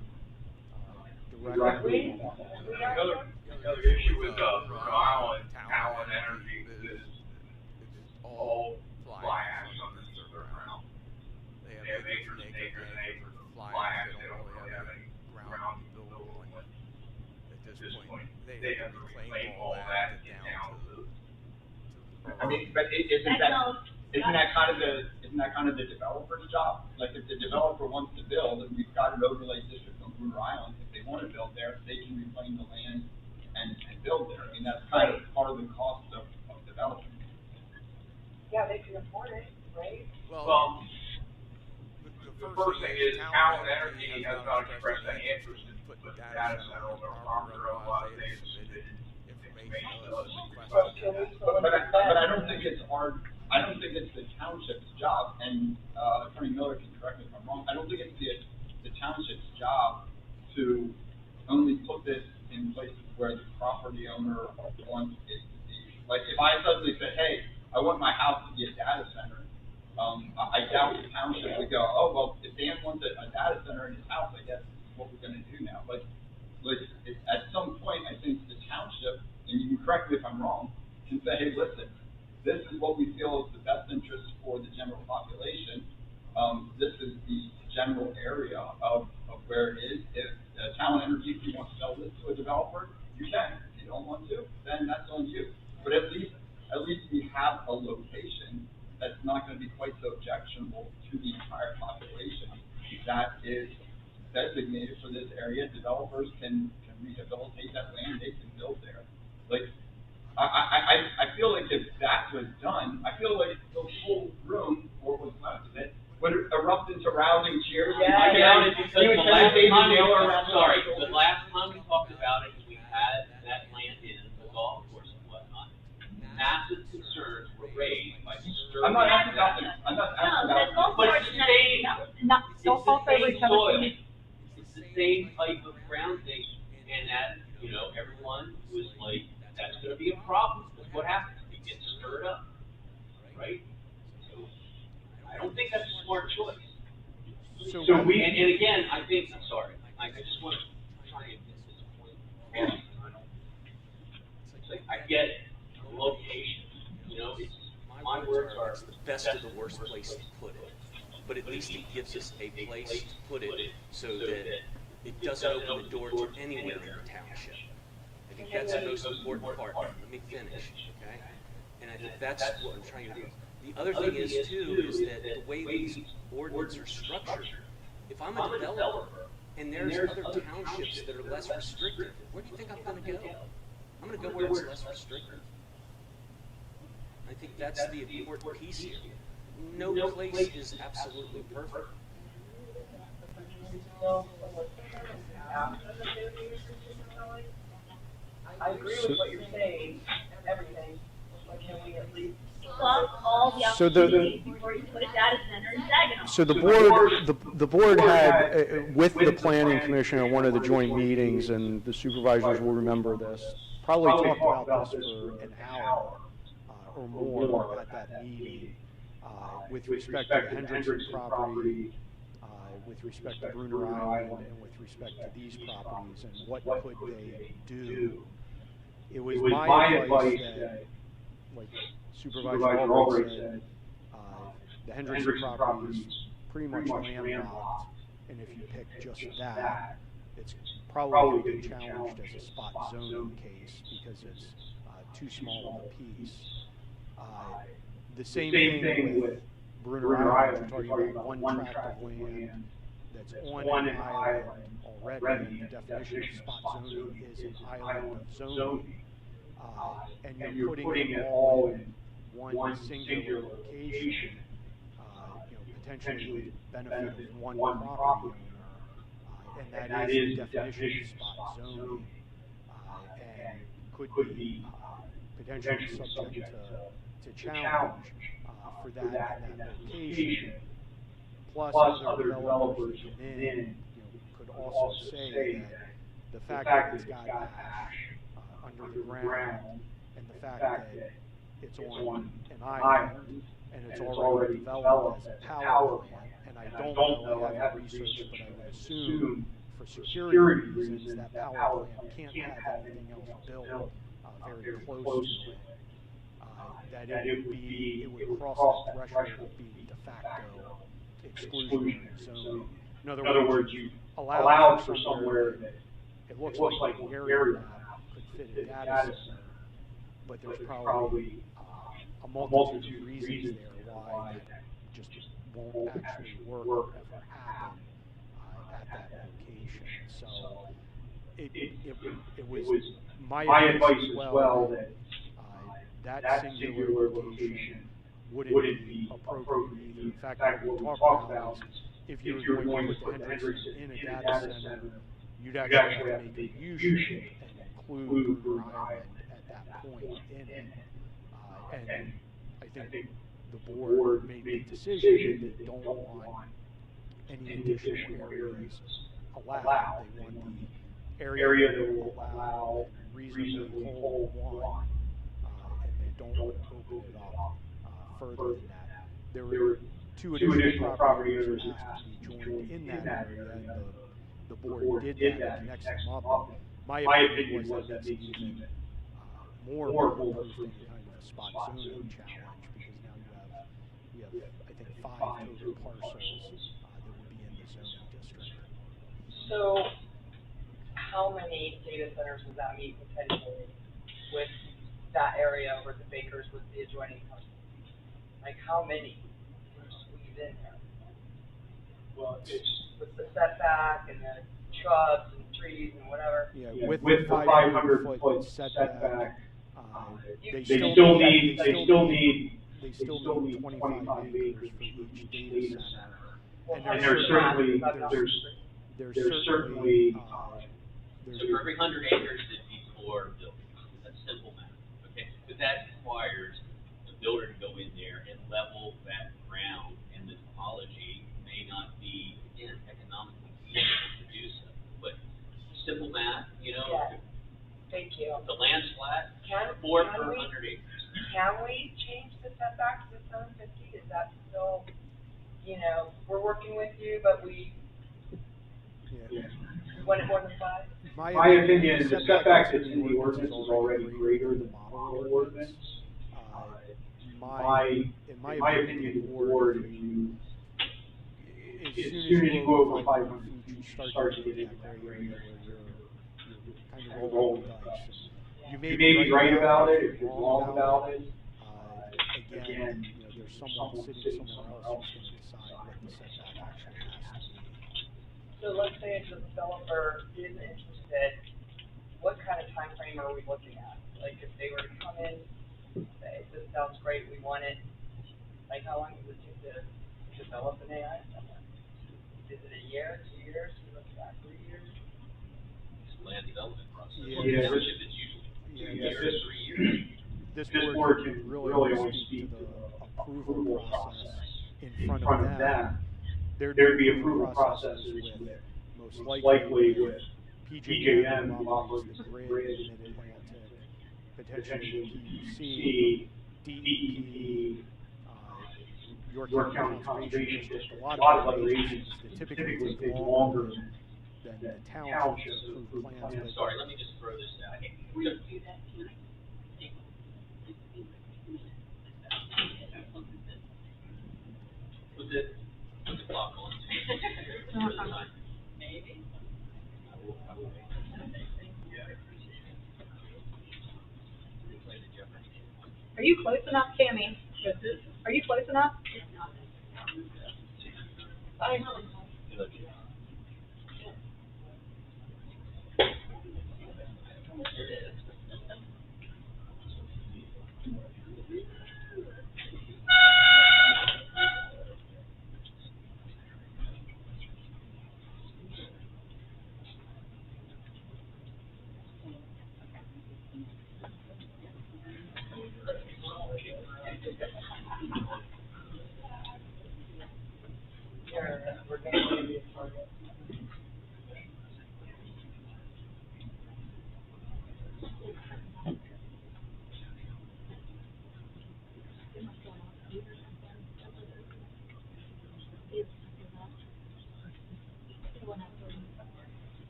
directly. The other issue with Island, Talent Energy is it's all fly ash underneath their ground. They have acres and acres and acres of fly ash. They don't really have any ground to build on. At this point, they have to reclaim all that to get down to the. I mean, but isn't that kind of the developer's job? Like if the developer wants to build, and we've got an overlay district on Bruner Island, if they want to build there, they can reclaim the land and build there. I mean, that's kind of part of the cost of development. Yeah, they can afford it, right? Well, the first thing is Talent Energy has not expressed any interest in putting data center on their property. Otherwise, they have submitted information to us requesting that. But I don't think it's the township's job, and Attorney Miller can correct me if I'm wrong. I don't think it's the township's job to only put this in places where the property owner wants it to be. Like if I suddenly said, "Hey, I want my house to be a data center," I doubt the township would go, "Oh well, if Dan wants a data center in his house, I guess this is what we're going to do now." Like at some point, I think the township, and you can correct me if I'm wrong, can say, "Hey, listen, this is what we feel is the best interest for the general population. This is the general area of where it is. If Talent Energy, if you want to sell this to a developer, you can. If you don't want to, then that's on you. But at least we have a location that's not going to be quite so objectionable to the entire population that is designated for this area. Developers can rehabilitate that land. They can build there. Like, I feel like if that was done, I feel like the whole room, or what's left of it, would erupt into rousing cheers. I can honestly because the last time we talked about it, we had that land in the golf course and whatnot. Massive concerns were raised by disturbing. I'm not asking about this. I'm not asking about this. But it's the same. Don't talk over each other. It's the same type of ground thing, and that everyone was like, "That's going to be a problem." That's what happens. You get stirred up, right? So I don't think that's a smart choice. So and again, I think I'm sorry. I just want to try and miss this point. It's like I get the location. It's my words are It's the best of the worst place to put it, but at least it gives us a place to put it so that it doesn't open the door to anywhere in the township. I think that's the most important part. Let me finish, okay? And I think that's what I'm trying to do. The other thing is that the way these ordinances are structured, if I'm a developer and there's other townships that are less restrictive, where do you think I'm going to go? I'm going to go where it's less restrictive. I think that's the important piece here. No place is absolutely perfect. we still solicit and ask them if they would be interested in selling? I agree with what you're saying, everything, but can we at least Plus all the So the- opportunities before you put a data center in Saginaw. So the board had, with the planning commission at one of the joint meetings, and the supervisors will remember this, probably talked about this for an hour or more at that meeting, with respect to the Hendrickson property, with respect to Bruner Island, and with respect to these properties, and what could they do. It was my advice that, like Supervisor Albright said, the Hendrickson property is pretty much landlocked, and if you pick just that, it's probably going to get challenged as a spot zoning case because it's too small of a piece. The same thing with Bruner Island. You're talking about one tract of land that's on an island already, and the definition of spot zoning is an island of zoning, and you're putting it all in one singular location, potentially the benefit of one property owner, and that is the definition of spot zoning, and could be potentially subject to challenge for that in that location. Plus other developers who come in, could also say that the fact that it's got ash under the ground, and the fact that it's on an island, and it's already developed as a power plant, and I don't know, I haven't researched, but I would assume for security reasons that power plant can't have anything else built very close to it, that it would cross that threshold of being de facto exclusionary zoning. In other words, you allow for somewhere that it looks like the area map could fit a data center, but there's probably a multitude of reasons there why that just won't actually work or ever happen at that location. So it was my advice as well that that singular location wouldn't be appropriate either. In fact, what we talked about is if you were going to put the Hendrickson in a data center, you'd actually have to make a U-shape and include Bruner Island at that point in it. And I think the board made the decision that they don't want any additional areas allowed. They want the area that will allow and reasonably hold one, and they don't want to open it up further than that. There were two additional property owners asked to be joined in that area, and the board did that, connects them up. My opinion was that makes it even more bulletproof than kind of a spot zoning challenge, because now you have I think 5 total parcels that would be in the zoning district. So, how many data centers would that meet potentially with that area where the Bakers with the adjoining parcel? Like, how many can you squeeze in there? Well, it's with the setback and the shrubs and trees and whatever. Yeah, with the 500-foot setback, they still need 25 acres for each data center. And there's certainly so for every 100 acres it'd be 4 buildings. That's simple math. Okay, but that requires the builder to go in there and level that ground, and the topology may not be, again, economically feasible to do so. But simple math, Yeah. Thank you. The land's flat, Can 4 per 100 acres. Can we change the setback to 750? Is that still, we're working with you, but we want it more than 5? My opinion is the setback that's in the ordinance is already greater than the model ordinance. In my opinion, the board, as soon as you go over 500 feet, you start to get in that gray area where you're kind of rolling the dice. You may be right about it, if you're wrong about it. Again, there's someone sitting somewhere else who's going to decide what the setback actually has to be. So let's say if the developer is interested, what kind of time frame are we looking at? Like if they were to come in, say, this sounds great, we want it, like how long does it take to develop an AI center? Is it a year, 2 years, we look back 3 years. Land development process. Yeah, Township is usually 2 years, 3 years. This board can really only speak to the approval process in front of them. There'd be approval processes with, most likely with PJM, who operates the grid in Mid-Atlantic, potentially PUC, DEP, York County Conservation District, a lot of other agencies that typically take longer than the township to approve plans. But Sorry, let me just throw this out. We don't do that tonight. Put the clock on. Maybe. I will. Are you close enough, Tammy? Are you close enough? Bye. We're going to be a target.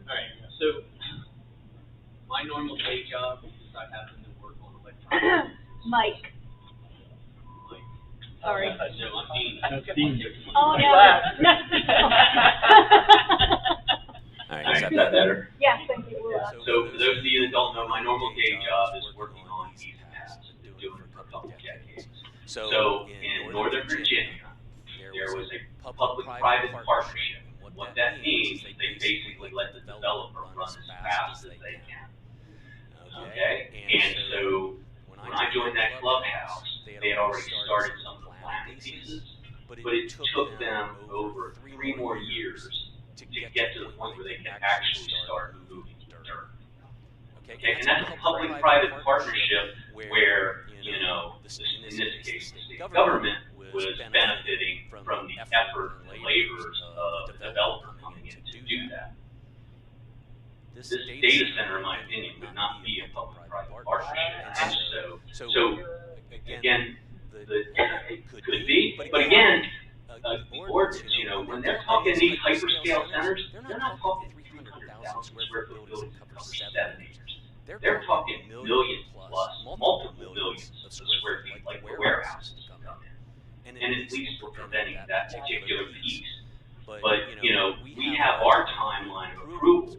Alright, so my normal day job is I happen to work on electronics. Mike. Sorry. No, I'm Dean. Dean. Oh, no. Alright, is that better? Yes, thank you. So for those of you that don't know, my normal day job is working on East Pass. I've been doing it for a couple of decades. So in Northern Virginia, there was a public-private partnership. What that means is they basically let the developer run as fast as they can. Okay? And so when I joined that clubhouse, they had already started some of the planning pieces, but it took them over 3 more years to get to the point where they could actually start moving dirt. Okay? And that's a public-private partnership where, you know, in this case, the state government was benefiting from the effort and labors of the developer coming in to do that. This data center, in my opinion, would not be a public-private partnership. And so again, it could be, but again, the ordinance, you know, when they're talking these hyperscale centers, they're not talking 300,000 square foot buildings that cover 7 acres. They're talking million plus, multiple millions of square feet, like the warehouses to come in. And at least we're preventing that particular piece. But, you know, we have our timeline of approvals,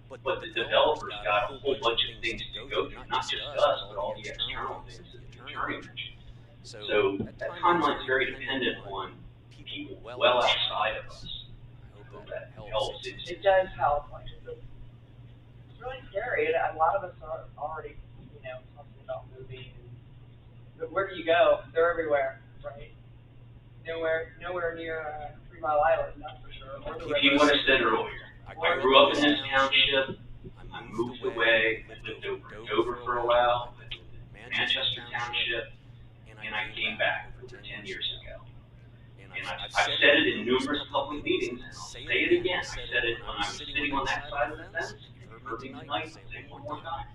but the developer's got a whole bunch of things to go through, not just us, but all the external things that the attorney mentioned. So that timeline's very dependent on people well outside of us. I hope that helps. It does help. Like, it's really scary. A lot of us are already, you know, talking about moving. But where do you go? They're everywhere, right? Nowhere near 3 Mile Island, that's for sure. If you what I said earlier, I grew up in this township. I moved away, lived over in Dover for a while, lived in Manchester Township, and I came back over 10 years ago. And I've said it in numerous public meetings, and I'll say it again. I said it when I was sitting on that side of the fence. You've heard me tonight, say it one more time.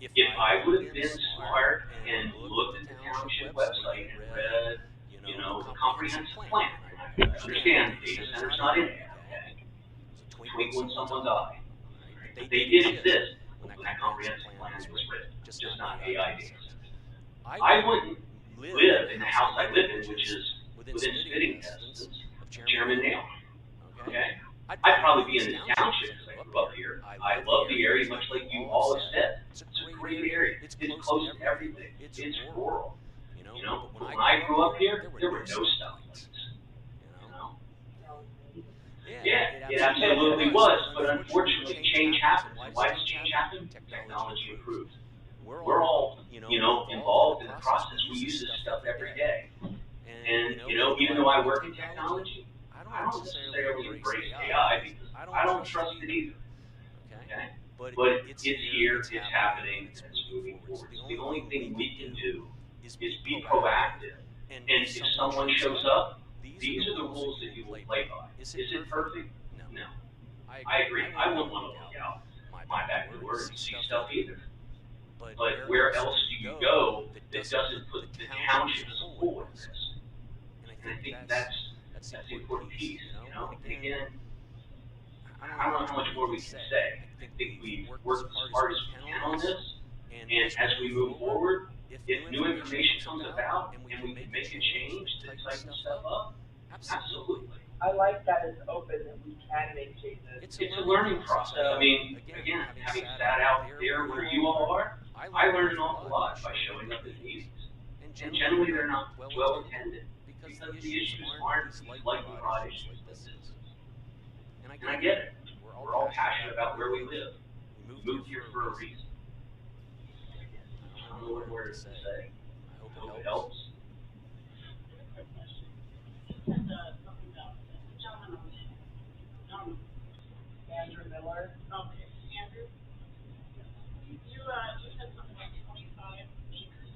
If I would have been smart and looked at the township website and read, you know, the comprehensive plan, I understand the data center's not in there, okay? Tweak when someone died. But they did exist when that comprehensive plan was written, just not AI data centers. I wouldn't live in the house I live in, which is within spitting distance of Chairman Nail. Okay? I'd probably be in the township because I grew up here. I love the area much like you all have said. It's a great area. It's close to everything. It's rural. You know, but when I grew up here, there were no stoplights. You know? Yeah, it absolutely was. But unfortunately, change happens. Why does change happen? Technology improves. We're all, you know, involved in the process. We use this stuff every day. And, you know, even though I work in technology, either. Okay? But it's here, it's happening, and it's moving forward. So the only thing we can do is be proactive. And if someone shows up, these are the rules that you will play by. Is it perfect? No. I agree. I wouldn't want to look out my back door and see stuff either. But where else do you go that doesn't put the township as a whole at risk? And I think that's the important piece, you know? And again, I don't know how much more we can say. I think we've worked as hard as we can on this, and as we move forward, if new information comes about and we can make a change to tighten stuff up, absolutely. I like that it's open and we can make changes. It's a learning process. I mean, again, having sat out there where you all are, I learned an awful lot by showing up at meetings. And generally they're not well attended because the issues aren't these lightning rod issues like this is. And I get it. We're all passionate about where we live. We moved here for a reason. I don't know what words to say. I hope it helps. Andrew Miller. Okay, Andrew, you said something like 25 acres.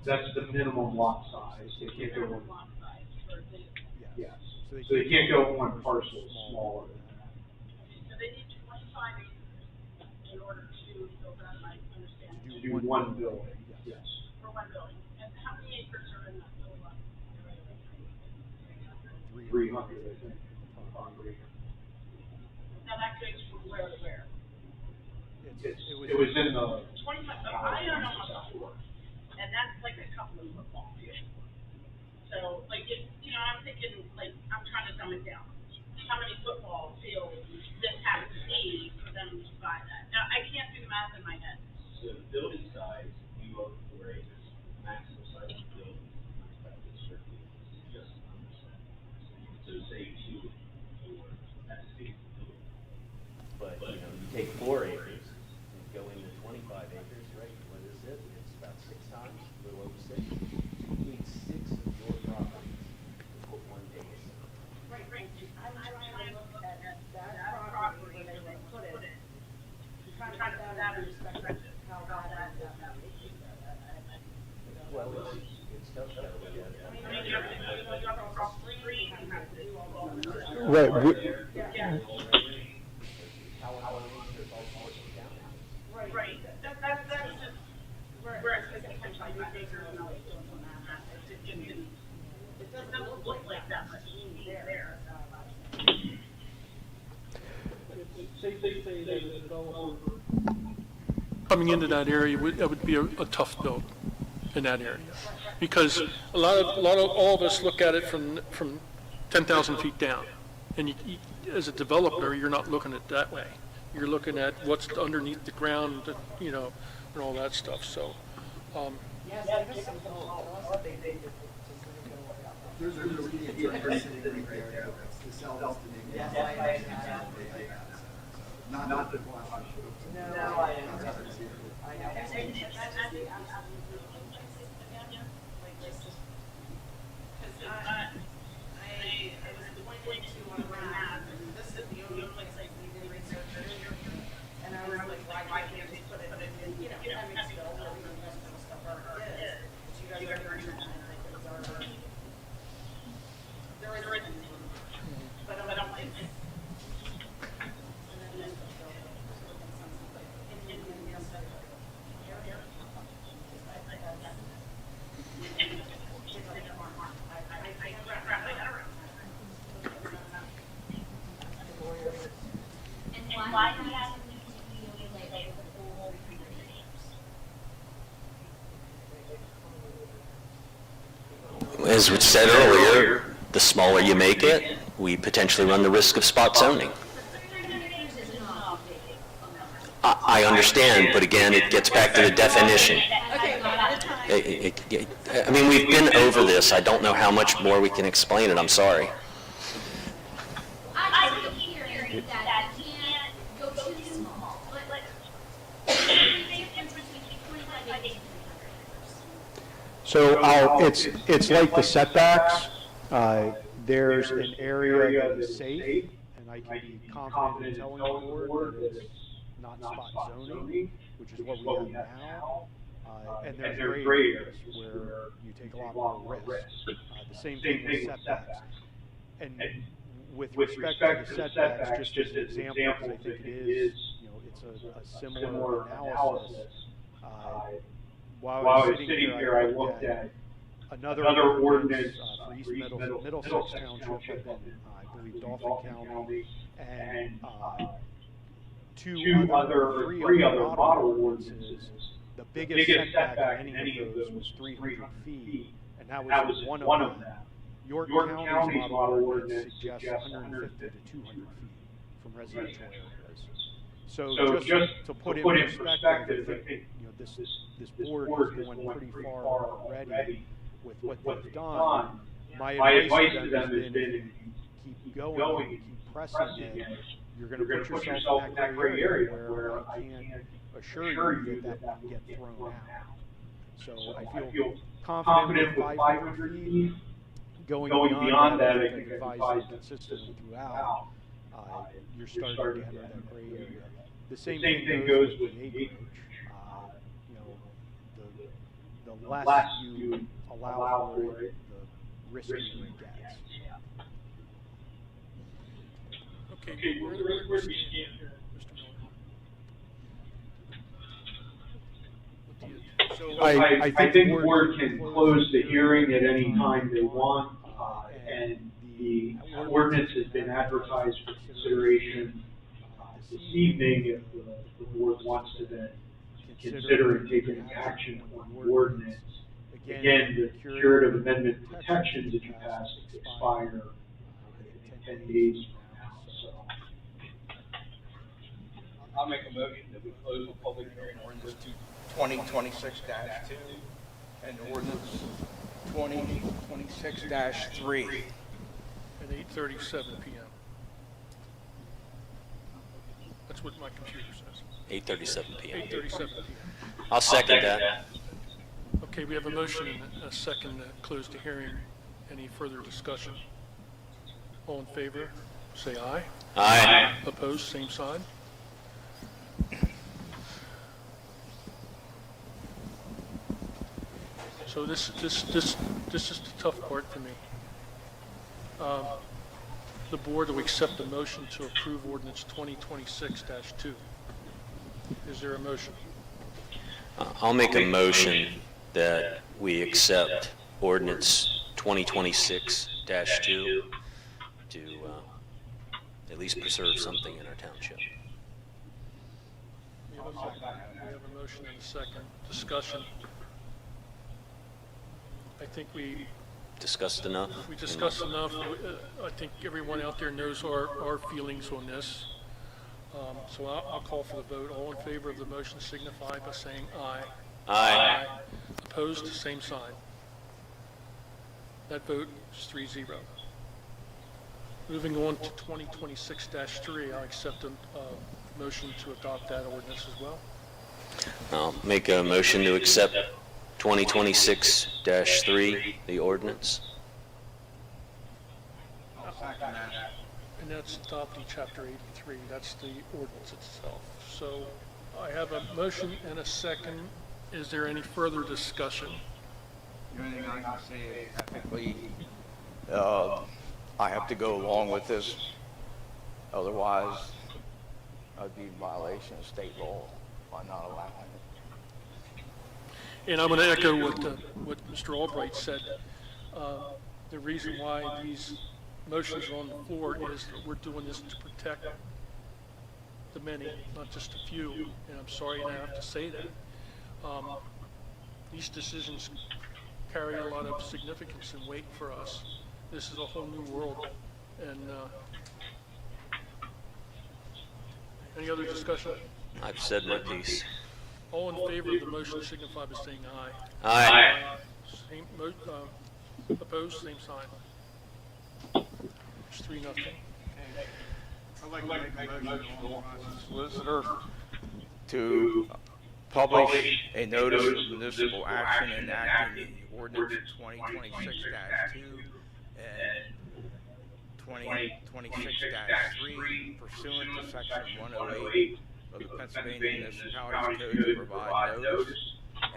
That's the minimum lot size. They can't go one. Lot size for the. Yes. So they can't go one parcel smaller than that. So they need 25 acres in order to build that, I understand. To do one building, yes. For one building. And how many acres are in that little lot? 300, I think. Now that goes from where to where? It was in the. 25, I don't know about the 4. And that's like a couple of football fields. So, like, I'm thinking, like, I'm trying to dumb it down. How many football fields this has to be for them to buy that? Now, I can't do the math in my head. So the building size, we go 4 acres, maximum size of the building, 5 square feet, just under 7. So say 2 or that's big building. But, you take 4 acres and go into 25 acres, right? What is it? It's about 6 times, a little over 6. You need 6 of your properties to put one data center. Right. I'm trying to look at that property where they put it. I'm trying to put that in perspective, how that is. Well, it's tough to look at it. I mean, you have to go across the street, you have to do all that. Right. Yeah. Right. That's just where it's potentially 5 acres and all it's doing on that. It doesn't look like that much there. Say that a developer coming into that area that would be a tough build in that area, because a lot of all of us look at it from 10,000 feet down, and you, as a developer, you're not looking at it that way. You're looking at what's underneath the ground, and all that stuff. So. There's a really attorney sitting right there to sell this to me. Not the one. No, I know. As we said earlier, the smaller you make it, we potentially run the risk of spot zoning. I understand, but again, it gets back to the definition. I mean, we've been over this. I don't know how much more we can explain it. I'm sorry. I would hear that you can't go too small, but there's a difference between 25 acres. So it's like the setbacks. There's an area that is safe, and and I can be confident in telling the board that it's not spot zoning, which is what we have now. And there's gray areas where you take a lot more risk. The same thing with setbacks. And with respect to the setbacks, just as an example, because I think it is, it's a similar analysis. While I was sitting here, I looked at another ordinance for East Middlesex Township up in, I believe, Dauphin County, and three other model ordinances. The biggest setback in any of those was 300 feet, and that was one of them. York County's model ordinance suggests 150 to 200 feet from residential areas. So just to put in perspective, I think this board is going pretty far already with what they've done. My advice to them has been, keep going, keep pressing it. You're going to put yourself in that gray area where I can't assure you that won't get thrown out. So I feel confident with 500 feet. Going beyond that, I think I've advised consistently throughout. You're starting to enter that gray area. The same thing goes with the acreage. The less you allow for it, the riskier it gets. Okay, where's the end, Mr. Miller? So I think the board can close the hearing at any time they want, and the ordinance has been advertised for consideration this evening if the board wants to then consider and take any action on the ordinance. Again, the curative amendment protections that you passed expire in 10 days from now. So I'll make a motion that we close the public hearing on ordinance 2026-2 and ordinance 2026-3 at 8:37 p.m. That's what my computer says. 8:37 p.m. 8:37 p.m. I'll second that. Okay, we have a motion and a second to close the hearing. Any further discussion? All in favor, say aye. Aye. Opposed, same side. So this is the tough part for me. The board will accept the motion to approve ordinance 2026-2. Is there a motion? I'll make a motion that we accept ordinance 2026-2 to at least preserve something in our township. We have a motion and a second. Discussion. I think we discussed enough. We discussed enough. I think everyone out there knows our feelings on this. So I'll call for the vote. All in favor of the motion signify by saying aye. Aye. Opposed, same sign. That vote is 3-0. Moving on to 2026-3, I'll accept a motion to adopt that ordinance as well. I'll make a motion to accept 2026-3, the ordinance. I'll second that. And that's adopting Chapter 83. That's the ordinance itself. So I have a motion and a second. Is there any further discussion? The only thing I can say is ethically, I have to go along with this. Otherwise, I'd be in violation of state law by not allowing it. And I'm going to echo what Mr. Albright said. The reason why these motions are on the floor is that we're doing this to protect the many, not just a few. And I'm sorry I have to say that. These decisions carry a lot of significance and weight for us. This is a whole new world. And any other discussion? I've said my piece. All in favor of the motion signify by saying aye. Aye. Same, opposed, same sign. It's 3-0. I'd like to make a motion to authorize the solicitor to publish a notice of municipal action enacting the ordinance 2026-2 and 2026-3 pursuant to section 108 of the Pennsylvania Municipalities Code to provide notice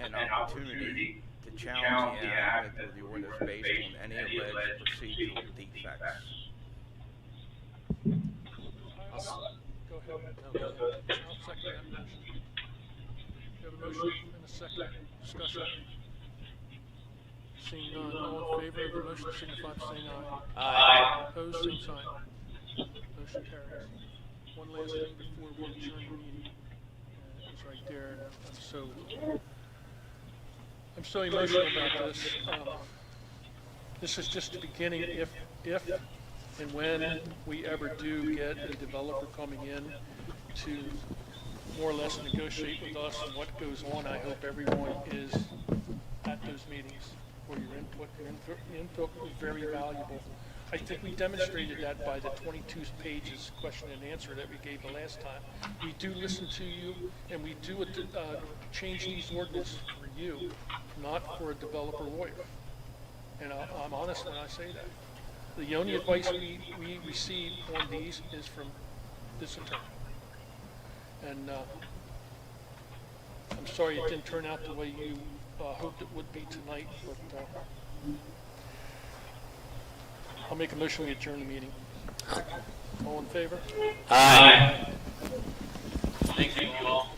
and opportunity to challenge the enactment of the ordinance based on any alleged procedural defects. Go ahead. No, I'll second that motion. You have a motion and a second. Discussion. Seeing none, all in favor of the motion signify by saying aye. Aye. Opposed, same sign. Motion carries. One last thing before we adjourn the meeting. It's right there, and I'm so emotional about this. This is just the beginning. If and when we ever do get a developer coming in to more or less negotiate with us and what goes on, I hope everyone is at those meetings where your input was very valuable. I think we demonstrated that by the 22 pages question and answer that we gave the last time. We do listen to you, and we do change these ordinances for you, not for a developer lawyer. And I'm honest when I say that. The only advice we receive on these is from this attorney. And I'm sorry it didn't turn out the way you hoped it would be tonight, but I'll make a motion we adjourn the meeting. All in favor? Aye. Thank you all.